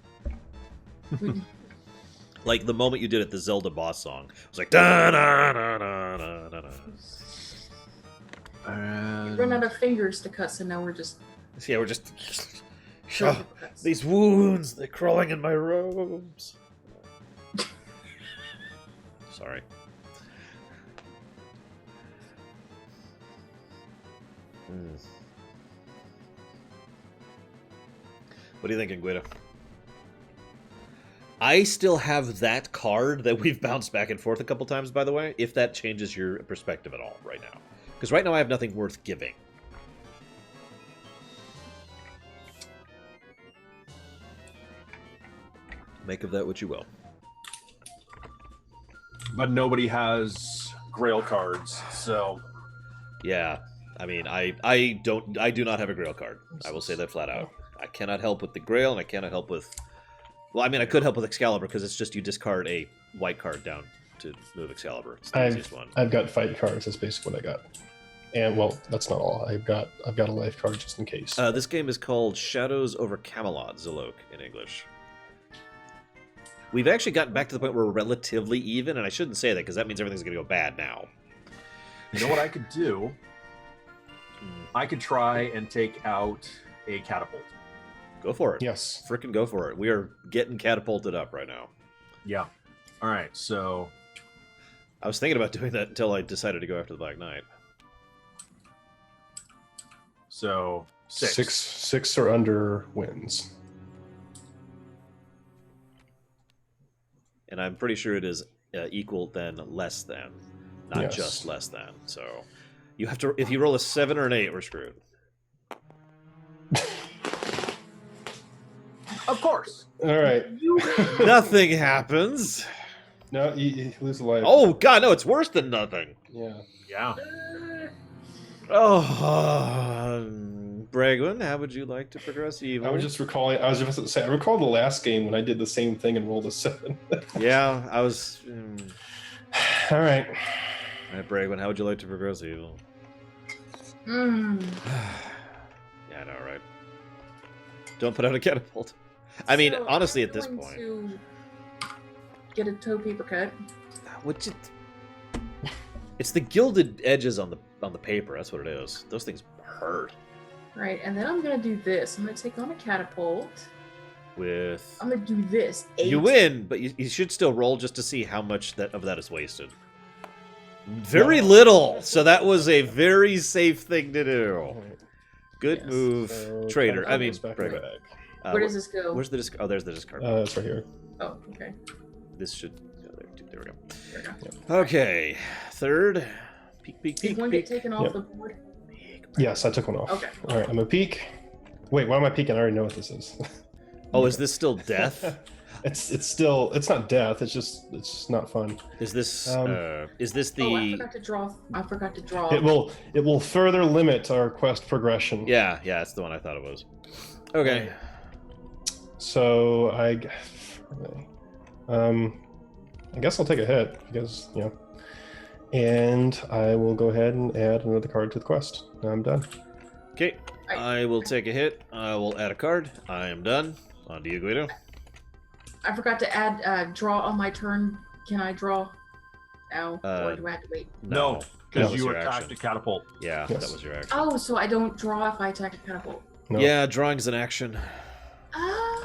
Like the moment you did it, the Zelda boss song. It was like da da da da da da. And Run out of fingers to cut, so now we're just. Yeah, we're just short cuts. these wounds, they're crawling in my robes. Sorry. What are you thinking, Guido? I still have that card that we've bounced back and forth a couple times, by the way, if that changes your perspective at all right now. Because right now I have nothing worth giving. Make of that what you will. but nobody has Grail cards, so Yeah, I mean, I do not have a Grail card. I will say that flat out. I cannot help with the Grail, and I cannot help with. Well, I mean, I could help with Excalibur because it's just you discard a white card down to move Excalibur. It's the easiest one. I've got fight cards. That's basically what I got. And well, that's not all. I've got a life card just in case. This game is called Shadows over Camelot, Zilok in English. We've actually gotten back to the point where we're relatively even, and I shouldn't say that because that means everything's going to go bad now. you know what I could do? I could try and take out a catapult. Go for it. Yes. Frickin' go for it. We are getting catapulted up right now. Yeah. All right. So I was thinking about doing that until I decided to go after the Black Knight. six. Six or under wins. And I'm pretty sure it is equal than less than, not Yes. just less than. So you have to. If you roll a 7 or an 8, we're screwed. Of course. All right. Nothing happens. No, you lose a life. Oh God, no! It's worse than nothing. Yeah. Yeah. Oh, Bragwin, how would you like to progress evil? I was just recalling. I was just about to say. I recall the last game when I did the same thing and rolled a 7. Yeah, I was. All right. All right, Bragwin, how would you like to progress evil? Mm. Yeah, I know, right? Don't put out a catapult. I mean, So, honestly, I'm at this going point, to get a toe paper cut. which it's the gilded edges on the paper. That's what it is. Those things hurt. Right, and then I'm gonna do this. I'm gonna take on a catapult. With I'm gonna do this. 8. you win, but you should still roll just to see how much of that is wasted. Very little. So that was a very safe thing to do. All right. Good Yes. move, So, trader. catapult I mean, goes back in the Bragwin. bag. Where does this go? Where's the discard? Oh, there's the discard. It's right here. Oh, okay. This should go there too. There we go. There we go. Okay, third. Peek, peek, Did peek, one peek. get taken off Yep. the board? Yes, I took one off. Okay. All right, I'm a peek. Wait, why am I peeking? I already know what this is. Oh, is this still death? It's not death. It's just not fun. Is this Um, the? Oh, I forgot to draw. I forgot to draw. It will further limit our quest progression. Yeah, that's the one I thought it was. Okay. So I guess I'll take a hit because and I will go ahead and add another card to the quest. I'm done. Okay. I will take a hit. I will add a card. I am done. On to you, Guido. I forgot to add draw on my turn. Can I draw now, Uh, or do I have to wait? No, That because was you your attacked action. a catapult. Yeah, Yes. that was your action. Oh, so I don't draw if I attack a catapult. No. Yeah, drawing's an action. Ah.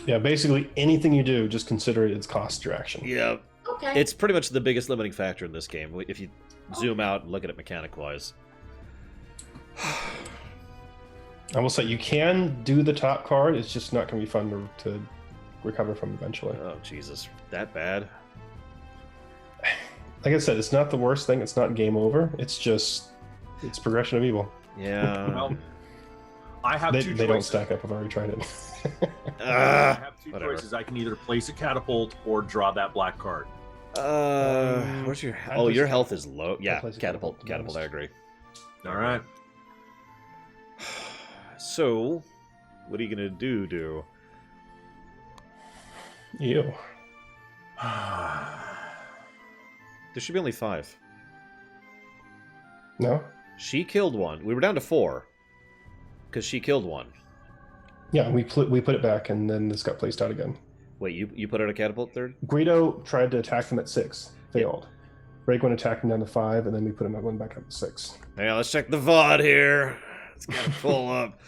Yeah, basically anything you do, just consider it its cost your action. Yeah, Okay. it's pretty much the biggest limiting factor in this game. If you zoom out and look at it mechanic-wise. I will say you can do the top card. It's just not going to be fun to recover from eventually. Oh, Jesus. That bad? Like I said, it's not the worst thing. It's not game over. It's progression of evil. Yeah. Well, I have two choices. They don't stack up. I've already tried it. I have two whatever. choices. I can either place a catapult or draw that black card. What's your? I'd Oh, place your a health is low. Yeah, place a catapult. catapult, Catapult. I agree. All right. So, what are you gonna do? Ew. There should be only 5. No? She killed one. We were down to 4 because she killed one. Yeah, we put it back, and then this got placed out again. Wait, you put out a catapult third? Guido tried to attack them at 6. Failed. Rake went attacking down to 5, and then we put him one back up to 6. Yeah, let's check the VOD here. It's gotta pull up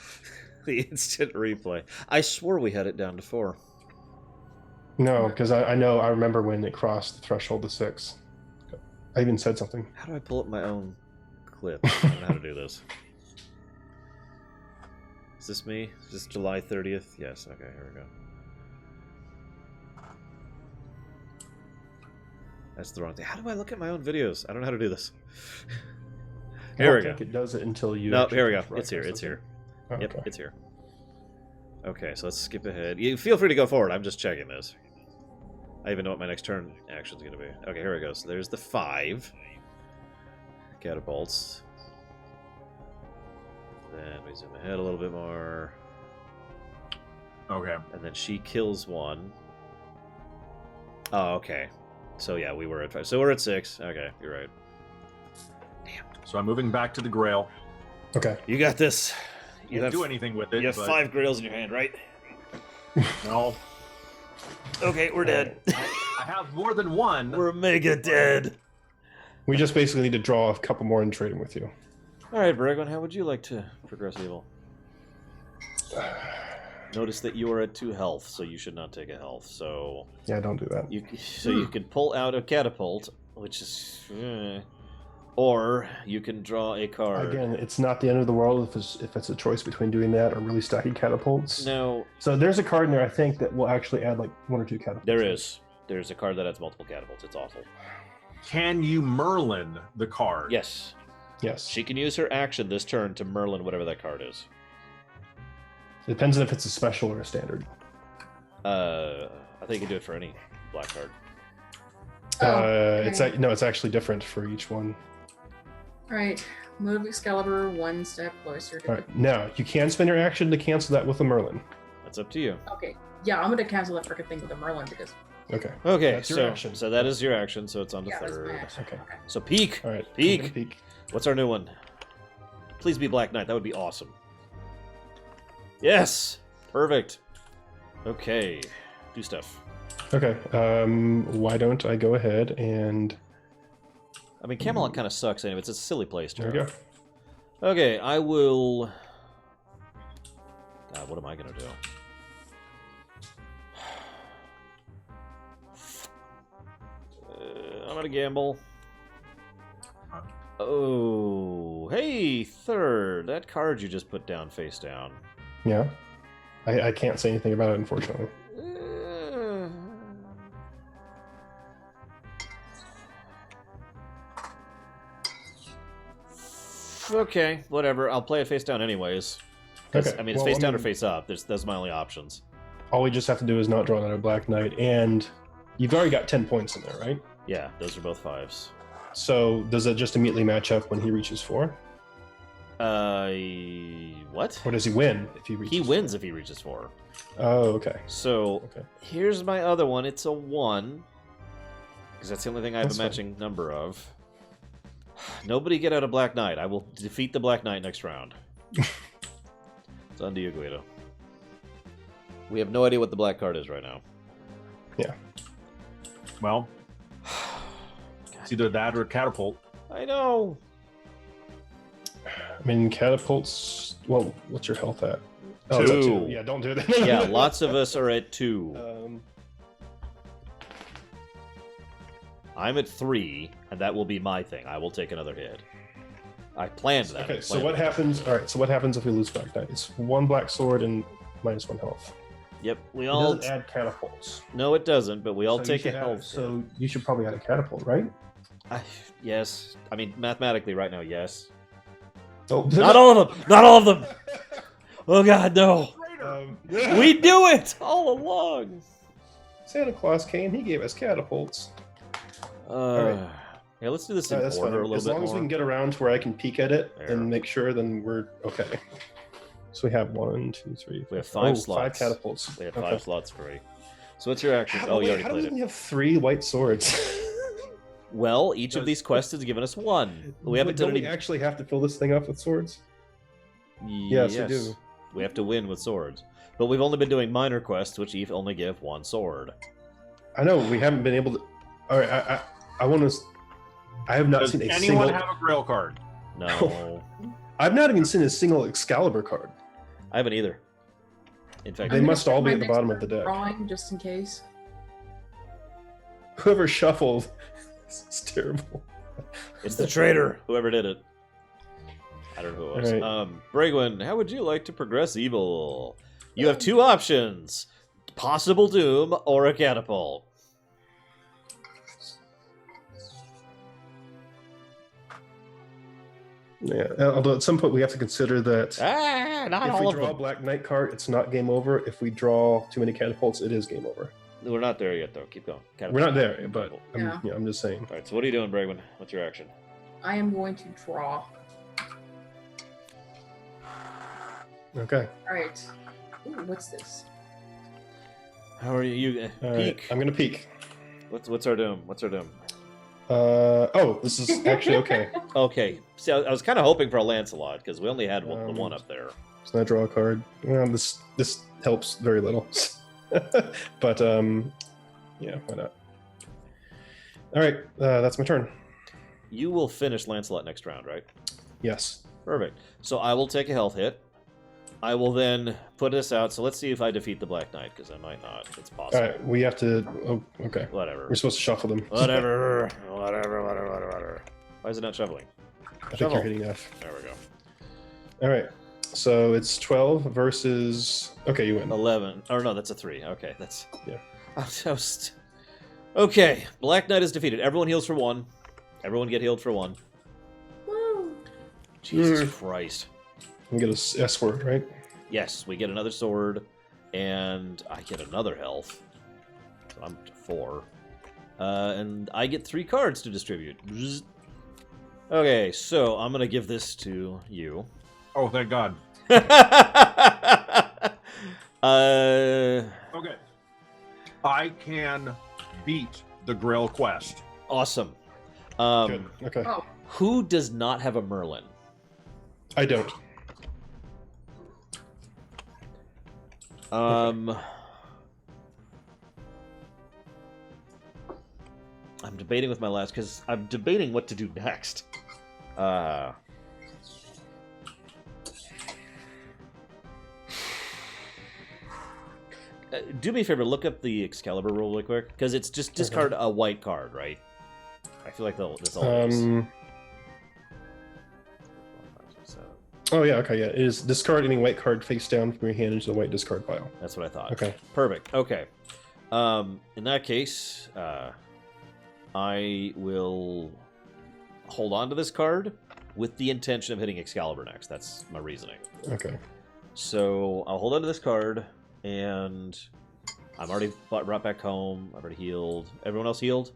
the instant replay. I swore we had it down to 4. No, because I know, I remember when it crossed the threshold to 6. I even said something. How do I pull up my own clip? I don't know how to do this. Is this me? Is this July 30th? Yes, okay, here we go. That's the wrong thing. How do I look at my own videos? I don't know how to do this. Here we go. I don't think it does it until you... No, actually here we go. press right, It's here, does it's it? here. Oh, Yep, okay. it's here. Okay, so let's skip ahead. You feel free to go forward. I'm just checking this. I even know what my next turn action is going to be. Okay, here we go. So there's the 5 catapults. Then we zoom ahead a little bit more. Okay. And then she kills one. Oh, okay. So yeah, we were at 5. So we're at 6. Okay, you're right. Damn. So I'm moving back to the Grail. Okay. You got this. You Can't have do anything with it. You have but 5 grails in your hand, right? No. Okay, we're dead. I have more than one. We're mega dead. We just basically need to draw a couple more and trade them with you. All right, Bragon, how would you like to progress evil? Notice that you are at 2 health, so you should not take a health. So Yeah, don't do that. you can pull out a catapult, which is, or you can draw a card. Again, it's not the end of the world if it's a choice between doing that or really stacking catapults. No, So there's a card in there, I think, that will actually add like 1 or 2 catapults. there is. There's a card that adds multiple catapults. It's awful. Can you Merlin the card? Yes, Yes. she can use her action this turn to Merlin whatever that card is. It depends on if it's a special or a standard. I think you can do it for any black card. It's it's actually different for each one. Alright, move Excalibur 1 step closer to All right. Now, you can spend your action to cancel that with a Merlin. That's up to you. Okay. Yeah, I'm gonna cancel that freaking thing with the Merlin because Okay. Okay, That's your so action. so that is your action. So it's on the yeah, that's my third. action. Okay. So peek. All right. Peek. I'm gonna peek. What's our new one? Please be Black Knight. That would be awesome. Yes. Perfect. Okay. Do stuff. Okay. Why don't I go ahead and... I mean, Camelot kind of sucks anyway. It's a silly place to There we go. Okay, I will... God, what am I going to do? I'm going to gamble. Oh, hey, third. That card you just put down face down. Yeah. I can't say anything about it, unfortunately. Okay, whatever. I'll play it face down anyways. 'Cause, Okay. I mean, it's Well, face down or face up. Those are my only options. All we just have to do is not draw another Black Knight, and you've already got 10 points in there, right? Yeah, those are both 5s. So does it just immediately match up when he reaches 4? What? Or does he win if he reaches He wins if he reaches 4. 4? Oh, okay. So, Okay. here's my other one. It's a 1. Because that's the only thing I have That's a fine. matching number of. Nobody get out a Black Knight. I will defeat the Black Knight next round. It's on to you, Guido. We have no idea what the black card is right now. Yeah. Well, it's either that or catapult. I know. I mean, catapults... Well, what's your health at? Oh, it's at 2. Yeah, don't do that. Yeah, lots of us are at 2. I'm at 3, and that will be my thing. I will take another hit. I planned that. Okay, I so planned what that. happens... All right, so what happens if we lose Black Knight? It's 1 black sword and -1 health. Yep, we It all... doesn't add catapults. No, it doesn't, but we all So you take a should add- health. So you should probably add a catapult, right? Yes. I mean, mathematically right now, yes. Oh, Not all of them! Not all of them! Oh God, no! We do it all along. Santa Claus came. He gave us catapults. Right. Yeah, let's do this in That's order fine. a little As bit long as we more. can get around to where I can peek at it There. and make sure, then we're okay. So we have 1, 2, 3. We have 5 5 slots. catapults. We have Okay. 5 slots free. So what's your action? Oh, you already how do played we it. only have 3 white swords? Well, each of these quests has given us 1. We haven't Don't done we any. actually have to fill this thing up with swords? Yes, we do. We have to win with swords. But we've only been doing minor quests, which only give 1 sword. I know we haven't been able to. All right, I want to. I have not Does seen a anyone single. have a Grail card? No, I've not even seen a single Excalibur card. I haven't either. In fact, They I'm gonna must all put be my at the next bottom of turn the deck. Drawing just in case. Whoever shuffled, this is terrible. it's the traitor, whoever did it. I don't know who it was. All Bragwin, how would you like to progress evil? You have 2 options: possible doom or a catapult. Yeah, although at some point we have to consider that Not if all we of draw a them. Black Knight card, it's not game over. If we draw too many catapults, it is game over. We're not there yet, though. Keep going. We're not there, but Catapult. Yeah. I'm just saying. All right. So what are you doing, Bragwin? What's your action? I am going to draw. Okay. All right. Ooh, what's this? How are you? All right. Peek. I'm gonna peek. What's our doom? What's our doom? Oh, this is actually okay. Okay. See, I was kind of hoping for a Lancelot because we only had the one up there. So I draw a card. Well, this helps very little. But yeah, why not? All right, that's my turn. You will finish Lancelot next round, right? Yes. Perfect. So I will take a health hit. I will then put this out. So let's see if I defeat the Black Knight, because I might not. It's All possible. right, we have to. Oh, okay. Whatever. We're supposed to shuffle them. Whatever. Why is it not shuffling? I think Shuffle. you're hitting F. There we go. All right. So it's 12 versus. Okay, you win. 11. Oh, no, that's a 3. Okay, that's... Yeah. Okay, Black Knight is defeated. Everyone heals for 1. Everyone get healed for 1. Woo. Jesus Christ. We get a S word, right? Yes, we get another sword, and I get another health. So I'm to 4. And I get 3 cards to distribute. Bzz. Okay, so I'm going to give this to you. Oh, thank God. Okay. I can beat the Grail quest. Awesome. Good. Okay. Oh, Who does not have a Merlin? I don't. I'm debating with my last because I'm debating what to do next. Do me a favor, look up the Excalibur rule really quick, because it's just discard a white card, right? I feel like that's all it is. Oh yeah. Okay. Yeah. It is discard any white card face down from your hand into the white discard pile. That's what I thought. Okay. Perfect. Okay. In that case, I will hold on to this card with the intention of hitting Excalibur next. That's my reasoning. Okay. So I'll hold on to this card, and I'm already brought back home. I've already healed. Everyone else healed?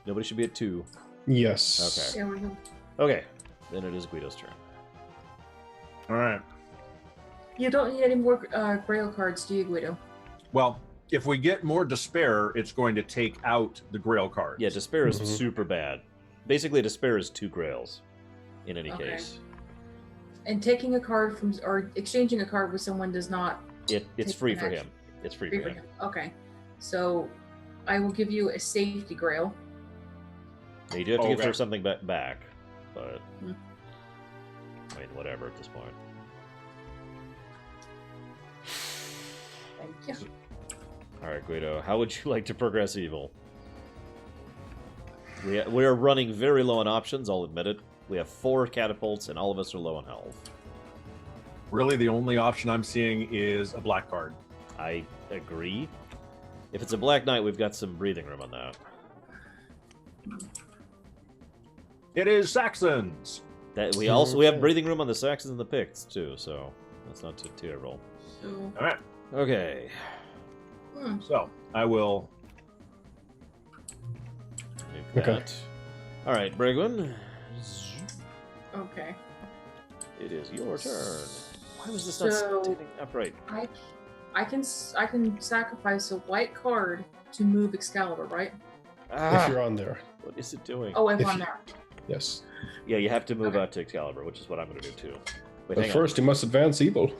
Nobody should be at 2. Yes. Okay. there we go. Okay. Then it is Guido's turn. All right. You don't need any more Grail cards, do you, Guido? Well, if we get more Despair, it's going to take out the Grail cards. Yeah, Despair is Mhm. super bad. Basically, Despair is 2 Grails, in any Okay. case. And taking a card from or exchanging a card with someone does not It's Take free an for action. him. It's free free for for him. him. Okay. So I will give you a safety Grail. Now, you do have to give Okay. her something back, but Hmm. I mean, whatever at this point. Thank you. All right, Guido, how would you like to progress evil? We are running very low on options, I'll admit it. We have 4 catapults, and all of us are low on health. Really, the only option I'm seeing is a black card. I agree. If it's a Black Knight, we've got some breathing room on that. It is Saxons. That we have breathing room on the Saxons and the Picts too. So That's not too terrible. So, All right. Okay. So I will. Nuke Okay. that. All right, Brigwin. okay. It is your turn. Why was this not So- standing upright? I can sacrifice a white card to move Excalibur, right? If you're on there, What is it doing? Oh, if If I'm you- there. yes. Yeah, you have to move Okay. out to Excalibur, which is what I'm going to do too. Wait, But hang first, you must advance evil.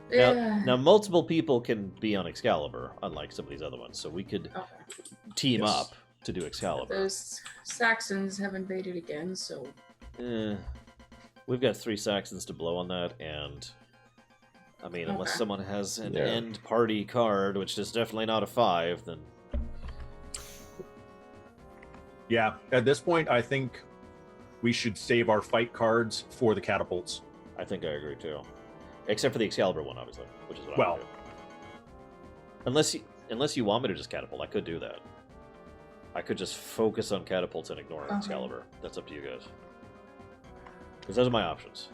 Yeah. Now, multiple people can be on Excalibur, unlike some of these other ones, so we could Okay. team Yes. up to do Excalibur. Those Saxons have invaded again, so We've got 3 Saxons to blow on that, and I mean, unless Okay. someone has an Yeah. end party card, which is definitely not a 5, then Yeah. At this point, I think we should save our fight cards for the catapults. I think I agree too. Except for the Excalibur one, obviously, which is what Well- I'm going to do. Unless you want me to just catapult, I could do that. I could just focus on catapults and ignore Okay. Excalibur. That's up to you guys. Because those are my options.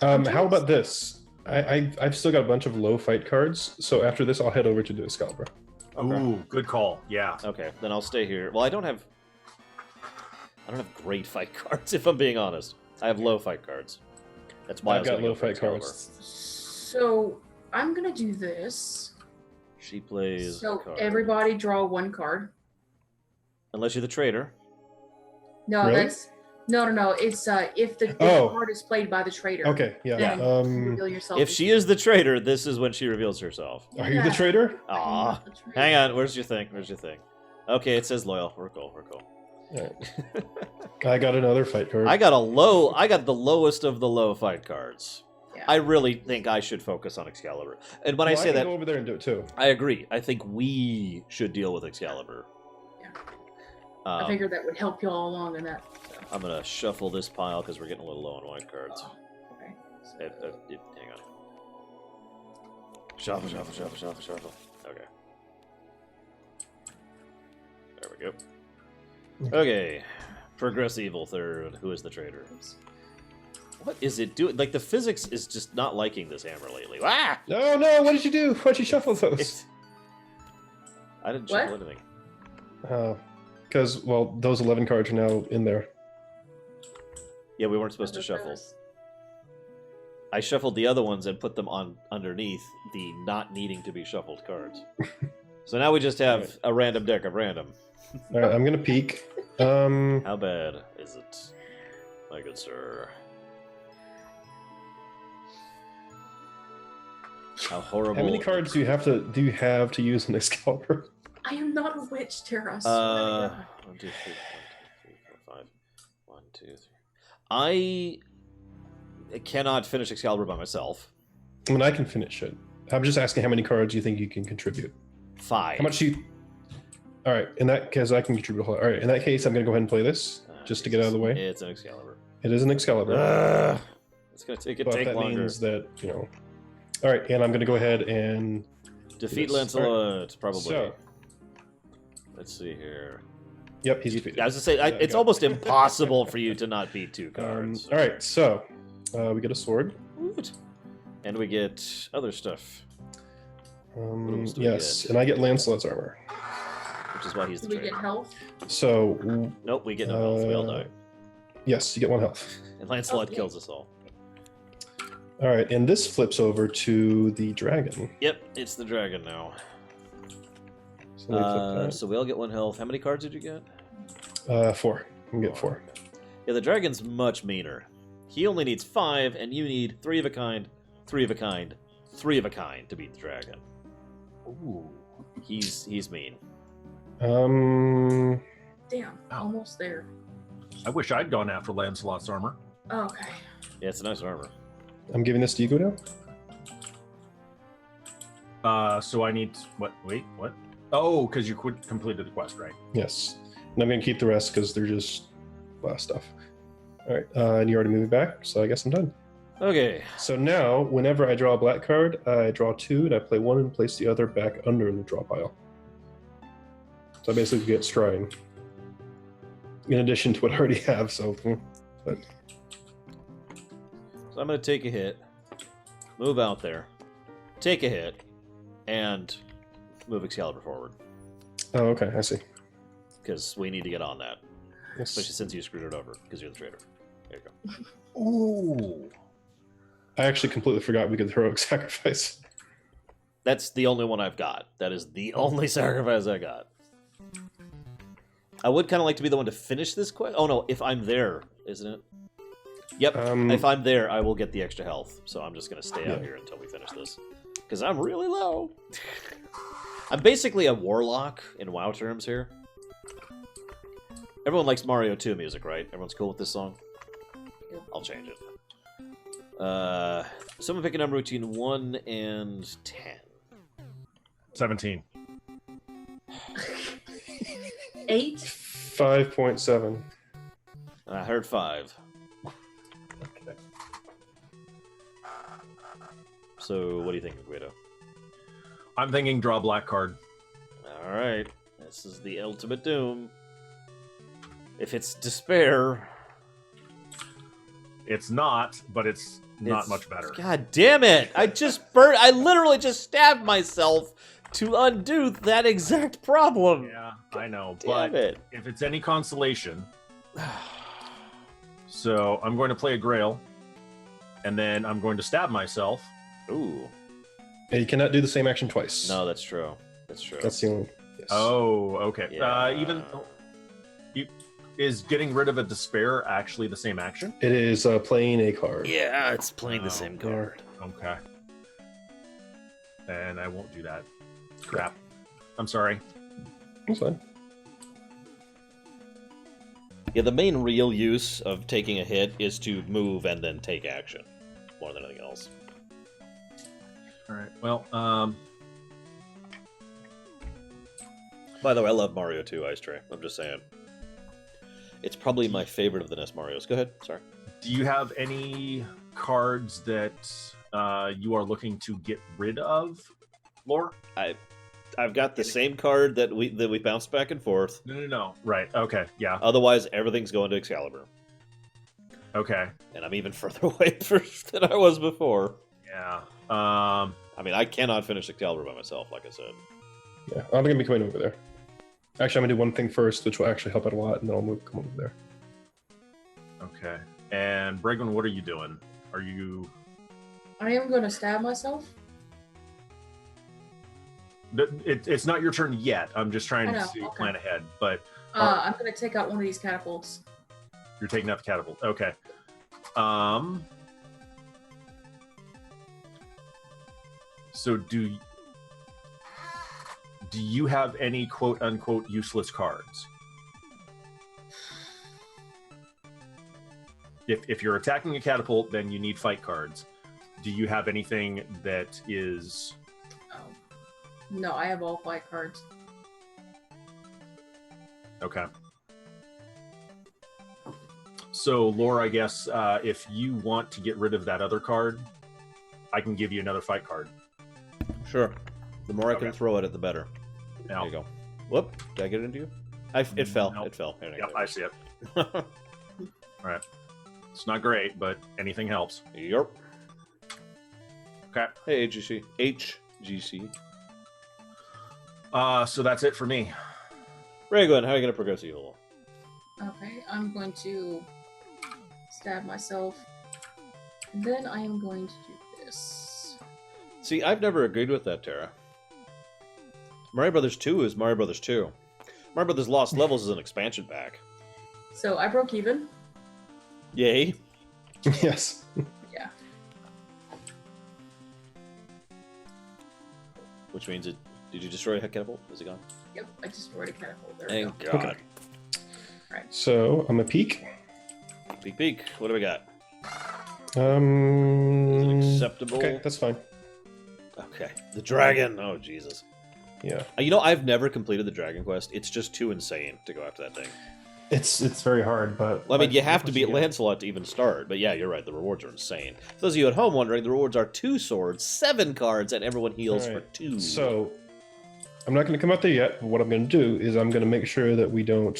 How about this? I've still got a bunch of low fight cards, so after this, I'll head over to do Excalibur. Ooh, good call. Yeah. Okay, then I'll stay here. Well, I don't have great fight cards, if I'm being honest. I have low fight cards. That's why I I've was got gonna low go for fight Excalibur. cards. So I'm gonna do this. She plays a So card. everybody draw 1 card. Unless you're the traitor. No, Really? that's no. It's if the Oh. card is played by the traitor. Okay, yeah. Then you Um, reveal yourself. If she is the traitor, this is when she reveals herself. are you the Yeah. traitor? I'm Aw. not the traitor. Hang on, where's your thing? Where's your thing? Okay, it says loyal. We're cool. Alright. I got another fight card. I got the lowest of the low fight cards. Yeah. I really think I should focus on Excalibur. And when I Well, say can that, go over there and do it too. I agree. I think we should deal with Excalibur. Yeah. I Um, figured that would help you all along in that. So. I'm gonna shuffle this pile because we're getting a little low on white cards. Okay. So, Hang on. Shuffle. Okay. There we go. Okay. Progress evil third. Who is the traitor? oops. What is it doing? Like, the physics is just not liking this hammer lately. Ah! Oh no! What did you do? Why'd you shuffle those? It's... I didn't What? shuffle anything. Because well, those 11 cards are now in there. Yeah, we weren't supposed to shuffle. I shuffled the other ones and put them on underneath the not needing to be shuffled cards. So now we just have a random deck of random. All right, I'm gonna peek. How bad is it, my good sir? How horrible! How many cards do you have to use in Excalibur? I am not a witch, Tara. I swear to God. 1, 2, 3, 4, 5. 1, 2, 3. I cannot finish Excalibur by myself. I mean, I can finish it. I'm just asking how many cards you think you can contribute. 5. How much do you? All right, in that case, I can contribute a whole. All right, in that case, I'm gonna go ahead and play this just to get out of the way. It's an Excalibur. It is an Excalibur, It's gonna take but that longer. means that All right, and I'm gonna go ahead and Defeat Yes. Lancelot, probably. So- Let's see here. yep, he's defeated. I was to say, Yeah, I it's got it. almost impossible for you to not beat 2 cards. All right, so we get a sword. Woot. And we get other stuff, else do we Yes, get? and I get Lancelot's armor. which is why he's the Do we get traitor. health? So Nope, we get no health. We all die. yes, you get 1 health. And Lancelot Okay. kills us all. All right, and this flips over to the dragon. Yep, it's the dragon now. So, let me flip that. So we all get 1 health. How many cards did you get? 4. You can get 4. Yeah, the dragon's much meaner. He only needs 5, and you need 3 of a kind, 3 of a kind, 3 of a kind to beat the dragon. Ooh. He's mean. Um, Damn, Ow. almost there. I wish I'd gone after Lancelot's armor. Okay. Yeah, it's a nice armor. I'm giving this to you, Guido. So I need what? Wait, what? Oh, because you completed the quest, right? Yes, and I'm gonna keep the rest because they're just stuff. All right, and you already moved back, so I guess I'm done. Okay. So now, whenever I draw a black card, I draw 2, and I play 1 and place the other back under the draw pile. So I basically get scrying. In addition to what I already have, so. But I'm gonna take a hit, move out there, take a hit, and move Excalibur forward. Oh, okay, I see. Because we need to get on that. Yes. Especially since you screwed it over, because you're the traitor. There you go. Ooh. I actually completely forgot we could heroic sacrifice. That's the only one I've got. That is the only sacrifice I got. I would kind of like to be the one to finish this quest. Oh no, if I'm there, isn't it? Yep, if I'm there, I will get the extra health. So I'm just going to stay out here until we finish this. Because I'm really low. I'm basically a warlock in WoW terms here. Everyone likes Mario 2 music, right? Everyone's cool with this song? I'll change it. Someone pick a number between 1 and 10. 17. 8. 5.7. I heard 5. Okay. So, what do you think, Guido? I'm thinking draw black card. Alright. This is the ultimate doom. If it's despair... It's not, but it's not much better. God damn it! I literally just stabbed myself to undo that exact problem. Yeah, I know. Damn But it. if it's any consolation, so I'm going to play a Grail, and then I'm going to stab myself. Ooh. Yeah, you cannot do the same action twice. No, that's true. That's true. That's the only. Yes. Oh, okay. Yeah. Is getting rid of a despair actually the same action? It is playing a card. Yeah, it's playing the Oh, same card. Okay. And I won't do that. Crap. I'm sorry. That's fine. Yeah, the main real use of taking a hit is to move and then take action, more than anything else. All right. Well, By the way, I love Mario 2 Ice Tray. I'm just saying. It's probably my favorite of the NES Marios. Go ahead. Sorry. do you have any cards that you are looking to get rid of, Lore? I've got the same card that we bounced back and forth. No. Right. Okay. Yeah. Otherwise, everything's going to Excalibur. Okay. And I'm even further away than I was before. Yeah. I mean, I cannot finish Excalibur by myself, like I said. Yeah, I'm gonna be coming over there. Actually, I'm gonna do one thing first, which will actually help out a lot, and then I'll come over there. Okay. And Bregman, what are you doing? Are you? I am going to stab myself. It's not your turn yet. I'm just trying I know, to okay. plan ahead. But I'm going to take out one of these catapults. you're taking out the catapult. Okay. So do you have any quote unquote useless cards? If you're attacking a catapult, then you need fight cards. Do you have anything that is? Oh. No, I have all fight cards. Okay. So, Laura, I guess if you want to get rid of that other card, I can give you another fight card. Sure. The more I Okay. can throw at it, the better. Now, There you go. Whoop. Did I get it into you? It fell. Nope. It fell. There you Yep, go. I see it. All right. It's not great, but anything helps. Yep. Okay. Hey, HGC. HGC. So that's it for me. Raygun, how are you going to progress evil? Okay, I'm going to stab myself. And then I am going to do this. See, I've never agreed with that, Tara. Mario Brothers 2 is Mario Brothers 2. Mario Brothers Lost Levels is an expansion pack. So I broke even. Yay. Yes. Yeah. Which means it. Did you destroy a catapult? Is it gone? Yep, I destroyed a catapult. There we Thank go. God. Okay. So I'm a peek. Peek, peek. What do we got? Is it acceptable? Okay, that's fine. Okay. The dragon. Oh, Jesus. Yeah, You know, I've never completed the Dragon Quest. It's just too insane to go after that thing. it's very hard, but Well, I mean, you have to beat yeah. Lancelot to even start. But yeah, you're right. The rewards are insane. For those of you at home wondering, the rewards are 2 swords, 7 cards, and everyone heals All right. for 2. So I'm not going to come out there yet. But what I'm going to do is I'm going to make sure that we don't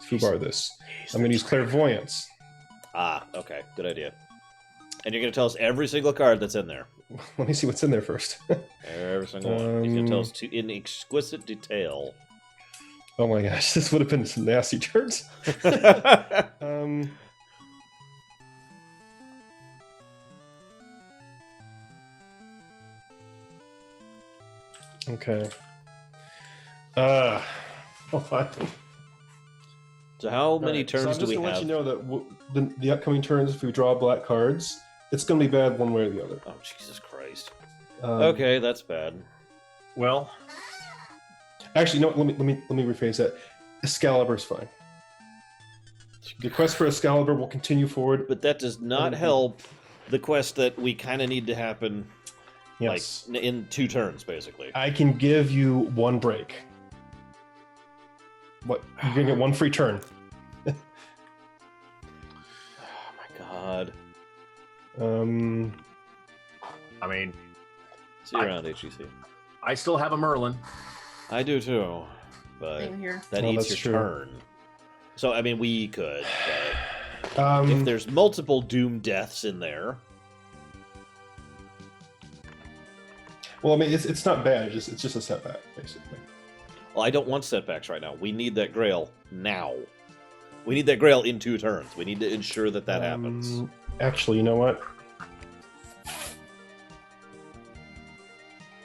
foobar this. I'm going to use clairvoyance. Ah, okay. Good idea. And you're going to tell us every single card that's in there. Let me see what's in there first. Every single one. He's going to tell us in exquisite detail. Oh my gosh, this would have been some nasty turns. Okay. Hold on. So how many Alright, so turns do we I'm just have? gonna let you know that the upcoming turns, if we draw black cards, it's gonna be bad one way or the other. Oh, Jesus Christ. Um, Okay, that's bad. Well, Actually, no. Let me rephrase that. Excalibur's fine. The quest for Excalibur will continue forward. But that does not help the quest that we kind of need to happen Yes, like in 2 turns, basically. I can give you one break. What? You're gonna get one free turn. Oh my god. I mean, See you around, HEC. I still have a Merlin. I do too, but Same here. that Well, eats that's your true. turn. So, I mean, we could, but if there's multiple Doom Deaths in there... well, I mean, it's not bad. It's just a setback, basically. Well, I don't want setbacks right now. We need that Grail now. We need that Grail in 2 turns. We need to ensure that that happens. Actually, you know what?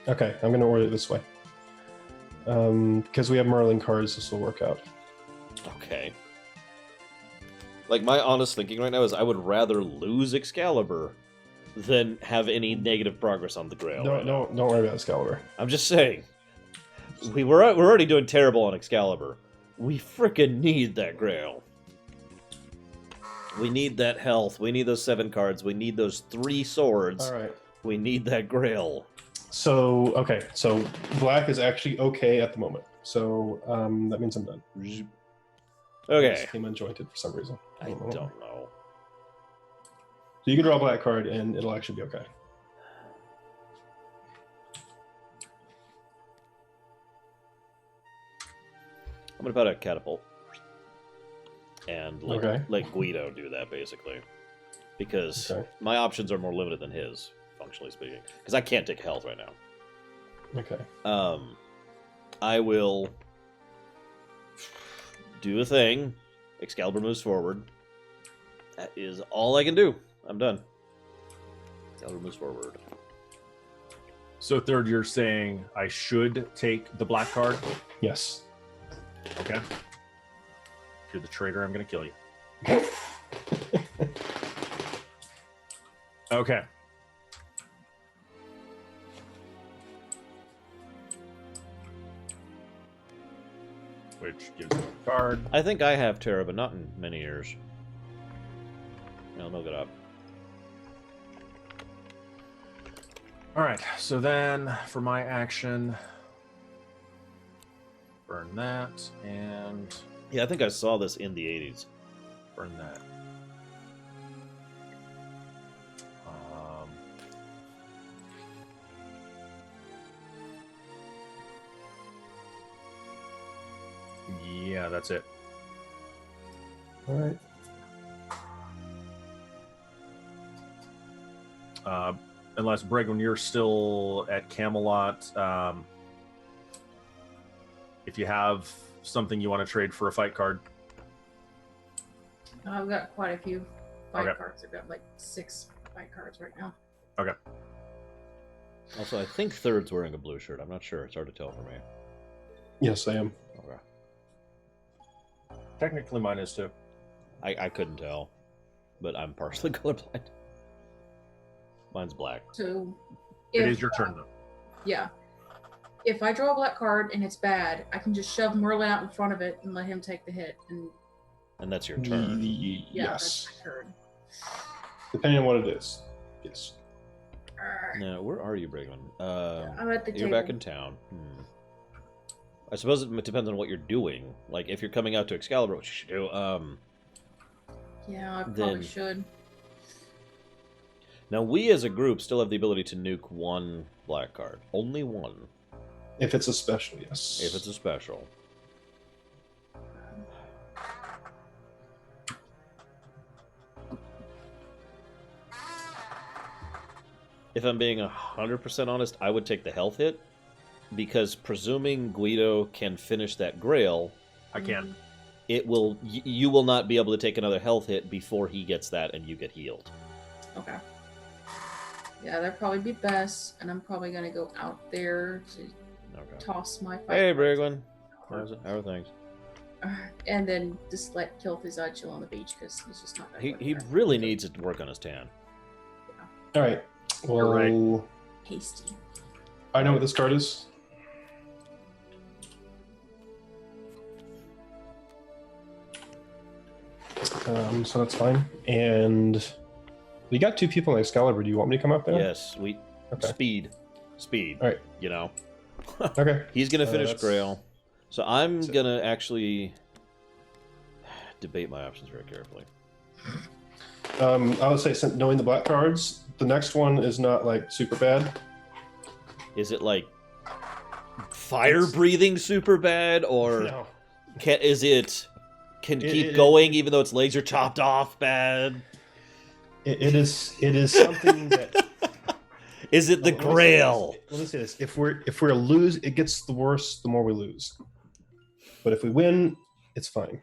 Okay, I'm going to order it this way. Because we have Merlin cards, this will work out. Okay. Like, my honest thinking right now is I would rather lose Excalibur than have any negative progress on the Grail. Don't worry about Excalibur. I'm just saying. We're already doing terrible on Excalibur. We frickin' need that Grail. We need that health. We need those 7 cards. We need those 3 swords. All right. We need that Grail. So, okay. So, black is actually okay at the moment. So, that means I'm done. Okay. This came unjointed for some reason. I don't know. So you can draw a black card and it'll actually be okay. I'm gonna put a catapult. And Okay. let Guido do that, basically. Because Okay. my options are more limited than his, functionally speaking. Because I can't take health right now. Okay. I will do a thing. Excalibur moves forward. That is all I can do. I'm done. Excalibur moves forward. So third, you're saying I should take the black card? Yes. Okay. If you're the traitor, I'm going to kill you. Okay. Which gives me a card. I think I have Terra, but not in many years. I'll look it up. All right. So then for my action, burn that and Yeah, I think I saw this in the 80s. burn that. Yeah, that's it. All right. Unless Brig, when you're still at Camelot, if you have something you want to trade for a fight card, I've got quite a few fight Okay. cards. I've got like 6 fight cards right now. okay. Also, I think Third's wearing a blue shirt. I'm not sure. It's hard to tell for me. Yes, I am. Okay. Technically, mine is too. I couldn't tell, but I'm partially colorblind. Mine's black. So, It if, is your turn though. yeah. If I draw a black card and it's bad, I can just shove Merlin out in front of it and let him take the hit. And And that's your turn. yeah, Yes. that's my turn. Depending on what it is. Yes. No, where are you, Brigman? I'm at the You're table. back in town. I suppose it depends on what you're doing. Like, if you're coming out to Excalibur, what you should do. Yeah, I Then- probably should. Now, we as a group still have the ability to nuke 1 black card. Only 1, If it's a special, yes. if it's a special. if I'm being 100% honest, I would take the health hit, because presuming Guido can finish that Grail, I can. it will. You will not be able to take another health hit before he gets that and you get healed. Okay. Yeah, that'd probably be best, and I'm probably gonna go out there to Okay. toss my. Hey, Brigwin. How are things? And then just let Kilthazai chill on the beach because he's just not. He really needs to work on his tan. All right. Well, You're right. Hasty. I know what this card is. So that's fine. And we got 2 people in Excalibur. Do you want me to come up there? Yes, Okay. Speed. All right. You know. Okay. He's gonna finish that's- Grail, so I'm gonna actually debate my options very carefully. I would say, since knowing the black cards, the next one is not like super bad. Is it like fire breathing super bad, or No. is it can It- keep it- going even though its legs are chopped off bad? It is something that. Is it the Let me say Grail? this. Let me say this: if we're lose, it gets the worse the more we lose. But if we win, it's fine.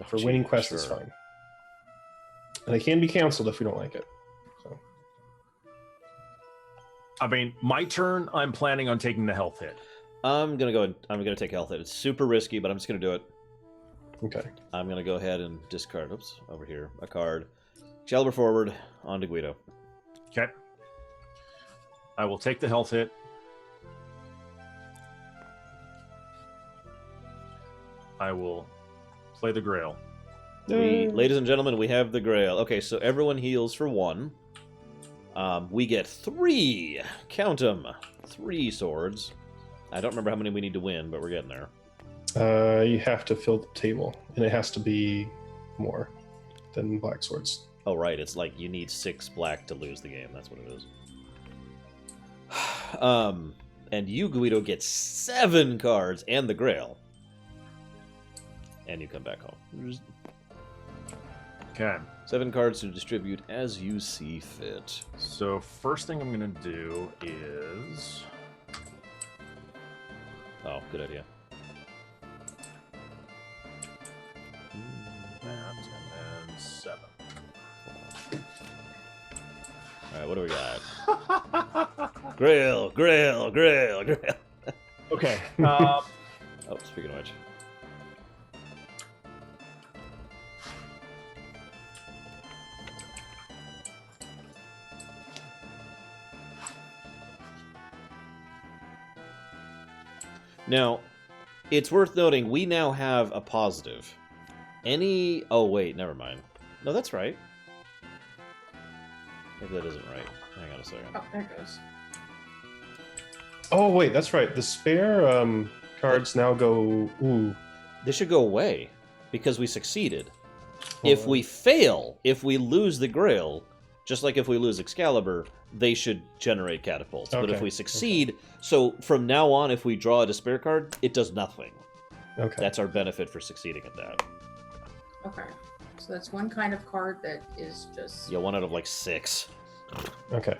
For winning quest, it's fine. And it can be canceled if we don't like it. So I mean, my turn. I'm planning on taking the health hit. I'm gonna take a health hit. It's super risky, but I'm just gonna do it. okay. I'm gonna go ahead and discard. Oops, over here, a card. Excalibur forward onto Guido. Okay. I will take the health hit. I will play the Grail. Ladies and gentlemen, we have the Grail. Okay, so everyone heals for 1. We get 3. Count them. 3 swords. I don't remember how many we need to win, but we're getting there. You have to fill the table, and it has to be more than black swords. Oh, right. It's like you need 6 black to lose the game. That's what it is. And you, Guido, get 7 cards and the Grail. And you come back home. Okay. 7 cards to distribute as you see fit. So first thing I'm gonna do is Oh, good idea. that, and then 7. Alright, what do we got? Grail, Grail, Grail, Grail. Okay. Oh, speaking of which. Now, it's worth noting, we now have a positive. Any... Oh, wait, never mind. No, that's right. Maybe that isn't right. Hang on a second. Oh, there it goes. Oh wait, that's right. The spare cards now go. Ooh. This should go away, because we succeeded. Hold If on. we fail, if we lose the Grail, just like if we lose Excalibur, they should generate catapults. But if Okay, we succeed, so from now on, if we draw a despair card, it does nothing. Okay. That's our benefit for succeeding at that. Okay. So that's one kind of card that is just. Yeah, 1 out of like 6. Okay.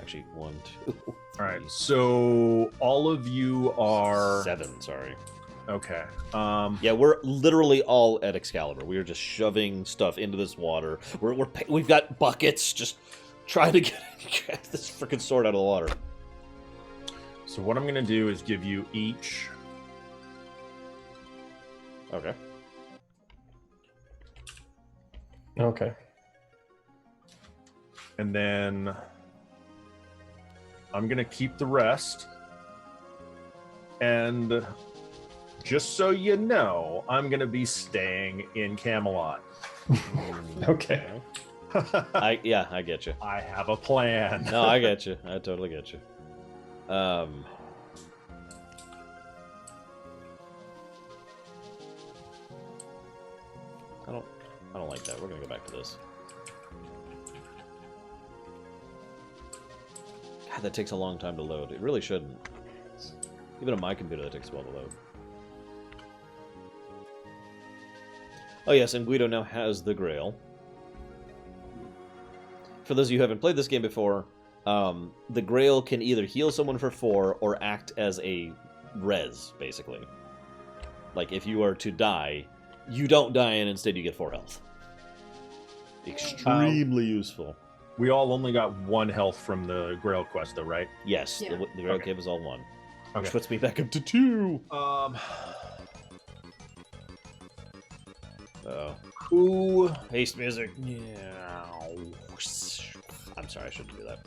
Actually, 1, 2. All right. So all of you are 7, sorry. okay. Yeah, we're literally all at Excalibur. We are just shoving stuff into this water. We've got buckets just trying to get this freaking sword out of the water. So what I'm gonna do is give you each. Okay. Okay. And then I'm going to keep the rest. And just so you know, I'm going to be staying in Camelot. Okay. I get you. I have a plan. No, I get you. I totally get you. I don't like that. We're gonna go back to this. God, that takes a long time to load. It really shouldn't. Even on my computer, that takes a while to load. Oh yes, and Guido now has the Grail. For those of you who haven't played this game before, The Grail can either heal someone for 4 or act as a res, basically. Like, if you are to die, you don't die and instead you get 4 health. Extremely useful. We all only got 1 health from the Grail quest, though, right? Yes, Yeah. the Grail Okay. gave us all 1. Okay. Which puts me back up to 2. Uh-oh. Who? Haste music. Yeah. I'm sorry, I shouldn't do that.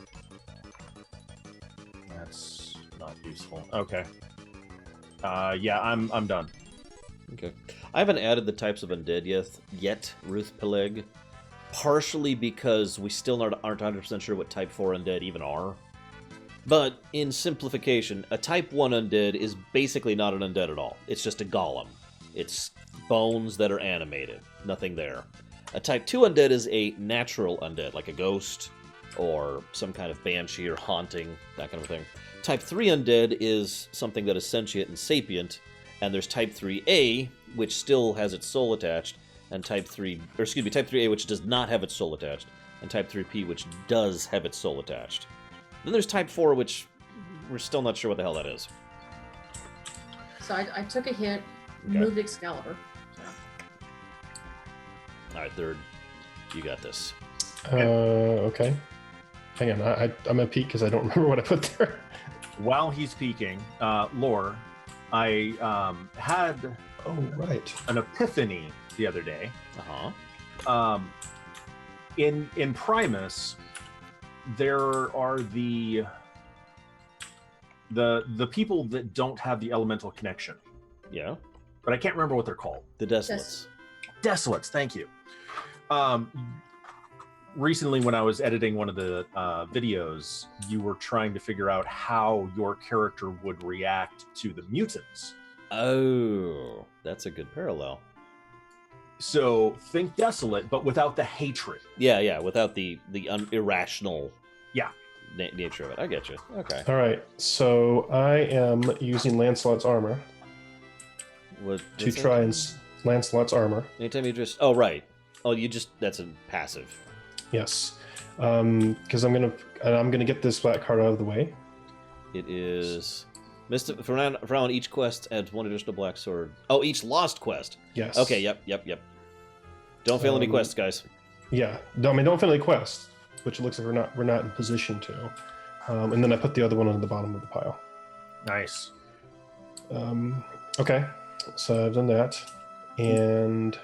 That's not useful. Okay. Yeah, I'm done. Okay. I haven't added the types of undead yet, Ruth Peleg. Partially because we still aren't 100% sure what type 4 undead even are. But, in simplification, a type 1 undead is basically not an undead at all. It's just a golem. It's bones that are animated. Nothing there. A type 2 undead is a natural undead, like a ghost, or some kind of banshee or haunting, that kind of thing. Type 3 undead is something that is sentient and sapient, and there's type 3A, which still has its soul attached, and type 3A, which does not have its soul attached, and type 3P, which does have its soul attached. Then there's type 4, which we're still not sure what the hell that is. So I took a hit, Okay. moved Excalibur. So. Alright, third, you got this. Okay. Hang on, I'm at peak because I don't remember what I put there. While he's peeking, Lore, I had Oh, right. an epiphany the other day. Uh-huh. In Primus, there are the people that don't have the elemental connection, Yeah. but I can't remember what they're called. The Desolates. Desolates, thank you. Recently, when I was editing one of the videos, you were trying to figure out how your character would react to the mutants. Oh, that's a good parallel. So think Desolate, but without the hatred. Yeah, without the irrational Yeah. nature of it. I get you. Okay. All right, so I am using Lancelot's armor What, to what's try that? and Lancelot's armor. Anytime you just... Oh, right. Oh, that's a passive. Yes, because I'm gonna get this black card out of the way. It is... For now on, each quest adds 1 additional black sword. Oh, each lost quest. Yes. Okay, yep. Don't fail any quests, guys. Yeah. No, I mean, don't fail any quests, which it looks like we're not in position to. And then I put the other one on the bottom of the pile. Nice. Okay, so I've done that, and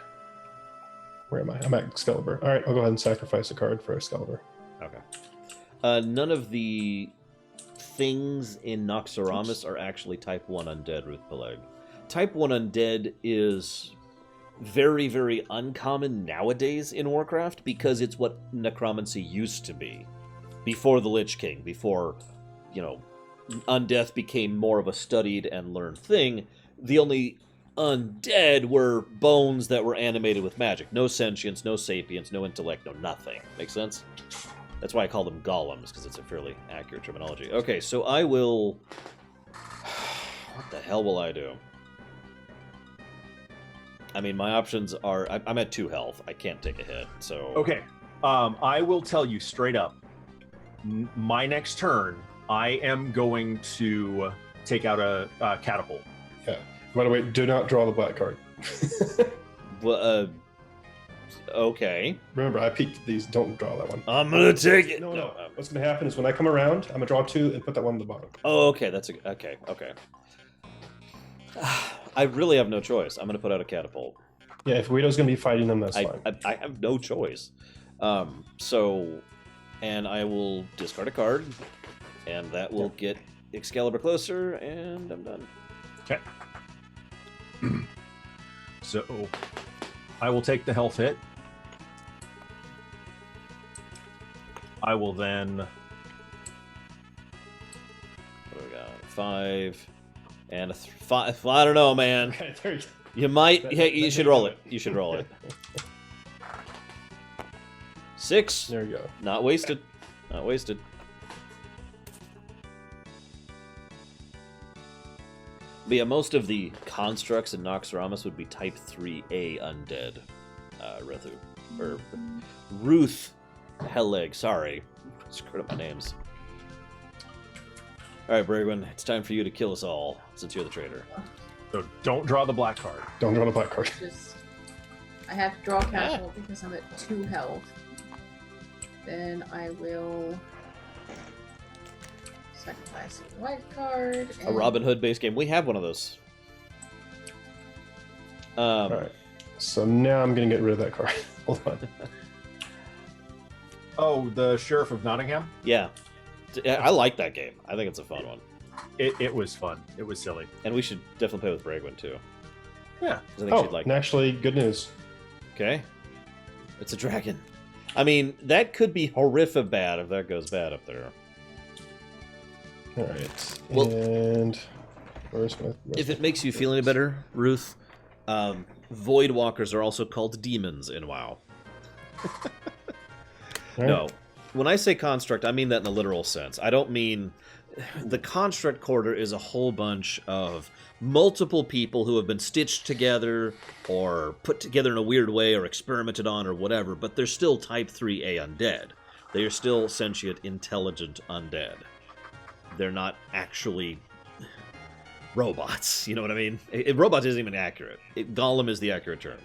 where am I? I'm at Excalibur. All right, I'll go ahead and sacrifice a card for Excalibur. Okay. None of the things in Noxoramus are actually type 1 undead, Ruth Peleg. Type 1 undead is very, very uncommon nowadays in Warcraft because it's what necromancy used to be. Before the Lich King, before, undeath became more of a studied and learned thing, the only undead were bones that were animated with magic. No sentience, no sapience, no intellect, no nothing. Make sense? That's why I call them golems, because it's a fairly accurate terminology. Okay, so I will... What the hell will I do? I mean, my options are... I'm at 2 health. I can't take a hit, so... Okay. I will tell you straight up. My next turn, I am going to take out a catapult. Yeah. By the way, do not draw the black card. Well, okay. Remember, I peeked these. Don't draw that one. I'm gonna take it! No. What's going to happen is when I come around, I'm going to draw 2 and put that one on the bottom. Oh, okay, okay. I really have no choice. I'm gonna put out a catapult. Yeah, if Guido's going to be fighting them, that's fine. I have no choice. And I will discard a card, and that will get Excalibur closer, and I'm done. Okay. So I will take the health hit. I will then... What do we got? 5 and a 5. I don't know, man. Okay, there you go. You might. That- Hey, you that should makes roll it. it. You should roll it. 6. There you go. Not wasted. Not wasted. But yeah, most of the constructs in Noxoramus would be Type 3A undead. Ruth Peleg, sorry. Screwed up my names. All right, Bragwin, it's time for you to kill us all, since you're the traitor. So don't draw the black card. Don't draw the black card. I have to draw casual because I'm at 2 health. Then I will sacrifice a white card. A Robin Hood base game. We have one of those. All right. So now I'm going to get rid of that card. Hold on. Oh, the Sheriff of Nottingham? Yeah. I like that game. I think it's a fun one. It was fun. It was silly. And we should definitely play with Bragwin, too. Yeah. I think she'd like and actually, good news. Okay. It's a dragon. I mean, that could be horrific bad if that goes bad up there. All right. Well, and where's if it makes you feel any better, Ruth, Void Walkers are also called demons in WoW. No. When I say construct, I mean that in a literal sense. I don't mean... The construct quarter is a whole bunch of multiple people who have been stitched together or put together in a weird way or experimented on or whatever, but they're still Type 3A undead. They are still sentient, intelligent undead. They're not actually robots, you know what I mean? Robots isn't even accurate. Golem is the accurate term.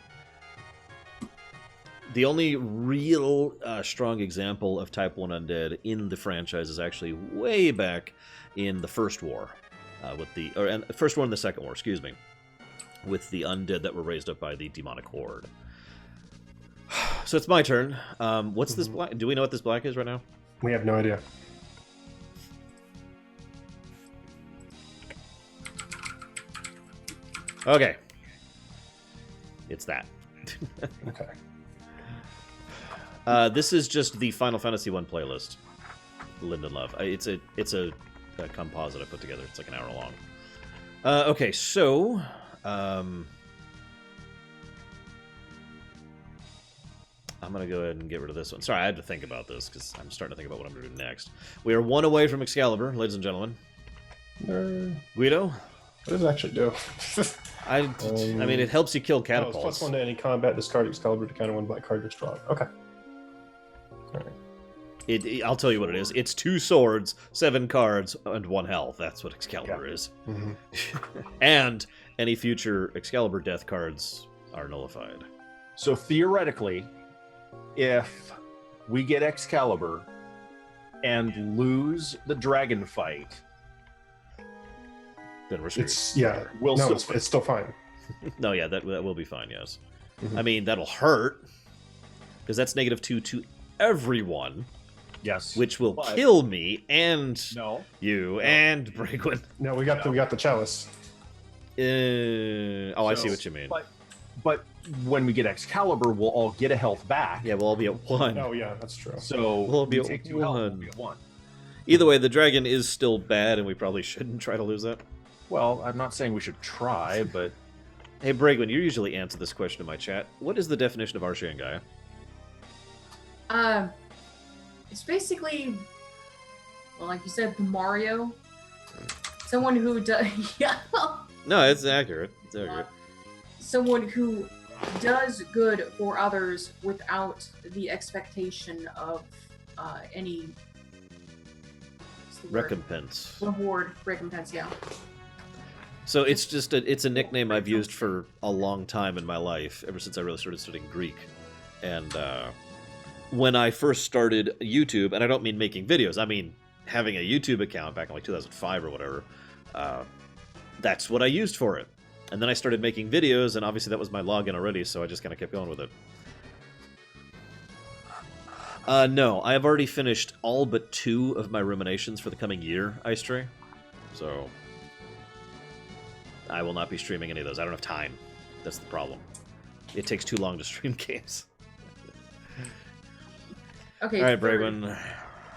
The only real strong example of Type 1 undead in the franchise is actually way back in the First War, First War and the Second War, excuse me, with the undead that were raised up by the demonic horde. So it's my turn. What's this black? Do we know what this black is right now? We have no idea. Okay. It's that. Okay. This is just the Final Fantasy 1 playlist. Linden Love. It's a composite I put together. It's like an hour long. Okay, so I'm gonna go ahead and get rid of this one. Sorry, I had to think about this because I'm starting to think about what I'm gonna do next. We are 1 away from Excalibur, ladies and gentlemen. Guido, What does it actually do? I mean, it helps you kill catapults. +1 to any combat. Discard Excalibur to counter 1 black card just draw. Okay. All right. I'll tell you what it is. It's 2 swords, 7 cards, and 1 health. That's what Excalibur is. Mm-hmm. And any future Excalibur death cards are nullified. So theoretically, if we get Excalibur and lose the dragon fight, Then we're screwed. It's still fine. No, yeah, that will be fine, yes. Mhm. I mean, that'll hurt, because that's -2 to everyone, yes, which will but- kill me, and no, you, and Brigwin. No, we got the chalice. I see what you mean. But when we get Excalibur, we'll all get a health back. Yeah, we'll all be at 1. Oh yeah, that's true. So We'll be we at take 2 health, 1. we'll be at 1. Either way, the dragon is still bad, and we probably shouldn't try to lose that. Well, I'm not saying we should try, but Hey, Brigwin, you usually answer this question in my chat. What is the definition of Arshian Gaia? It's basically, well, like you said, the Mario. Someone who does, yeah. No, it's accurate. It's accurate. Someone who does good for others without the expectation of any what's the word? Recompense. Recompense, yeah. So it's just it's a nickname I've used for a long time in my life, ever since I really started studying Greek. And when I first started YouTube, and I don't mean making videos, I mean having a YouTube account back in like 2005 or whatever, that's what I used for it. And then I started making videos, and obviously that was my login already, so I just kind of kept going with it. No, I have already finished all but 2 of my ruminations for the coming year, Ice Tray. So I will not be streaming any of those. I don't have time. That's the problem. It takes too long to stream games. Okay. All right, third. Bragwin.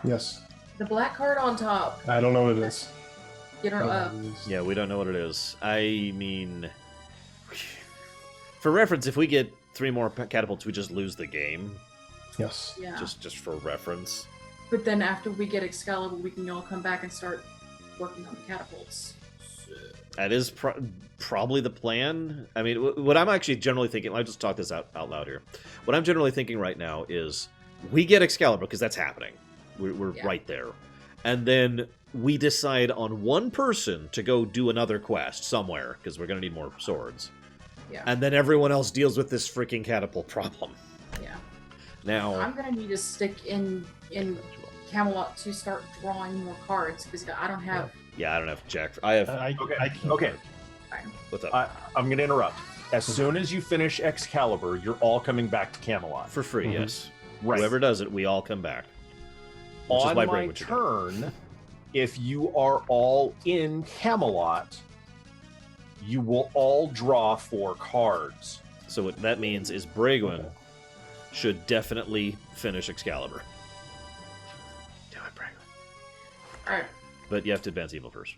Yes. The black card on top. I don't know what it is. You don't. Yeah, we don't know what it is. I mean, for reference, if we get 3 more catapults, we just lose the game. Yes. Yeah. Just for reference. But then after we get Excalibur, we can all come back and start working on the catapults. That is probably the plan. I mean, what I'm actually generally thinking, I'll just talk this out loud here. What I'm generally thinking right now is we get Excalibur, because that's happening. We're Yeah. right there. and then we decide on one person to go do another quest somewhere, because we're going to need more swords. Yeah. And then everyone else deals with this freaking catapult problem. Yeah. Now... I'm gonna need to stick in Camelot to start drawing more cards because I don't have. Yeah, I don't have Jack. I have... Okay. I can't. Okay. What's up? I'm going to interrupt. As soon as you finish Excalibur, you're all coming back to Camelot. For free, yes. Right. Whoever does it, we all come back. Which is On why my Braid would do it. turn, if you are all in Camelot, you will all draw 4 cards. So what that means is Braegwyn should definitely finish Excalibur. Do it, Braegwyn. All right. But you have to advance evil first.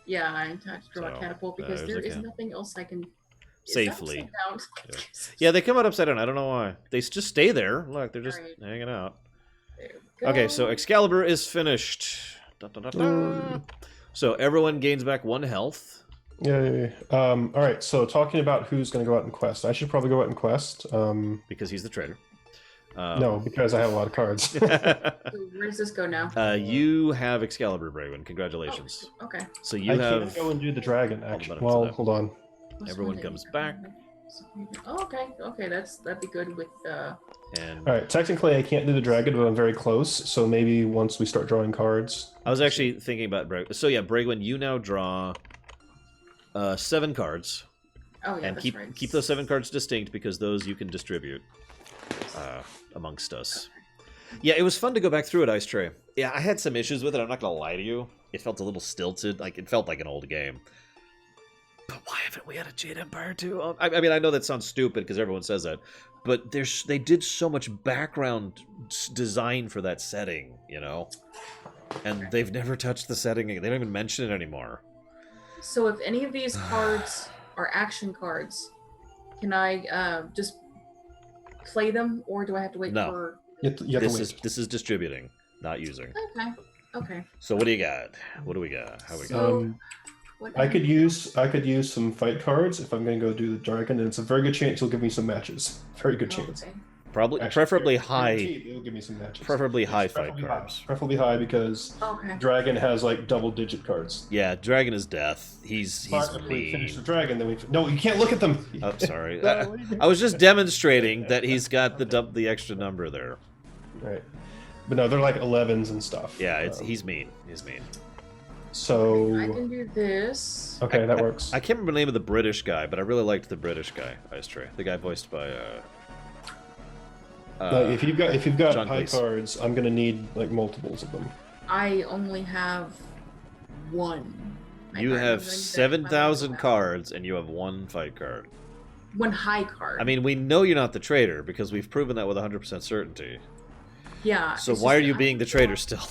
Yeah, I have to draw So, a catapult because there's there a is cat. nothing else I can. Is that Safely. upside down? Yeah, they come out upside down. I don't know why. They just stay there. Look, they're just Alright. hanging out. There we go. Okay, so Excalibur is finished. Dun, dun, dun, dun. So everyone gains back 1 health. Yeah. All right. So talking about who's going to go out and quest, I should probably go out and quest. Because he's the traitor. No, because I have a lot of cards. So where does this go now? You have Excalibur, Braegwyn. Congratulations. Okay. So you I have... can't go and do the dragon. the Actually, buttons well, of that. hold on. Everyone comes back. Oh, okay. That'd be good with. And All right. Technically, I can't do the dragon, but I'm very close. So maybe once we start drawing cards. I was actually thinking about Braegwyn. So yeah, Braegwyn, you now draw 7 cards. Oh yeah, And that's keep right. keep those 7 cards distinct because those you can distribute amongst us. Yeah, it was fun to go back through it, Ice Tray. Yeah, I had some issues with it. I'm not gonna lie to you. It felt a little stilted. Like it felt like an old game. But why haven't we had a Jade Empire too? I mean, I know that sounds stupid because everyone says that, but they did so much background design for that setting, you know, and they've never touched the setting. They don't even mention it anymore. So if any of these cards are action cards, can I just play them, or do I have to wait No. for? You have to wait. This is distributing, not using. Okay. So what do you got? What do we got? How we got? So, what I could use some fight cards if I'm going to go do the dragon, and it's a very good chance he'll give me some matches. Very good chance. Okay. Probably, Actually, preferably guaranteed high, It'll give me some matches. preferably high fight Preferably high. cards. Preferably high because Okay. dragon has like double-digit cards. Yeah, Dragon is death. He's But if we finish the mean. dragon, then we no, you can't look at them. Oh, sorry. No, I was just demonstrating that he's got the extra number there. Right, but no, they're like 11s and stuff. Yeah, he's mean. He's mean. So I can do this. okay, that works. I can't remember the name of the British guy, but I really liked the British guy, Ice Tray. The guy voiced by Like, if you've got John high Cleese. cards, I'm gonna need like multiples of them. I only have 1. You I'm have gonna need that 7,000 final cards, and you have 1 fight card. 1 high card. I mean, we know you're not the traitor because we've proven that with 100% certainty. yeah. So it's why are just you that being the traitor still?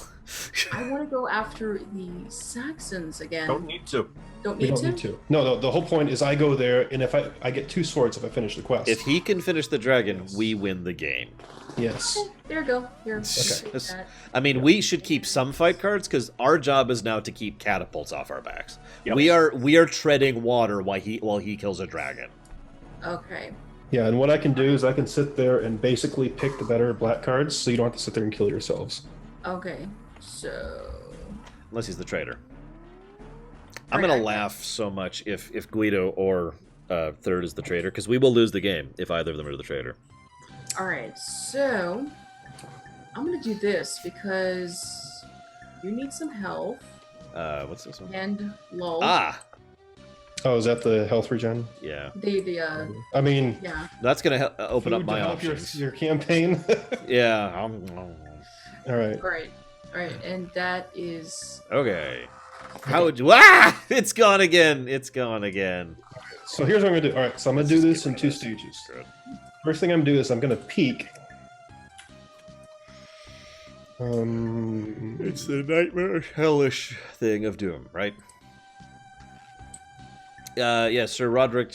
I want to go after the Saxons again. Don't need to. Don't We need don't to. need to. No, the whole point is I go there, and if I get 2 swords if I finish the quest. If he can finish the dragon, we win the game. Yes. Okay, there you go. Here. Okay. take that. I mean, we should keep some fight cards because our job is now to keep catapults off our backs. Yep. We are treading water while he kills a dragon. Okay. Yeah, and what I can do is I can sit there and basically pick the better black cards, so you don't have to sit there and kill yourselves. Okay. So. Unless he's the traitor. I'm gonna laugh so much if Guido or Third is the traitor because we will lose the game if either of them are the traitor. All right. So I'm gonna do this because you need some health What's this one? and lull. Ah, Oh, is that the health regen? yeah. The I mean, yeah. That's gonna open up food to my help options. your campaign. Yeah. All right. All right. All right. And that is Okay. How would you? Ah! It's gone again. It's gone again. So here's what I'm gonna do. All right, so I'm gonna do this in 2 stages. Good. First thing I'm gonna do is I'm gonna peek. It's the nightmarish, hellish thing of doom, right? Yeah, Sir Roderick.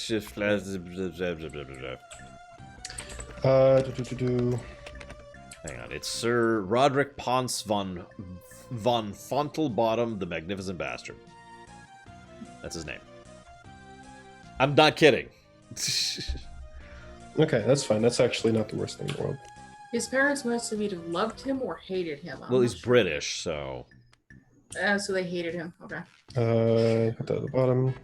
Hang on, it's Sir Roderick Ponce von Fontelbottom, the Magnificent Bastard. That's his name. I'm not kidding. Okay, that's fine. That's actually not the worst thing in the world. his parents must have either loved him or hated him. I'm Well, not he's sure. British, so So they hated him. Okay. Put that at the bottom.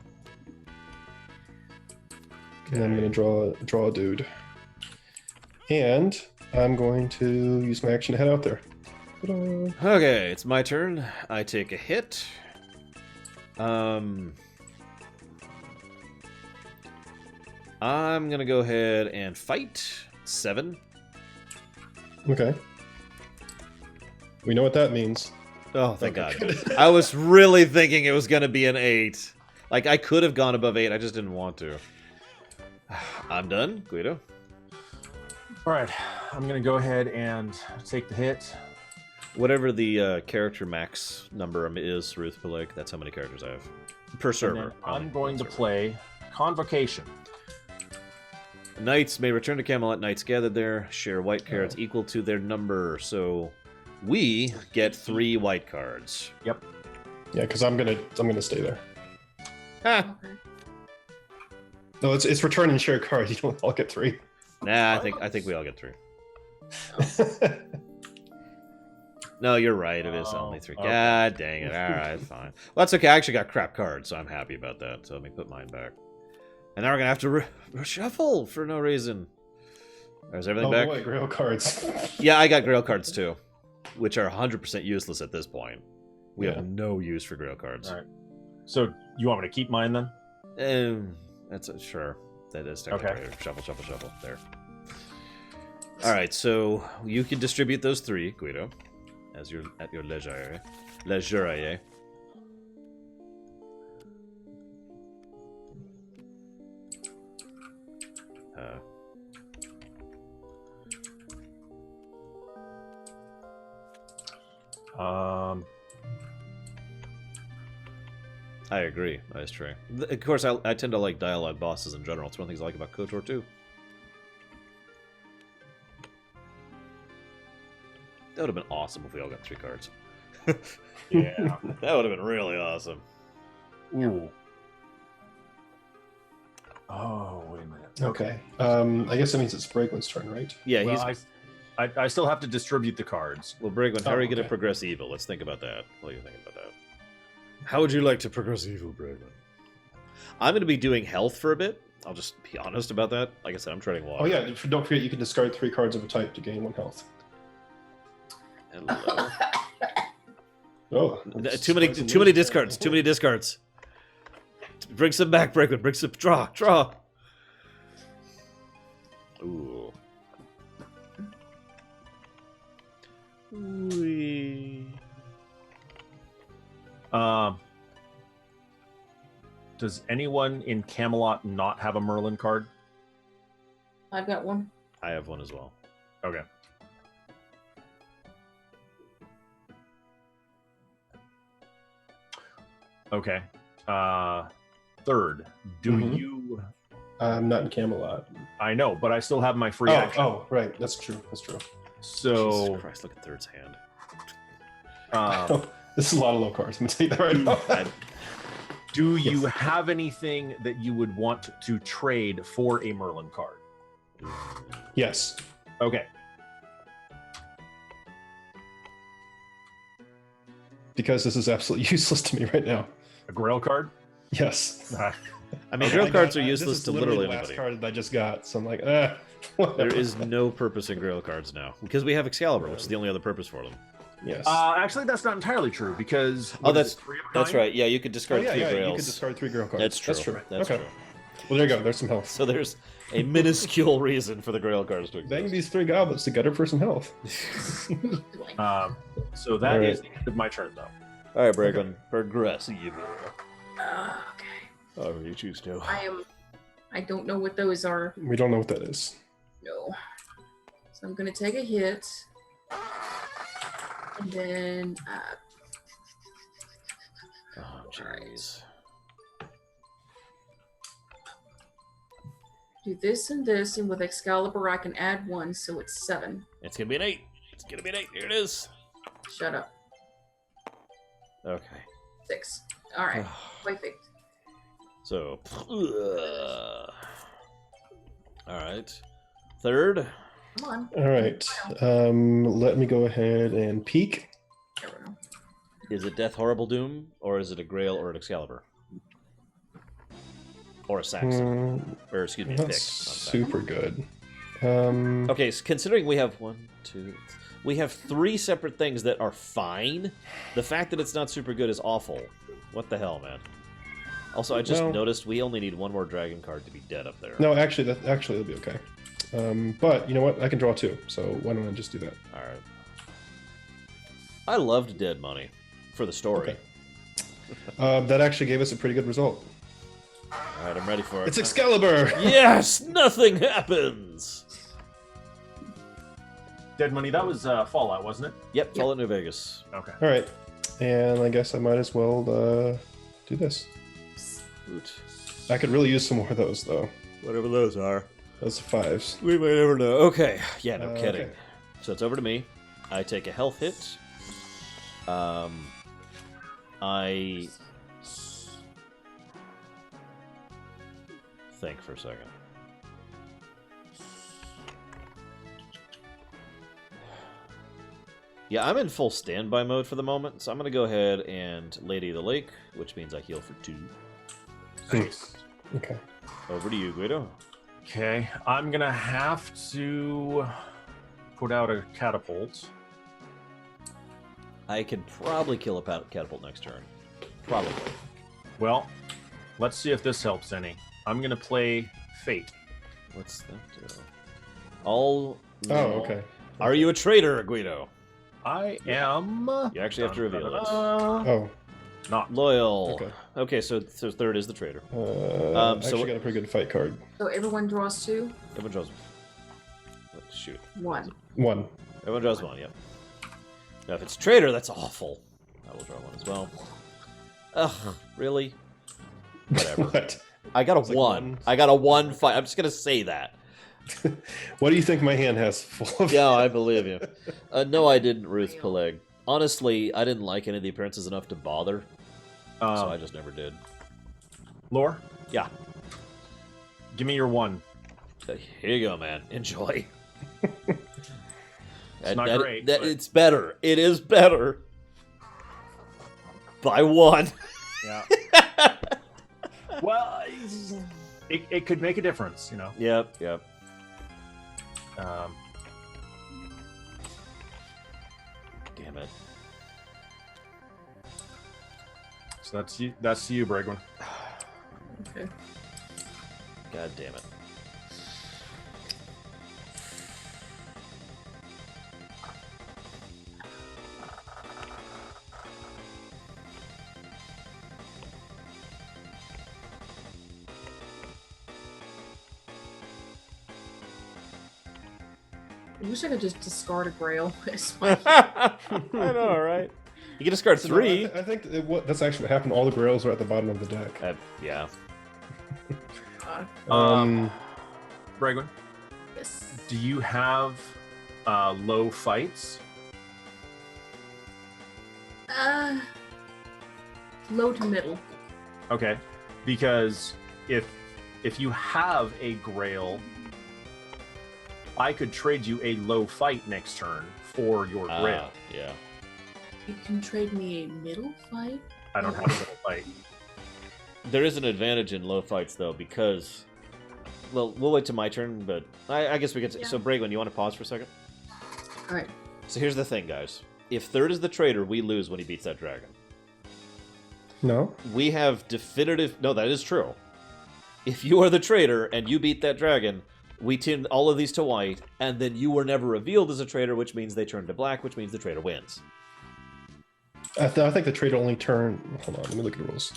And I'm gonna draw a dude. And I'm going to use my action to head out there. Ta-da. Okay, it's my turn. I take a hit. I'm gonna go ahead and fight. 7. Okay. We know what that means. Oh, thank Okay. God. I was really thinking it was gonna be an 8. Like, I could have gone above 8, I just didn't want to. I'm done, Guido. All right, I'm gonna go ahead and take the hit. Whatever the character max number is, Ruth Palik, that's how many characters I have. Per And server. then I'm going to server. play Convocation. Knights may return to Camelot. Knights gathered there share white cards equal to their number. So we get 3 white cards. Yep. Yeah, because I'm gonna stay there. Ha! Okay. No, it's return and share card. You don't all get 3. Nah, I think we all get 3. No, you're right. It is only 3. okay. God dang it. All right, fine. Well, that's okay. I actually got crap cards, so I'm happy about that. So let me put mine back. And now we're gonna have to reshuffle for no reason. Is everything back? Wait, grail cards. Yeah, I got Grail cards too, which are 100% useless at this point. We Yeah. have no use for Grail cards. All right. So you want me to keep mine then? That's sure. That is technically Okay. right. Shuffle, shuffle, shuffle. There. All right, so you can distribute those 3, Guido, as you're at your leisure. Leisure. I agree. That is true. Of course, I tend to like dialogue bosses in general. It's one of the things I like about KOTOR too. That would have been awesome if we all got 3 cards. Yeah. That would have been really awesome. Ooh. Oh, wait a minute. Okay. I guess that means it's Braegwyn's turn, right? Yeah, Well, he's. I still have to distribute the cards. Well, Brigman, how Oh, are you going to okay. progress evil? Let's think about that. What are you thinking about that? How would you like to progress evil, Brigman? I'm going to be doing health for a bit. I'll just be honest about that. Like I said, I'm treading water. Oh yeah, don't forget you can discard 3 cards of a type to gain 1 health. Hello. Oh, Too many discards. Too many discards. Bring some back, Brigman. Bring some. Draw. Ooh. Ooh. Does anyone in Camelot not have a Merlin card? I've got one. I have one as well. Okay. Okay. Third, do Mhm. you? I'm not in Camelot. I know, but I still have my free Oh, action. right. That's true. That's true. So, Jesus Christ, look at Third's hand. This is a lot of low cards. I'm gonna take that right now. do you have anything that you would want to trade for a Merlin card? Yes. Okay. Because this is absolutely useless to me right now. A Grail card? Yes. I mean, I Grail cards got- are this useless is to literally literally the last anybody. card that I just got, so I'm like, There is no purpose in Grail cards now because we have Excalibur, which is the only other purpose for them. Yes. Actually, that's not entirely true because. Oh, what is it, 3 of a That's kind? right. Yeah, you could discard 3 you Grails. can discard 3 Grail cards. That's true. That's true. That's okay. true. Well, there you go. There's some health. So there's a minuscule reason for the Grail cards to Bang exist. these 3 goblets together for some health. So that All right. is the end of my turn, though. All right, Bragon, progress evil. Okay. Oh, you choose to. I don't know what those are. We don't know what that is. No. So I'm gonna take a hit. And then Oh, jeez. do this, and with Excalibur I can add 1, so it's 7. It's gonna be an 8. It's gonna be an 8. Here it is. Shut up. Okay. 6. Alright. Perfect. So, all right. Third. Come on. All right. Let me go ahead and peek. There we go. Is it Death Horrible Doom, or is it a Grail or an Excalibur? Or a Saxon? Or, excuse me, a Not Pick. super good. Okay, so considering we have we have 3 separate things that are fine, the fact that it's not super good is awful. What the hell, man? Also, I just noticed we only need 1 more dragon card to be dead up there. No, actually, it'll be okay. But you know what? I can draw 2, so why don't I just do that? Alright. I loved Dead Money for the story. Okay. That actually gave us a pretty good result. Alright, I'm ready for it. It's Excalibur! Yes! Nothing happens! Dead Money, that was Fallout, wasn't it? Yep, Fallout New Vegas. Okay. All right, and I guess I might as well do this. Oot. I could really use some more of those, though. Whatever those are. Those are 5s. We may never know. Okay. Yeah, no kidding. Okay. So it's over to me. I take a health hit. I think for a second. Yeah, I'm in full standby mode for the moment, so I'm going to go ahead and Lady of the Lake, which means I heal for 2. Nice. Okay. Over to you, Guido. Okay, I'm gonna have to put out a catapult. I could probably kill a catapult next turn. Probably. Well, let's see if this helps any. I'm gonna play Fate. What's that do? All. Oh, okay. Are you a traitor, Guido? I am. You actually have to reveal it. Oh, Not. Loyal. Okay. Okay, so third is the traitor. I so actually got a pretty good fight card. So everyone draws 2? Everyone draws. Shoot. 1. 1. Everyone draws 1. Yep. Now, if it's traitor, that's awful. I will draw 1 as well. Ugh, really? Whatever. What? I got a It's like 1. one. I got a 1 fight. I'm just gonna say that. What do you think my hand has full of? Yeah, I believe you. No, I didn't, Ruth Peleg. Honestly, I didn't like any of the appearances enough to bother, so I just never did. Lore, Yeah. give me your 1. Here you go, man. Enjoy. It's not great, but- It's better. It is better. By 1. Yeah. Well, it could make a difference, you know. Yep, yep. Damn it. So that's you. That's you, Bregwin. Okay. God damn it. I wish I could just discard a Grail. It's my I know, right? You can discard So, no, 3. I think that's actually what happened. All the grails are at the bottom of the deck. Yeah. God. Bregwin, Yes. do you have low fights? Low to middle. Okay, because if you have a Grail, I could trade you a low fight next turn for your Grail. Yeah. You can trade me a middle fight? I don't have a middle fight. There is an advantage in low fights, though, because... Well, we'll wait till my turn, but I guess we get to... Yeah. So, Bregwin, you want to pause for a second? Alright. So here's the thing, guys. If third is the traitor, we lose when he beats that dragon. No. We have definitive... No, that is true. If you are the traitor and you beat that dragon, we turn all of these to white, and then you were never revealed as a traitor, which means they turn to black, which means the traitor wins. I think the trade only turn. Hold on, let me look at the rules.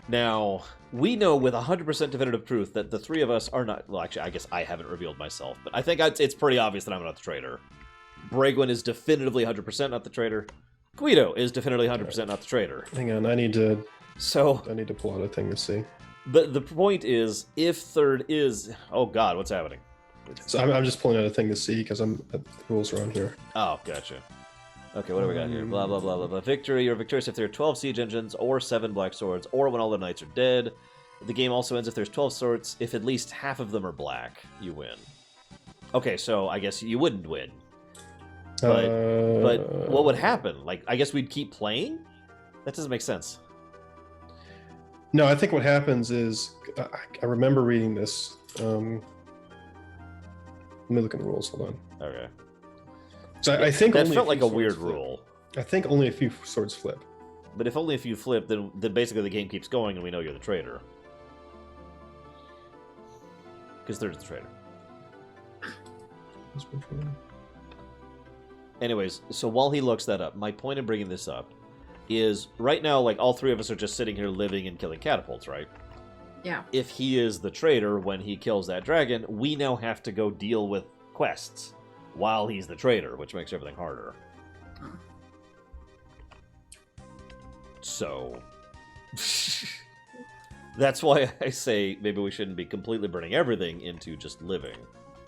Now, we know with 100% definitive proof that the three of us are not... Well, actually, I guess I haven't revealed myself, but I think it's pretty obvious that I'm not the traitor. Bregwin is definitively 100% not the traitor. Guido is definitively 100% not the traitor. Hang on, I need to pull out a thing to see. But the point is, if third is... Oh, God, what's happening? So I'm just pulling out a thing to see because the rules are on here. Oh, gotcha. Okay, what do we got here? Blah, blah, blah, blah, blah. Victory. You're victorious if there are 12 siege engines or 7 black swords, or when all the knights are dead. The game also ends if there's 12 swords. If at least half of them are black, you win. Okay, so I guess you wouldn't win. But what would happen? Like, I guess we'd keep playing? That doesn't make sense. No, I think what happens is I remember reading this. Let me look at the rules. Hold on. Okay. So I think that only felt a like few a weird swords flip. rule. I think only a few swords flip. But if only if you flip, then basically the game keeps going and we know you're the traitor. Because there's the traitor. Anyways, so while he looks that up, my point in bringing this up is right now, like, all three of us are just sitting here living and killing catapults, right? Yeah. If he is the traitor when he kills that dragon, we now have to go deal with quests while he's the traitor, which makes everything harder. So, that's why I say maybe we shouldn't be completely burning everything into just living,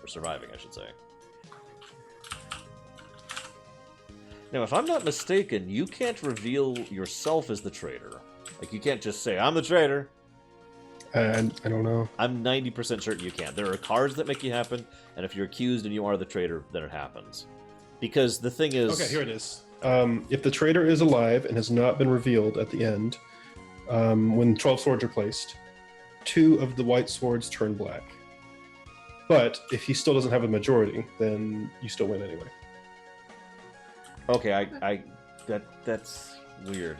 or surviving, I should say. Now, if I'm not mistaken, you can't reveal yourself as the traitor. Like, you can't just say, I'm the traitor. I don't know. I'm 90% certain you can't. There are cards that make you happen, and if you're accused and you are the traitor, then it happens. Because the thing is... Okay, here it is. If the traitor is alive and has not been revealed at the end, when 12 swords are placed, 2 of the white swords turn black. But if he still doesn't have a majority, then you still win anyway. Okay, that's weird.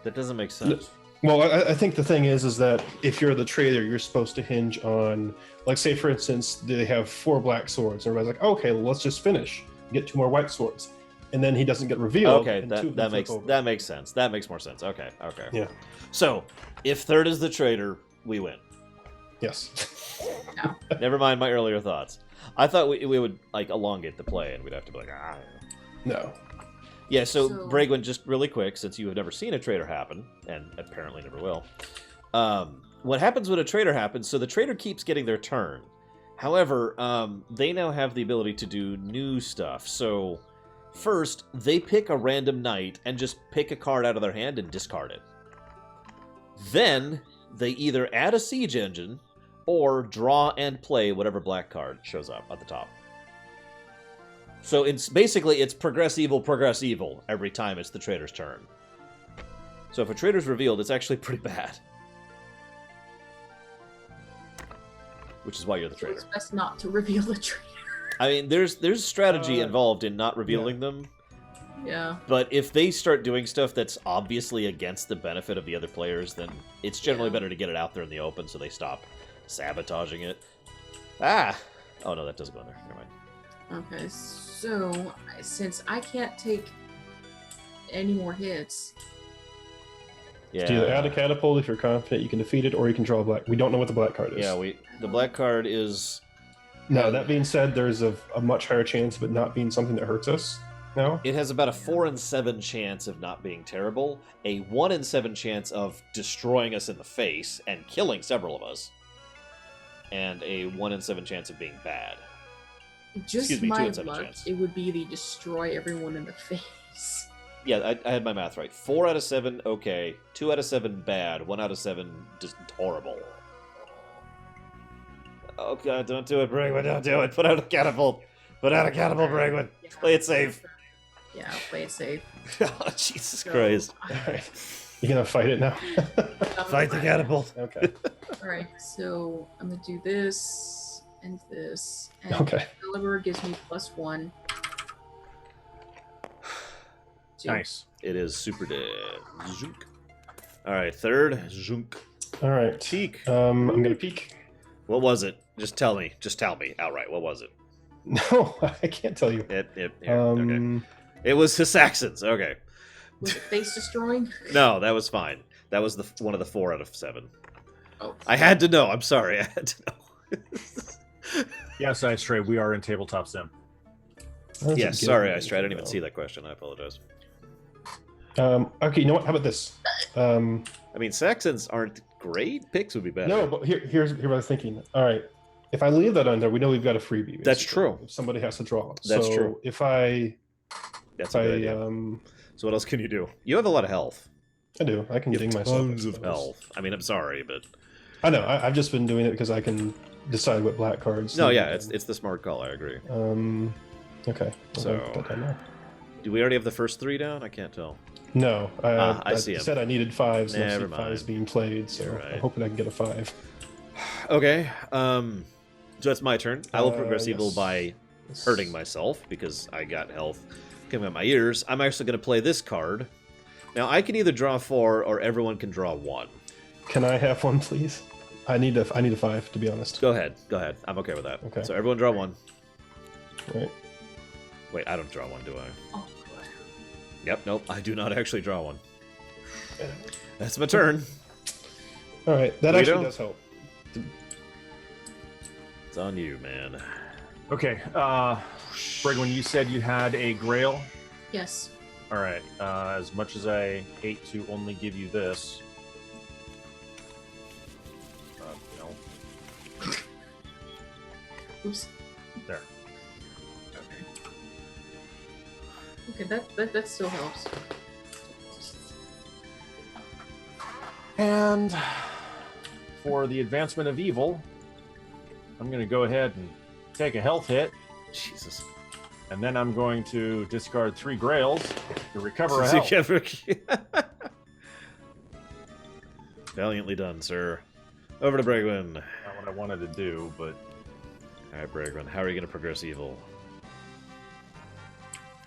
That doesn't make sense. Well, I think the thing is that if you're the traitor, you're supposed to hinge on, like, say for instance, they have 4 black swords. Everybody's like, okay, well, let's just finish, get 2 more white swords, and then he doesn't get revealed. Okay, and 2 of them that flip makes sense. That makes more sense. Okay. Yeah. So, if third is the traitor, we win. Yes. Never mind my earlier thoughts. I thought we would, like, elongate the play, and we'd have to be like, ah. No. Yeah, so So- Bragwin, just really quick, since you have never seen a traitor happen, and apparently never will, what happens when a traitor happens, so the traitor keeps getting their turn. However, they now have the ability to do new stuff. So, first, they pick a random knight and just pick a card out of their hand and discard it. Then, they either add a siege engine, or draw and play whatever black card shows up at the top. So it's basically, it's progress evil every time it's the traitor's turn. So if a traitor's revealed, it's actually pretty bad. Which is why you're the So traitor. it's best not to reveal the traitor. I mean, there's strategy involved in not revealing them, Yeah. but if they start doing stuff that's obviously against the benefit of the other players, then it's generally Yeah. better to get it out there in the open so they stop sabotaging it. Ah! Oh no, that doesn't go in there. Never mind. Okay, so since I can't take any more hits, Yeah. So either add a catapult if you're confident you can defeat it, or you can draw a black. We don't know what the black card is. Yeah, the black card is... Now, that being said, there's a much higher chance of it not being something that hurts us now. It has about a 4 in 7 chance of not being terrible, a 1 in 7 chance of destroying us in the face and killing several of us, and a 1 in 7 chance of being bad. just Excuse me, 2 my in 7 luck, chance. it would be the destroy everyone in the face. Yeah, I had my math right. 4 out of 7, okay. 2 out of 7, bad. 1 out of 7, just horrible. Oh god, don't do it, Bragwin, don't do it. Put out a catapult. Put out a catapult, Bragwin. Yeah, Play it safe. Yeah, play it safe. Oh, Jesus So, Christ. Alright. You gonna fight it now? Fight the catapult. Okay. Alright, so I'm gonna do this and this. And Okay. Deliver gives me +1. Two. Nice. It is super dead. Zunk. Alright, third. Zunk. Alright. Peek. I'm gonna peek. What was it? Just tell me. Just tell me outright. What was it? No, I can't tell you. Here, okay. Um, It was the Saxons. Okay. Was it face destroying? No, that was fine. That was one of the 4 out of 7. Oh. I had to know. I'm sorry. I had to know. Yes, I stray. We are in tabletop sim. that's Yes, a sorry, given, I strayed. I didn't even though. see that question. I apologize. Okay, you know what? How about this? I mean, Saxons aren't great. Picks would be better. No, but here's what I was thinking. All right, if I leave that on there, we know we've got a freebie. That's basically, true. If somebody has to draw. That's so true. If I, That's if a good I, idea. So what else can you do? You have a lot of health. I do. I can You ding have myself. tons I of suppose. health. I mean, I'm sorry, but I know. I've just been doing it because I can decide what black cards. no, yeah, it's the smart call. I agree. Okay. So- Put that down there. Do we already have the first 3 down? I can't tell. No, I see 'em. said I needed 5s. And I Never see 5s mind. being played, so You're right. I'm hoping I can get a 5. Okay, so that's my turn. I will progress evil Yes. by hurting myself because I got health coming out my ears. I'm actually going to play this card. Now, I can either draw 4 or everyone can draw 1. Can I have one, please? I need a 5, to be honest. Go ahead. I'm okay with that. Okay. So everyone draw 1. Right. Wait, I don't draw 1, do I? Oh, God. Yep, nope, I do not actually draw 1. That's my turn. All right, that Guido? actually does help. It's on you, man. Okay, Brigwin, you said you had a grail. Yes. All right. As much as I hate to only give you this, no, Oops. there. Okay, that still helps. And for the advancement of evil, I'm going to go ahead and take a health hit, Jesus. and then I'm going to discard 3 grails to recover a health. Valiantly done, sir. Over to Bregwin. Not what I wanted to do, but Alright, Bregwin, how are you going to progress evil?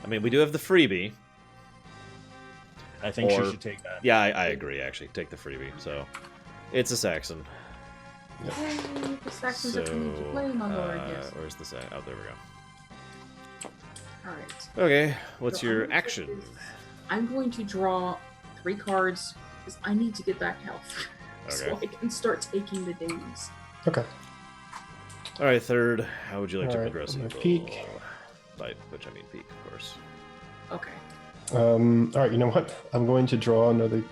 I mean, we do have the freebie. I think Or- she should take that. Yeah, I agree, actually. Take the freebie. So, it's a Saxon. Yay, the Saxons So, are coming to play, my lord, yes. where's the Saxon? Oh, there we go. Alright. Okay, what's So your I'm gonna action? take this. I'm going to draw 3 cards because I need to get back health. So Okay. I can start taking the days. Okay. Alright, third. How would you like to Alright, progress I'm evil? gonna peek. By which I mean peek, of course. Okay. All right, you know what? I'm going to draw another.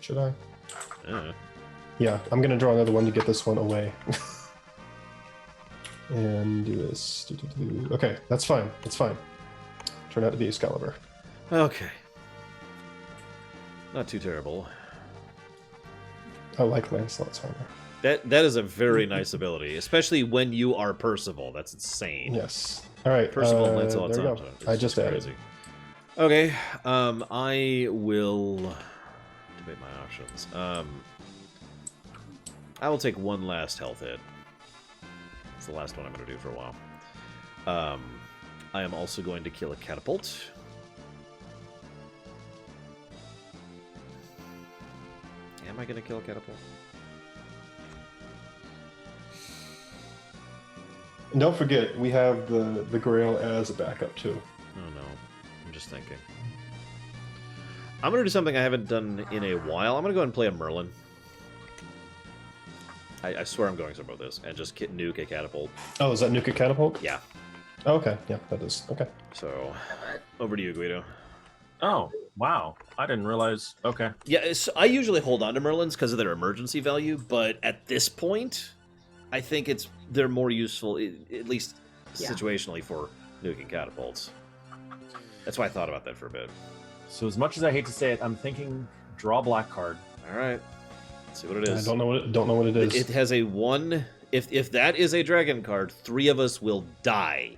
Should I? Yeah. Yeah, I'm going to draw another one to get this one away. And do this. Okay, that's fine. That's fine. Turned out to be Excalibur. Okay. Not too terrible. I like Lancelot's armor. That is a very nice ability, especially when you are Percival. That's insane. Yes. All right. Percival and Lancelot's there we armor. go. It's I just added. crazy. Okay. I will debate my options. I will take one last health hit. It's the last one I'm going to do for a while. I am also going to kill a catapult. Am I going to kill a catapult? And don't forget, we have the Grail as a backup too. Oh no. I'm just thinking. I'm going to do something I haven't done in a while. I'm going to go ahead and play a Merlin. I swear I'm going somewhere with this. And just nuke a catapult. Oh, is that Nuka Catapult? Yeah. Oh, okay. Yeah, that is. Okay. So, over to you, Guido. Oh, wow. I didn't realize. Okay. Yeah, I usually hold on to Merlins because of their emergency value, but at this point, I think they're more useful, at least Yeah. situationally, for nuking catapults. That's why I thought about that for a bit. So as much as I hate to say it, I'm thinking draw black card. All right. Let's see what it is. I don't know what it is. It has a 1. If that is a dragon card, 3 of us will die.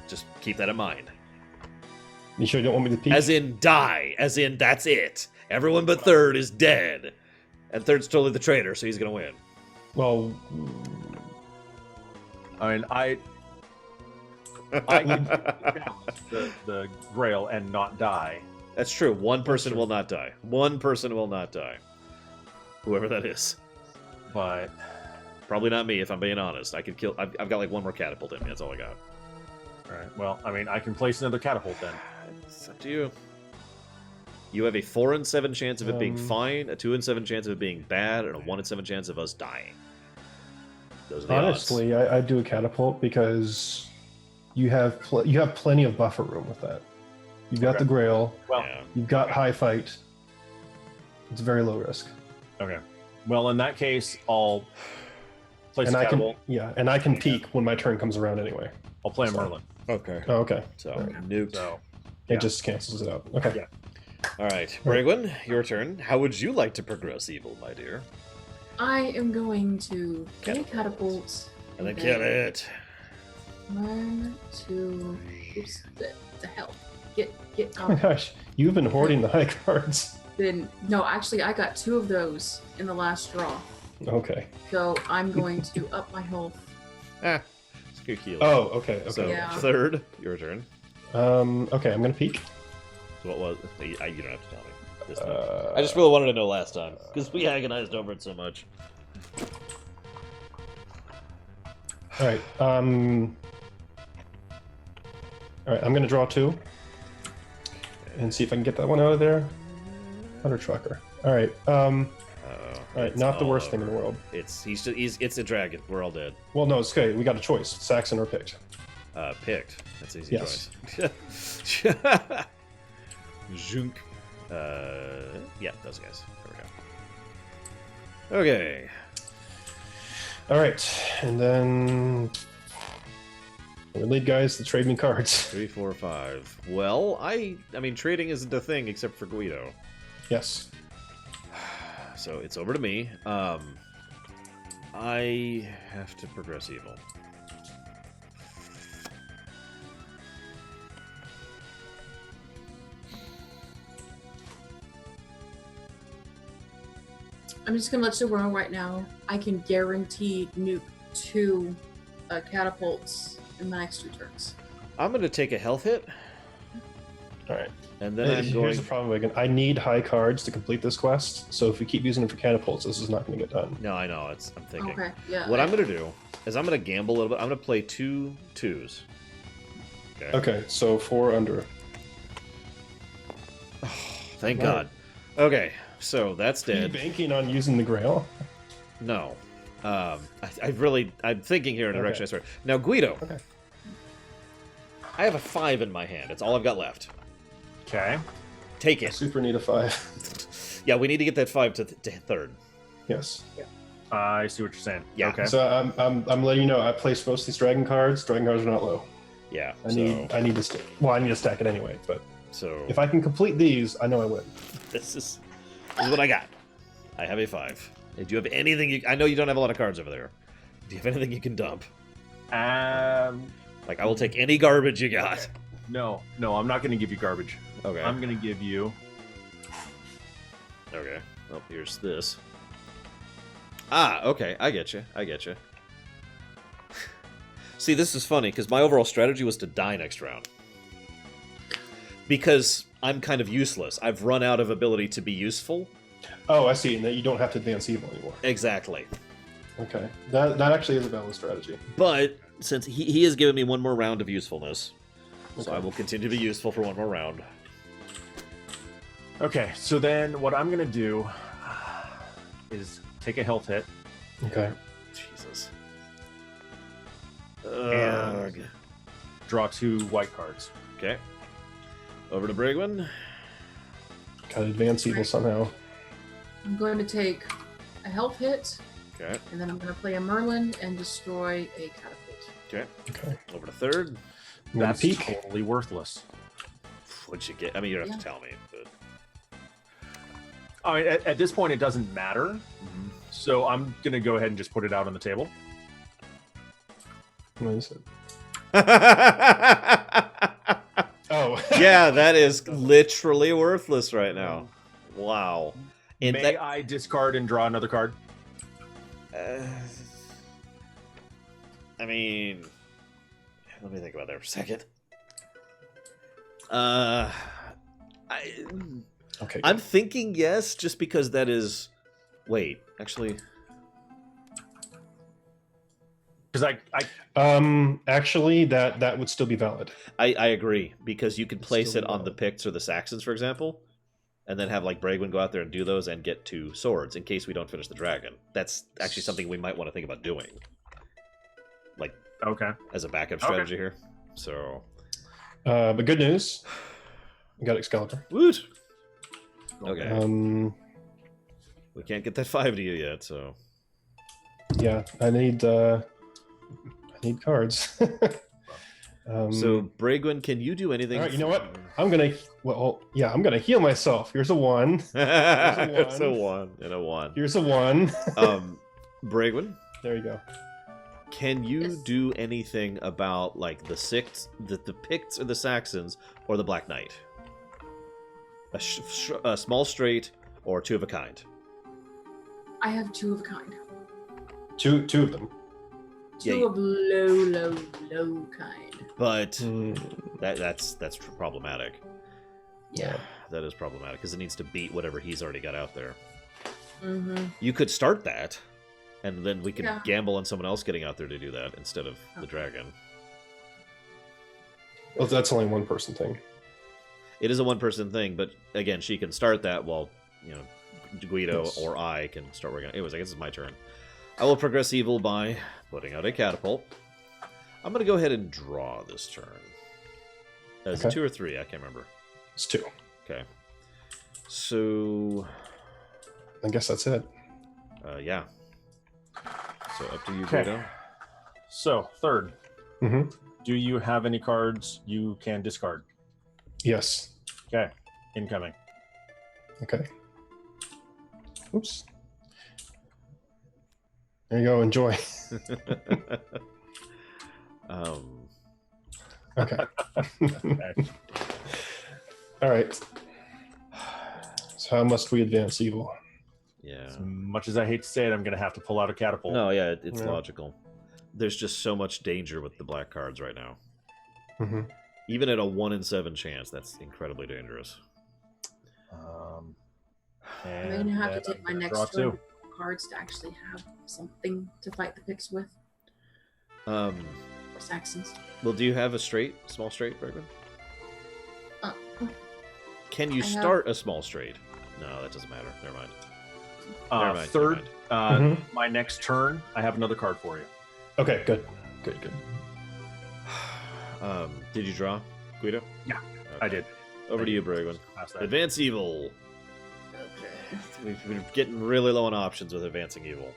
Just keep that in mind. You sure you don't want me to peek? As in die. As in that's it. Everyone but third is dead. And third's totally the traitor, so he's gonna win. Well, I mean, I can the Grail and not die. That's true. One person true. will not die. One person will not die. Whoever that is. But Probably not me, if I'm being honest. I could kill. I've got like 1 more catapult in me. That's all I got. all right, well, I mean, I can place another catapult then. It's up to you. You have a 4 in 7 chance of it being Um, fine, a 2 in 7 chance of it being bad, and a 1 in 7 chance of us dying. Those are the honestly, I'd do a catapult because you have plenty of buffer room with that. You've got Okay. the Grail. odds. Well, Yeah. You've got high fight. It's very low risk. okay. Well, in that case, I'll place And a I can catapult. and I can peek when my turn comes around anyway. I'll play a so- Merlin. Okay. Oh, okay. So, Alright. nuked. So It Yeah. just cancels it out. Okay. Yeah. All right. Brigwin, your turn. How would you like to progress evil, my dear? I am going to get a Catapult. catapult. And then kill it. 1, 2. Oops, the hell. Get Oh my gosh, you've been hoarding the high cards. Then no, actually, I got 2 of those in the last draw. Okay. So I'm going to up my health. Ah, squeaky. Oh, okay. So Yeah. third, your turn. Okay, I'm gonna peek. So what was? You don't have to tell me. This time. I just really wanted to know last time because we agonized over it so much. All right. All right. I'm gonna draw 2 and see if I can get that one out of there. Hunter trucker. All right. All right. Not the worst thing in the world. It's a dragon. We're all dead. Well, no, it's okay. We got a choice: Saxon or picked. Picked. That's an easy Yes. choice. Zhunk. Yeah, those guys. There we go. Okay. All right, and then we lead guys to trade me cards. 3, 4, 5. Well, I mean, trading isn't a thing except for Guido. Yes. So it's over to me. I have to progress evil. I'm just gonna let you know right now. I can guarantee nuke 2 catapults in my next 2 turns. I'm going to take a health hit, All right. and then I'm Here's going. the problem, Wigan. I need high cards to complete this quest, so if we keep using them for catapults, this is not going to get done. No, I know. I'm thinking. Okay, yeah. What I'm going to do is I'm going to gamble a little bit. I'm going to play 2 2s. Okay, so 4 under. Thank Right. God. Okay, so that's Are you dead. banking on using the Grail? No. I'm thinking here in the Okay. direction I started. Now, Guido. Okay. I have a 5 in my hand. It's all I've got left. Okay. Take I it. super need a 5. Yeah, we need to get that 5 to third. Yes. I see what you're saying. Yeah. Okay. So I'm letting you know I placed most of these dragon cards. Dragon cards are not low. Yeah. I need to stack. Well, I need to stack it anyway. But So if I can complete these, I know I win. this is what I got. I have a 5. Do you have anything? I know you don't have a lot of cards over there. Do you have anything you can dump? Like, I will take any garbage you got. Okay. No, I'm not going to give you garbage. Okay. I'm going to give you. Okay. Well, here's this. Ah, okay. I get you. See, this is funny, because my overall strategy was to die next round. Because I'm kind of useless. I've run out of ability to be useful. Oh, I see. And that you don't have to advance evil anymore. Exactly. Okay. That actually is a balanced strategy. But since he has given me one more round of usefulness, so Okay. I will continue to be useful for one more round. Okay, so then what I'm going to do is take a health hit. Okay. Jesus. And draw 2 white cards. Okay. Over to Brigwin. Got to advance evil somehow. I'm going to take a health hit, Okay. and then I'm going to play a Merlin and destroy a catapult. Okay. Okay. Over to third. I'm gonna That's peek. totally worthless. What'd you get? I mean, you don't have to Yeah. tell me, but I mean, at this point, it doesn't matter. So I'm going to go ahead and just put it out on the table. What is it? Oh. Yeah, that is literally worthless right now. Wow. And May I discard and draw another card? I mean, let me think about that for a second. Okay. I'm thinking yes, just because that is. Wait, actually, Because Actually, that would still be valid. I agree because you could place Still it on the valid. Picts or the Saxons, for example, and then have like Bragwin go out there and do those and get 2 swords in case we don't finish the dragon. That's actually something we might want to think about doing, like okay. as a backup Okay. strategy here. So, But good news. We got Excalibur. woot. Okay, We we can't get that 5 to you yet, so Yeah, I need cards. so Bragwin, can you do anything? All right, you know what? I'm gonna heal myself. Here's a 1. It's a one. 1 and a 1. Here's a 1. Bragwin, There you go. Can you Yes. do anything about like the Picts or the Saxons or the Black Knight? A small straight or two of a kind. I have two of a kind. Two of them. Two of low kind. But that's problematic. Yeah. That is problematic because it needs to beat whatever he's already got out there. Mm-hmm. You could start that, and then we could Yeah. gamble on someone else getting out there to do that instead of the dragon. Well, that's only one person thing. It is a one-person thing, but again, she can start that while, Guido Yes. or I can start working on it. Anyways, I guess it's my turn. I will progress evil by putting out a catapult. I'm going to go ahead and draw this turn. Is it Okay. 2 or 3? I can't remember. It's 2. Okay. So, I guess that's it. yeah. So up to you, Okay. Guido. So, third, Mm-hmm. do you have any cards you can discard? Yes. Okay, incoming. Okay. Oops. There you go. Enjoy. Okay. All right. So how must we advance evil? Yeah. As much as I hate to say it, I'm going to have to pull out a catapult. No, yeah, it's Yeah. logical. There's just so much danger with the black cards right now. Mm-hmm. Even at a 1 in 7 chance, that's incredibly dangerous. I'm And gonna have then to take I'm my gonna next draw turn two. cards to actually have something to fight the Picts with, Well, or Saxons. do you have a small straight, Bregman? Uh, Can you I have- start a small straight? No, that doesn't matter. Never mind. Never mind, Third, never mind. my next turn, I have another card for you. Okay. Good. Good. Did you draw, Guido? Yeah, Okay. I did. Over to you, Bregman. Pass that. Advance evil. Okay. We're getting really low on options with advancing evil.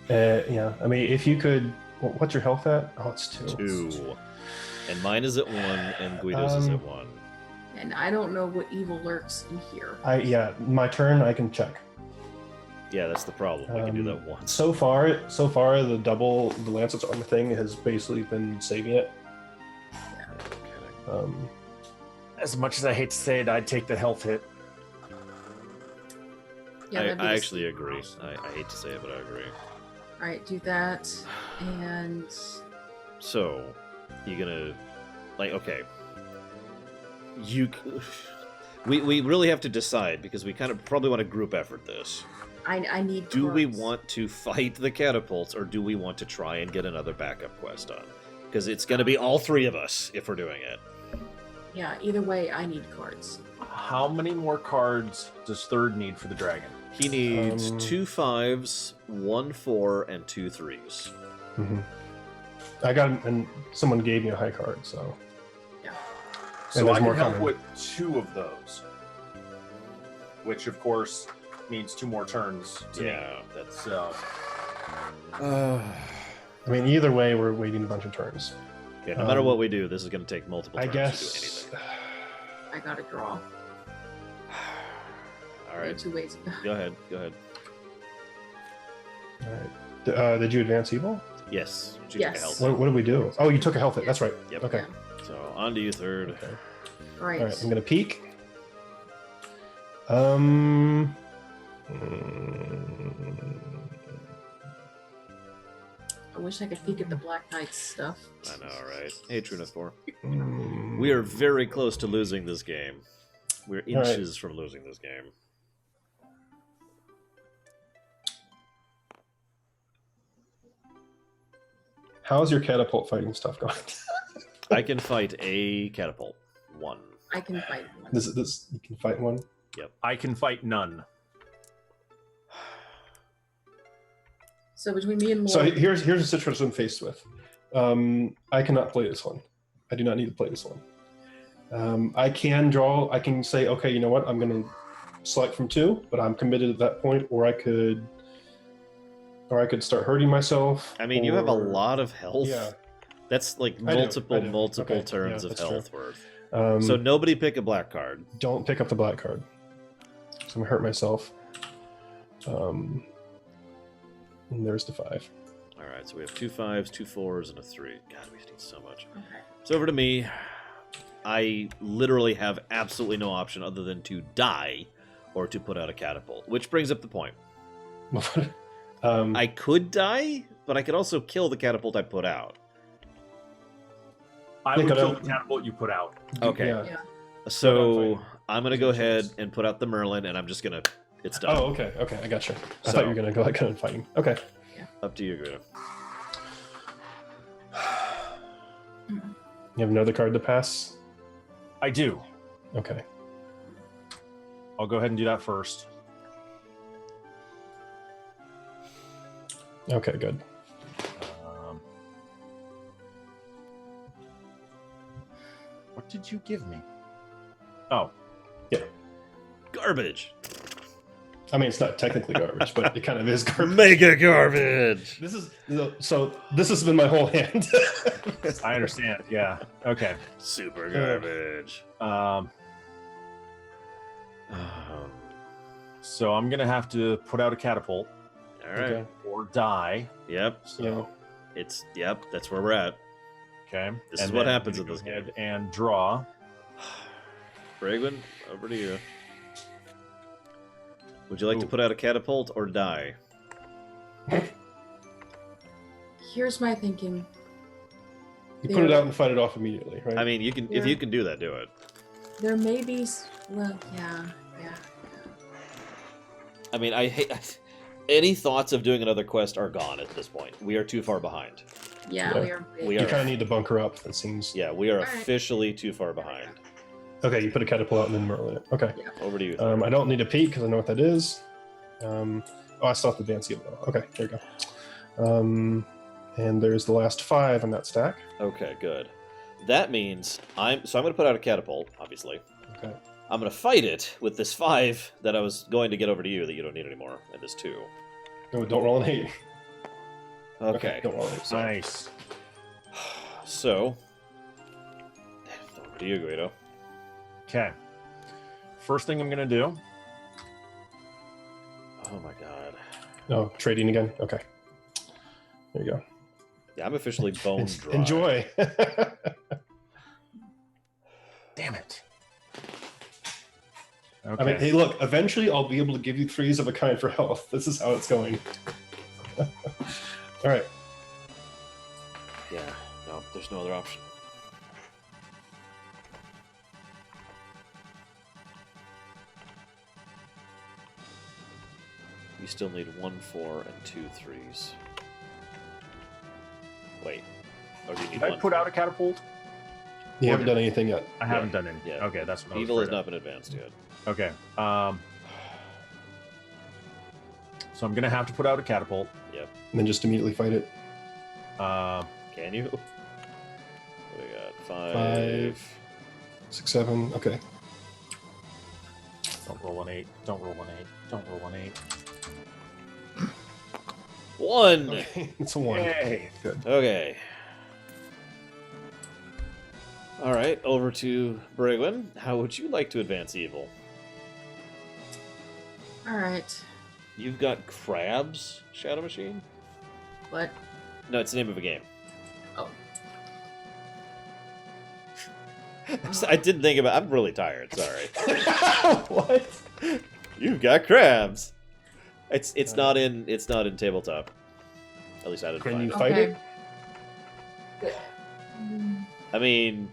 Yeah. Yeah. I mean, if you could, what's your health at? Oh, it's 2. 2. And mine is at 1, and Guido's is at 1. And I don't know what evil lurks in here. My turn. I can check. Yeah, that's the problem. We can do that once. So far, the Lancet's armor thing has basically been saving it. Okay. As much as I hate to say it, I'd take the health hit. Yeah, that'd be I the actually same agree. cost. I hate to say it, but I agree. All right, do that, and So, you're gonna, okay. We really have to decide because we kind of probably want to group effort this. I need. Do we cards. want to fight the catapults or do we want to try and get another backup quest on? Because it's going to be all 3 of us if we're doing it. Yeah, either way, I need cards. How many more cards does third need for the dragon? He needs 2 5s, 1 4, and 2 3s. Mm-hmm. I got, and someone gave me a high card, so. Yeah. So there's I can more help coming. with 2 of those, which of course means 2 more turns. To me. Yeah, that's. So I mean, either way, we're waiting a bunch of turns. Yeah, no matter what we do, this is going to take multiple I turns guess. to do anything. I gotta draw. All right, 2 ways. go ahead. All right. Did you advance evil? Yes. She Yes. took a health. What did we do? Oh, you took a health hit. That's right. Yep. Okay. So on to you, third. Okay. All right. All right. I'm gonna peek. I wish I could peek at the Black Knight stuff. I know, right? Hey, Truna4. Mm, We are very close to losing this game. We're All right. inches from losing this game. How's your catapult fighting stuff going? I can fight a catapult. 1. I can fight one. This you can fight one. I can fight none. So between me and Lord, So here's a situation I'm faced with. I cannot play this one. I do not need to play this one. I can draw. I can say, okay, you know what? I'm going to select from 2, but I'm committed at that point. Or I could start hurting myself. I mean, you have a or- lot of health. Yeah. That's like I do. multiple Okay, turns yeah, of that's true. health worth. So So nobody pick a black card. don't pick up the black card. So I'm gonna hurt myself. And there's the 5. All right, so we have 2 5s, 2 4s, and a 3. God, we need so much. Okay. It's over to me. I literally have absolutely no option other than to die or to put out a catapult, which brings up the point. I could die, but I could also kill the catapult I put out. I would kill the catapult you put out. Okay. Yeah. Yeah. So I'm going to go ahead and put out the Merlin, and I'm just going to... It's done. Oh, okay. Okay, I gotcha. I So- thought you were going to go ahead and fighting. Okay. Up to you, Guido. You have another card to pass? I do. Okay. I'll go ahead and do that first. Okay, good. What did you give me? Oh, Garbage. I mean, it's not technically garbage, but it kind of is garbage. Mega garbage. This is so. This has been my whole hand. I understand. Yeah. Okay. Super garbage. So I'm gonna have to put out a catapult All right. Okay. or die. Yep. So Yeah. That's where we're at. okay. This is And what then happens I'm in gonna this go game. ahead and draw. Bragwin, over to you. Would you like to put out a catapult or die? Here's my thinking. You put it out and fight it off immediately, right? I mean, you can if you can do that, do it. There may be. Well, yeah. I mean, I hate any thoughts of doing another quest are gone at this point. We are too far behind. Yeah, Yeah. we We you are. kind of need to bunker up. It seems. Yeah, we are All right. officially too far behind. Okay, you put a catapult out and then Merlin it. Okay. Over to you. I don't need a peek because I know what that is. I still have to advance you. Okay, there you go. And there's the last 5 on that stack. Okay, good. That means I'm going to put out a catapult, obviously. Okay. I'm going to fight it with this 5 that I was going to get over to you that you don't need anymore, and this 2. No, don't roll an 8. Okay. Don't roll an 8. Nice. So, over to you, Guido. Okay. First thing I'm gonna do. Oh my god. No, trading again. Okay. There you go. Yeah, I'm officially bone dry. Enjoy. Damn it. I Okay. mean, hey, look. Eventually, I'll be able to give you 3s of a kind for health. This is how it's going. All right. Yeah, no, there's no other option. You still need 1 4 and 2 3s. Wait. Or do you need Did I 1 put 4? out a catapult? You haven't done anything yet. I haven't done it. Yeah. Okay, that's what I was Evil has afraid not been advanced yet. of. Okay. So I'm gonna have to put out a catapult. Yep. And then just immediately fight it. Can you? What do we got? 5, 6, 7. Okay. Don't roll an 8. Don't roll an 8. Don't roll an 8. 1! Okay. It's a 1. Yay! Good. Okay. Alright, over to Brigwin. How would you like to advance evil? All right. You've got crabs, Shadow Machine? What? No, it's the name of a game. Oh. I didn't think about. I'm really tired. Sorry. What? You've got crabs. It's not in tabletop. At least I didn't Can find you it. fight Okay. it? I mean,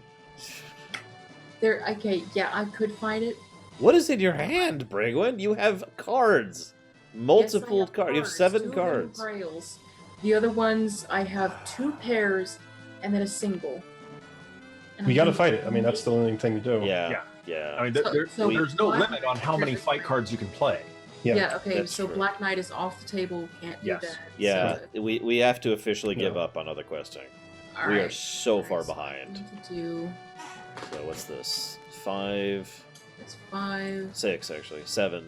There. Okay. Yeah, I could find it. what is in your hand, Brigwin? You have cards. Multiple Yes, I have cards. You have Two 7 of them cards. Grails. The other ones, I have 2 pairs and then a single. And We I got to think- fight it. I mean, that's the only thing to do. Yeah. I mean, there's So no Black limit on how Knight many is fight cards you can play. Yeah. Okay. that's So true. Black Knight is off the table. Can't do Yes. that. Yeah, So, we have to officially give No. up on other questing. all We are right. so All far right, so behind. what to do? So what's this? 5, It's 5, 6 actually. 7.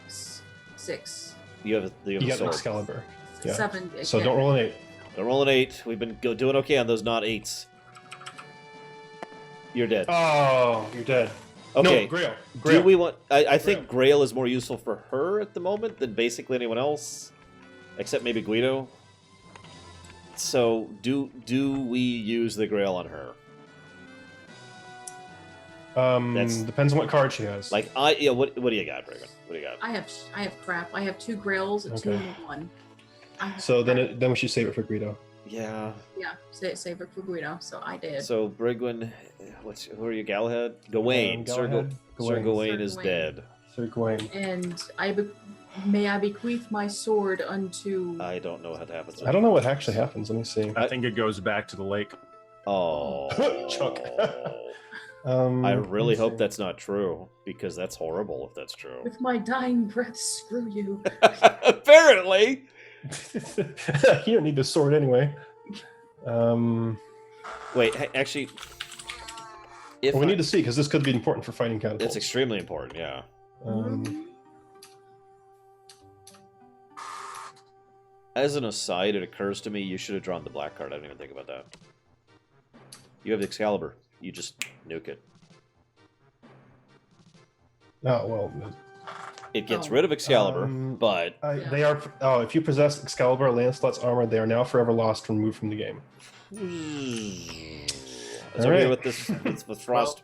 6, 6, You have You a got an sword. Excalibur. Yeah. 7. So again. don't roll an 8. Don't roll an 8. We've been doing okay on those not 8s. You're dead. Oh, you're dead. Okay. No, Grail. Do Grail. we want? I think Grail is more useful for her at the moment than basically anyone else. Except maybe Guido. So, do we use the Grail on her? That's- Depends on what card she has. Like, what do you got, Brigham? What do you got? I have crap. I have 2 grails, a 2 Okay. and a 1. I have So crap. then we should save it for Guido. Yeah. Yeah, save it for Guido. So I did. So, Brigwin, who are you, Galahad? Gawain. Sir Galahad, Gawain Sir is Gawain. dead. Sir Gawain. And may I bequeath my sword unto. I don't know how that happens. I don't know what actually happens. Let me see. I think it goes back to the lake. Oh. Chuck. I I really hope that's not true, because that's horrible if that's true. With my dying breath, screw you. Apparently! You don't need the sword anyway. Wait, actually... If Well, we need to see, because this could be important for fighting catapults. It's extremely important, yeah. As an aside, it occurs to me you should have drawn the black card. I didn't even think about that. You have the Excalibur. You just nuke it. Oh, well. It gets Oh. rid of Excalibur, Um, but... They are. Oh, if you possess Excalibur or Lancelot's armor, they are now forever lost and removed from the game. Let's over here with this with Frost.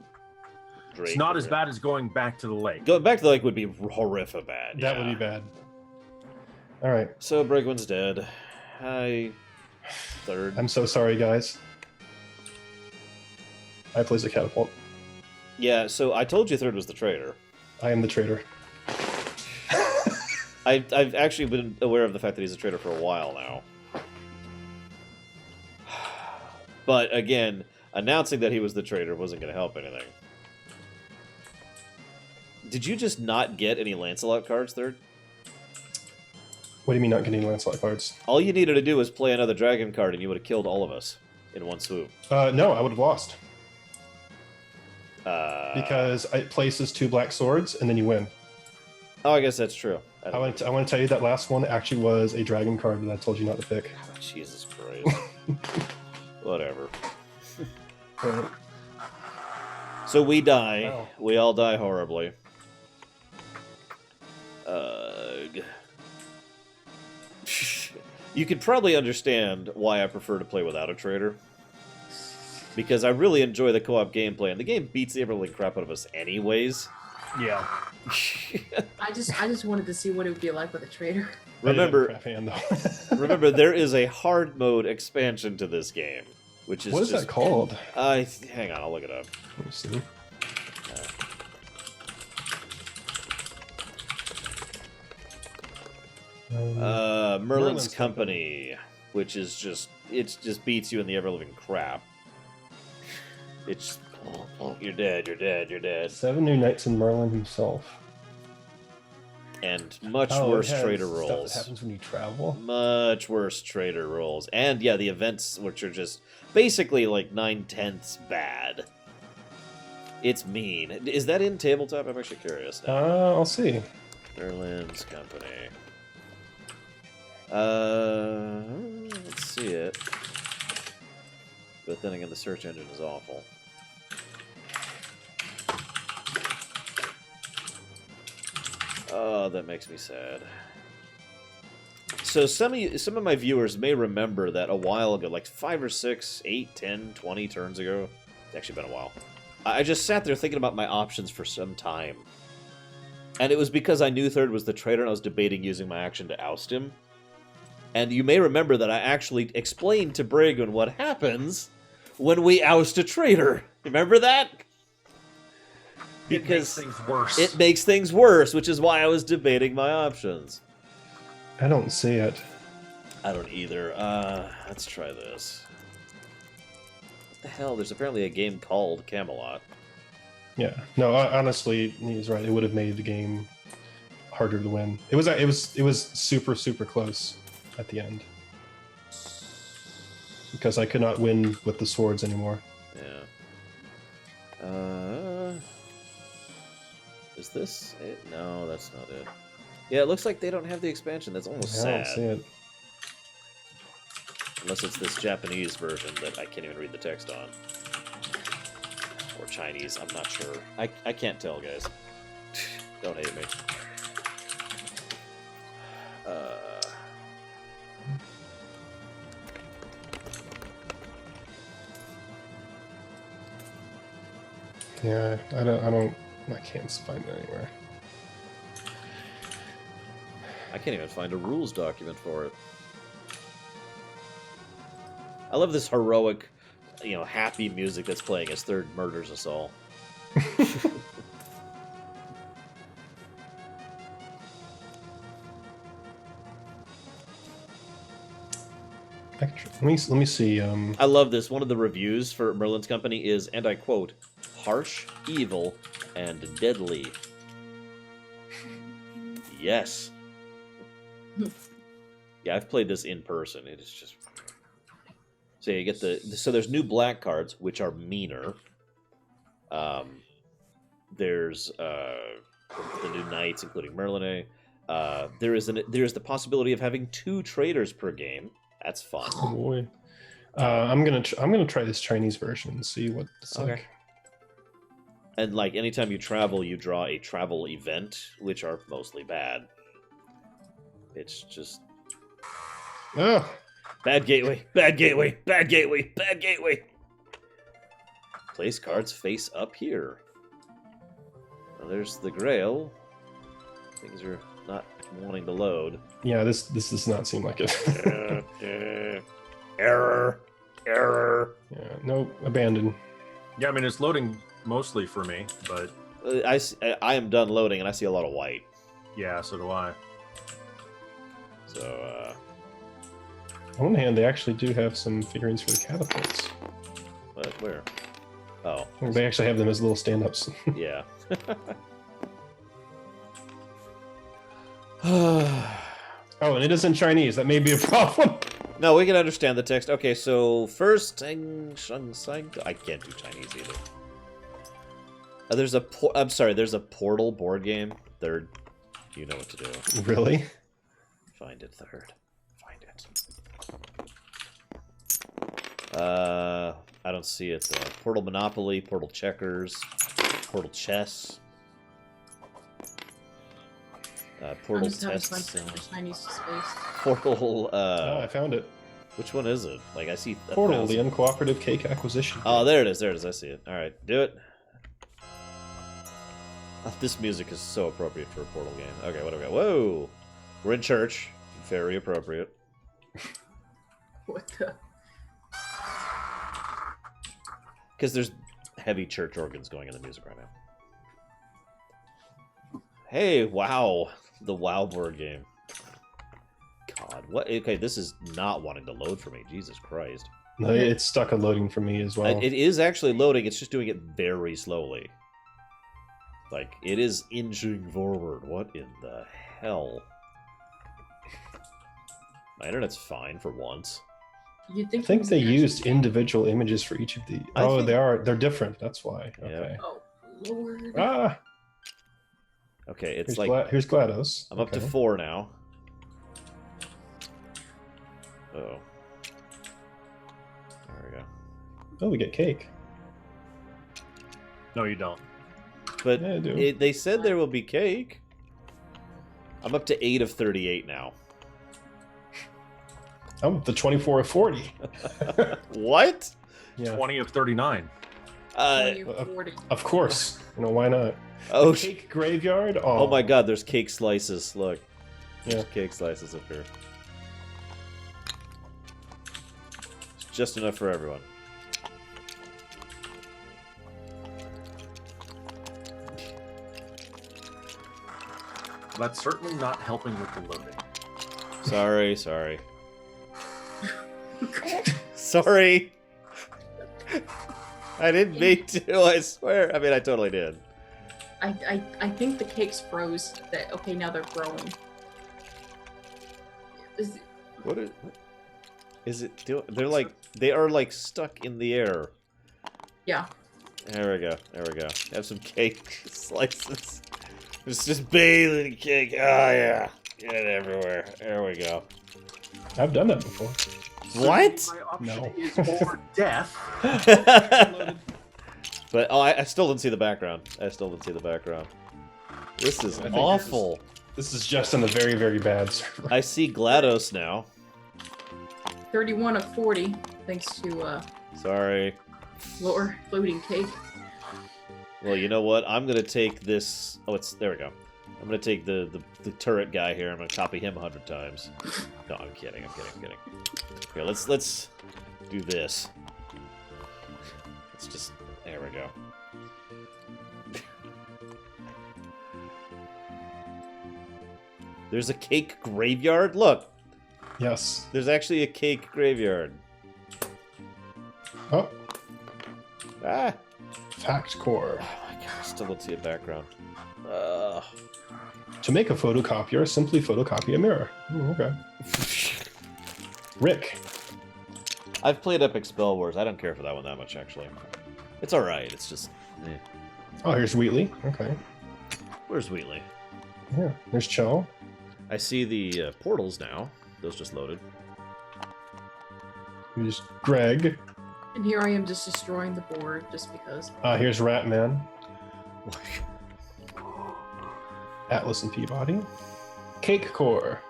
Drake It's not over as here. bad as going back to the lake. Going back to the lake would be horrific bad. That yeah. would be bad. All right. So Brigwin's dead. Hi. Third. I'm so sorry, guys. I place a catapult. Yeah, so I told you third was the traitor. I am the traitor. I've actually been aware of the fact that he's a traitor for a while now. But again, announcing that he was the traitor wasn't going to help anything. Did you just not get any Lancelot cards, third? What do you mean not getting Lancelot cards? All you needed to do was play another dragon card and you would have killed all of us in one swoop. No, I would have lost. Uh, Because it places 2 black swords, and then you win. Oh, I guess that's true. I want to tell you that last one actually was a dragon card that I told you not to pick. Jesus Christ. Whatever. Right. So we die. Wow. We all die horribly. Ugh. You could probably understand why I prefer to play without a traitor. Because I really enjoy the co-op gameplay, and the game beats the ever-living crap out of us anyways. Yeah. I just wanted to see what it would be like with a traitor. Remember, Crap hand, though. remember, there is a hard mode expansion to this game, which is What is just... that called? Hang on, I'll look it up. Let me see. Merlin's Merlin's Company, which is just just beats you in the ever living crap. It's you're dead, you're dead, you're dead, 7 new knights in Merlin himself. and much Oh, it worse has traitor stuff rolls. that happens when you travel. Much worse traitor rolls, and yeah, the events which are just basically like 9/10ths bad. It's mean. Is that in tabletop? I'm actually curious now. I'll see. Merlin's Company. Let's see it. But then again, the search engine is awful. Oh, that makes me sad. So some of my viewers may remember that a while ago, like 5 or 6, 8, 10, 20 turns ago, it's actually been a while, I just sat there thinking about my options for some time. And it was because I knew third was the traitor and I was debating using my action to oust him. And you may remember that I actually explained to Bragon what happens when we oust a traitor. Remember that? Because it makes things worse. it makes things worse, which is why I was debating my options. I don't see it. I don't either. Let's try this. What the hell? There's apparently a game called Camelot. Yeah. No, honestly, he's right. It would have made the game harder to win. It was super close at the end. Because I could not win with the swords anymore. Yeah. Is this it? No, that's not it. Yeah, it looks like they don't have the expansion. That's almost I don't sad. see it. Unless it's this Japanese version that I can't even read the text on. Or Chinese, I'm not sure. I can't tell, guys. Don't hate me. Yeah, I can't find it anywhere. I can't even find a rules document for it. I love this heroic, happy music that's playing as Third murders us all. Let me see. I love this. One of the reviews for Merlin's Company is, and I quote, harsh, evil, and deadly. Yes. Yeah, I've played this in person. It is just... So you get so there's new black cards, which are meaner. There's the new knights, including Merlin. There's the possibility of having 2 traders per game. That's fun. Oh boy. I'm gonna try this Chinese version and see what it's Okay. like. And like anytime you travel, you draw a travel event, which are mostly bad. It's just Oh, bad gateway, bad gateway, bad gateway, bad gateway. Place cards face up here. Well, there's the Grail. Things are not wanting to load. yeah. This does not seem like it. Error. Yeah. Nope. Abandoned. Yeah, I mean it's loading mostly for me, but I am done loading, and I see a lot of white. yeah, so do I. So, On one hand, they actually do have some figurines for the catapults. but where? Oh, They actually have them as little stand-ups. yeah. Oh, and it is in Chinese. That may be a problem. No, we can understand the text. Okay, so first, I can't do Chinese either. There's a Portal board game. Third, you know what to do. Really? Find it, Third. Find it. I don't see it though. Portal Monopoly, Portal Checkers, Portal Chess, Portal I'm just having Test. fun putting the Chinese to space. Portal. Oh, I found it. Which one is it? Like I see. Portal, the uncooperative cake acquisition. Oh, there it is. There it is. I see it. All right, do it. Oh, this music is so appropriate for a Portal game. Okay, what do we got? Whoa, we're in church. Very appropriate. What the? Because there's heavy church organs going in the music right now. Hey, WoW. The WoW board game. God, what? Okay, this is not wanting to load for me. Jesus Christ. No, it's stuck on loading for me as well. It is actually loading. It's just doing it very slowly. Like, it is inching forward. What in the hell? My internet's fine for once. You'd I think, think it they was an used action individual images for each of the. I Oh, think- they are. They're different. That's why. Yeah. Okay. game. Oh Lord! Ah, Okay, it's here's, like... here's GLaDOS. I'm up to Okay. 4 now. Oh. There we go. Oh, we get cake. No, you don't. But Yeah, I do. they said there will be cake. I'm up to 8 of 38 now. I'm up to 24 of 40. What? Yeah, 20 of 39. 20 or 40. of course. You know why not? Oh, Cake graveyard. Oh, oh my god, there's cake slices. Look. There's Yeah. cake slices up here. It's just enough for everyone. That's certainly not helping with the loading. Sorry, sorry. Sorry. I didn't mean to, I swear. I mean, I totally did. I think the cakes froze. That okay? Now they're growing. What is it doing? They are like stuck in the air. Yeah. There we go. There we go. Have some cake slices. It's just bathing in cake. Oh yeah. Get it everywhere. There we go. I've done that before. What? My option No. is or death. But oh, I still didn't see the background. I still didn't see the background. This is I think awful. This is just on the very, very bad server. I see GLaDOS now. 31 of 40, thanks to Sorry. lower loading cake. Well, you know what? I'm gonna take this. Oh, there we go. I'm gonna take the turret guy here. I'm gonna copy him 100 times. No, I'm kidding. I'm kidding. Here, let's do this. Let's just. There we go. There's a cake graveyard. Look, Yes. there's actually a cake graveyard. Oh, Ah. fact core. Oh my god, I still don't see a background. To make a photocopier, simply photocopy a mirror. Okay. Rick. I've played Epic Spell Wars. I don't care for that one that much, actually. It's alright. It's just. Oh, here's Wheatley. Okay. Where's Wheatley? Yeah. There's Cho. I see the portals now. Those just loaded. Here's Greg. And here I am just destroying the board just because. Here's Ratman. Atlas and Peabody. Cake core.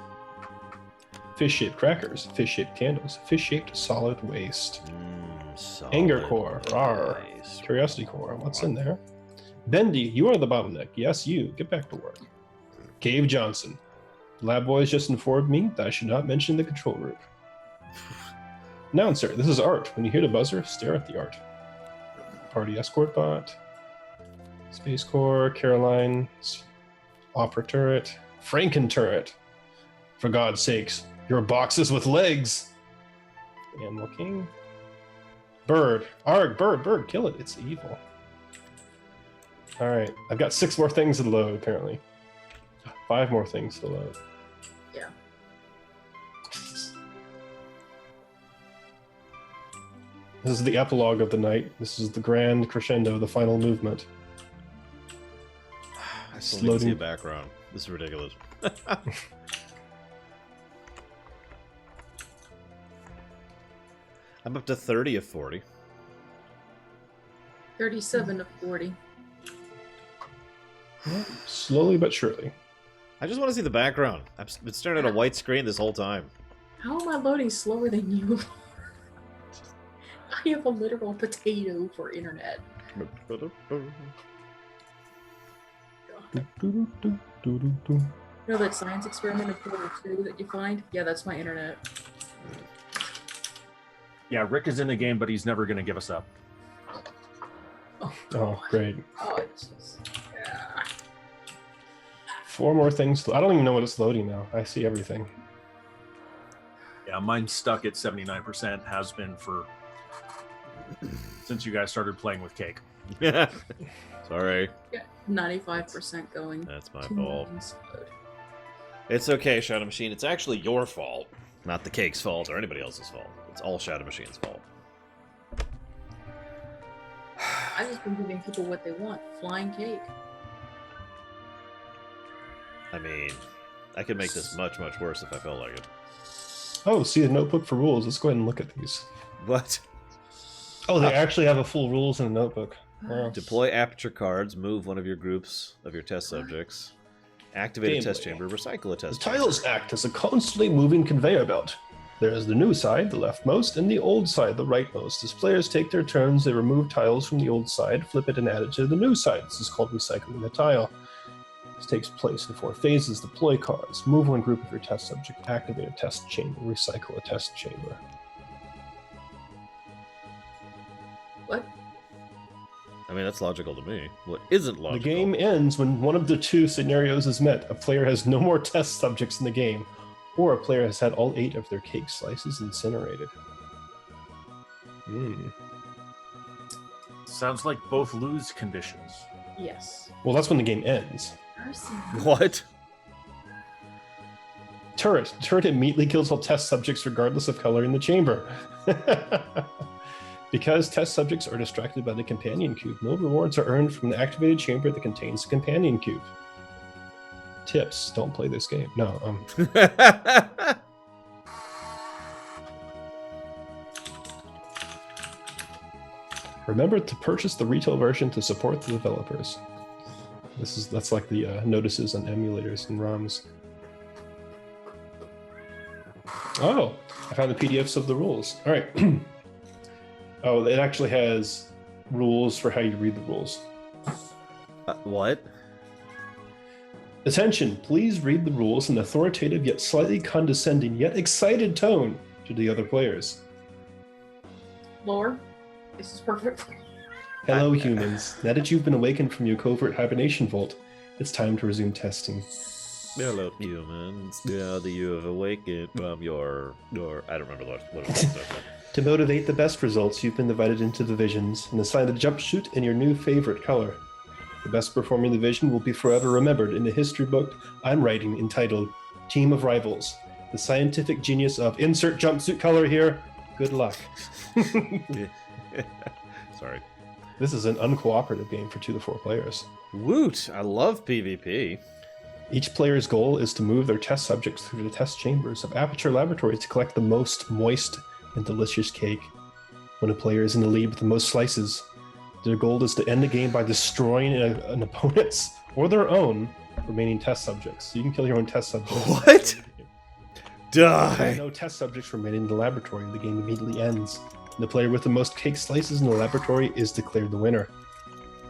Fish-shaped crackers. Fish-shaped candles. Fish-shaped solid waste. Solid Anger core. Rawr. waste. Curiosity core. What's in there? Bendy, you are the bottleneck. Yes, you. Get back to work. Cave Johnson. Lab boys just informed me that I should not mention the control room. Announcer, this is art. When you hear the buzzer, stare at the art. Party escort bot. Space Core, Caroline, Opera turret, Franken turret. For God's sakes, your boxes with legs. And looking. Bird. Arg, bird, kill it. It's evil. Alright, I've got 6 more things to load, apparently. 5 more things to load. Yeah. This is the epilogue of the night. This is the grand crescendo, the final movement. I still need to see a background. This is ridiculous. I'm up to 30 of 40. 37 of 40. Yeah, slowly but surely. I just want to see the background. I've been staring at a white screen this whole time. How am I loading slower than you? I have a literal potato for internet. You know that science experiment of quarter 2 that you find? Yeah, that's my internet. Yeah, Rick is in the game, but he's never going to give us up. Oh, great. Oh, it's just... Yeah. 4 more things. I don't even know what it's loading now. I see everything. Yeah, mine's stuck at 79%, has been for since you guys started playing with cake. Sorry. Yeah, 95% going. That's my 2 fault. millions load. It's okay, Shadow Machine. It's actually your fault. Not the cake's fault or anybody else's fault. It's all Shadow Machine's fault. I've just been giving people what they want. Flying cake. I mean, I could make this much, much worse if I felt like it. Oh, see the notebook for rules. Let's go ahead and look at these. What? Oh, they actually have a full rules in a notebook. Wow. Deploy aperture cards, move one of your groups of your test subjects, activate a test chamber, recycle a The test chamber. tiles act as a constantly moving conveyor belt. There is the new side, the leftmost, and the old side, the rightmost. As players take their turns, they remove tiles from the old side, flip it, and add it to the new side. This is called recycling a tile. This takes place in 4 phases. Deploy cards, move one group of your test subject, activate a test chamber, recycle a test chamber. What? I mean, that's logical to me. What isn't logical? The game ends when one of the 2 scenarios is met. A player has no more test subjects in the game, or a player has had all 8 of their cake slices incinerated. Sounds like both lose conditions. Yes. Well, that's when the game ends. Mercy. What? Turret. Turret immediately kills all test subjects regardless of color in the chamber. Because test subjects are distracted by the companion cube, no rewards are earned from the activated chamber that contains the companion cube. Tips: don't play this game. No. Remember to purchase the retail version to support the developers. That's like the notices on emulators and ROMs. Oh, I found the PDFs of the rules. All right. Oh, it actually has rules for how you read the rules. What? Attention, please read the rules in an authoritative yet slightly condescending yet excited tone to the other players. Lore, this is perfect. Hello, humans. Now that you've been awakened from your covert hibernation vault, it's time to resume testing. Hello, humans. Now that you have awakened from your... I don't remember what it was. To motivate the best results, you've been divided into divisions and assigned a jumpsuit in your new favorite color. The best performing division will be forever remembered in the history book I'm writing entitled Team of Rivals, the scientific genius of insert jumpsuit color here. Good luck. Sorry. This is an uncooperative game for 2 to 4 players. Woot! I love PvP. Each player's goal is to move their test subjects through the test chambers of Aperture Laboratory to collect the most moist and delicious cake. When a player is in the lead with the most slices, their goal is to end the game by destroying an opponent's or their own remaining test subjects. So you can kill your own test subjects. What? There are Die! no test subjects remaining in the laboratory. The game immediately ends. The player with the most cake slices in the laboratory is declared the winner.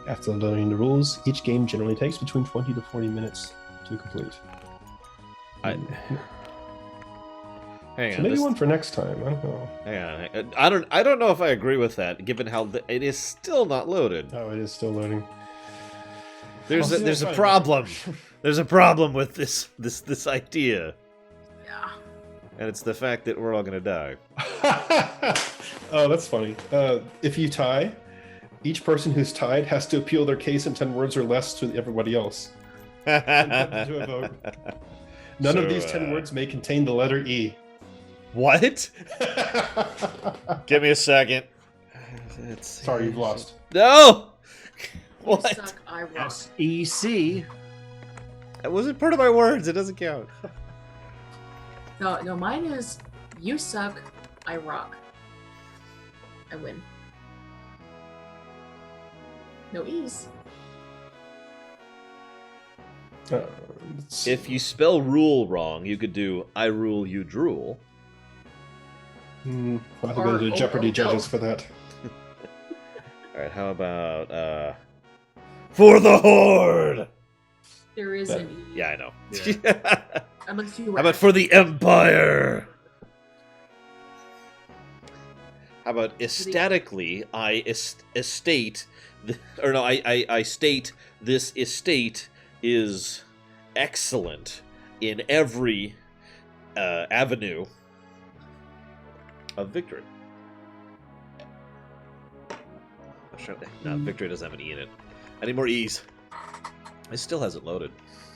After learning the rules, each game generally takes between 20 to 40 minutes to complete. Hang So on. maybe this- one for next time. I don't know. Hang on. I don't know if I agree with that, given how it is still not loaded. Oh, it is still loading. There's I'll see a if I find it. problem. There's a problem with this idea, Yeah. and it's the fact that we're all gonna die. Oh, that's funny. If you tie, each person who's tied has to appeal their case in 10 words or less to everybody else. And put them to a vote. None So, of these 10 words may contain the letter E. What? Give me a second. Sorry, you've lost. No. You What? suck, I rock. SEC. That wasn't part of my words. It doesn't count. No, mine is you suck, I rock. I win. No E's. If you spell rule wrong, you could do I rule, you drool. I'll have to go to the Jeopardy judges for that. All right. How about for the Horde? There is an E. Yeah, I know. Unless you How about for the Empire? How about aesthetically, I state this estate is excellent in every avenue of victory. No, victory doesn't have an E in it. I need more E's. It still hasn't loaded.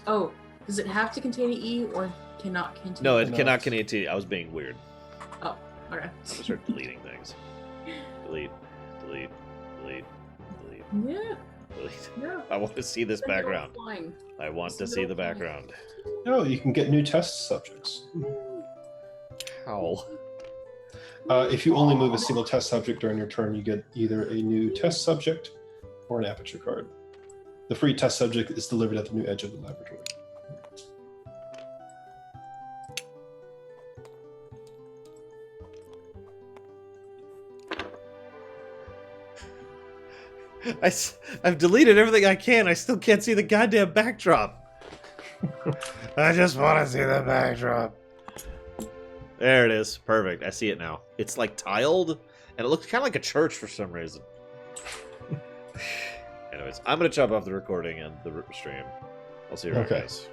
Oh, does it have to contain an E or cannot contain? No, it No, cannot it's- contain T. I was being weird. Oh, okay. I'm gonna start deleting things. Delete, delete, delete, delete, Yeah, delete. yeah. I want to see this Send it background. offline. I want to Send it see the offline. background. No, you can get new test subjects. How? If you only move a single test subject during your turn, you get either a new test subject or an aperture card. The free test subject is delivered at the new edge of the laboratory. I've deleted everything I can. I still can't see the goddamn backdrop. I just want to see the backdrop. There it is. Perfect. I see it now. It's like tiled, and it looks kind of like a church for some reason. Anyways, I'm going to chop off the recording and the stream. I'll see you around, Okay. guys.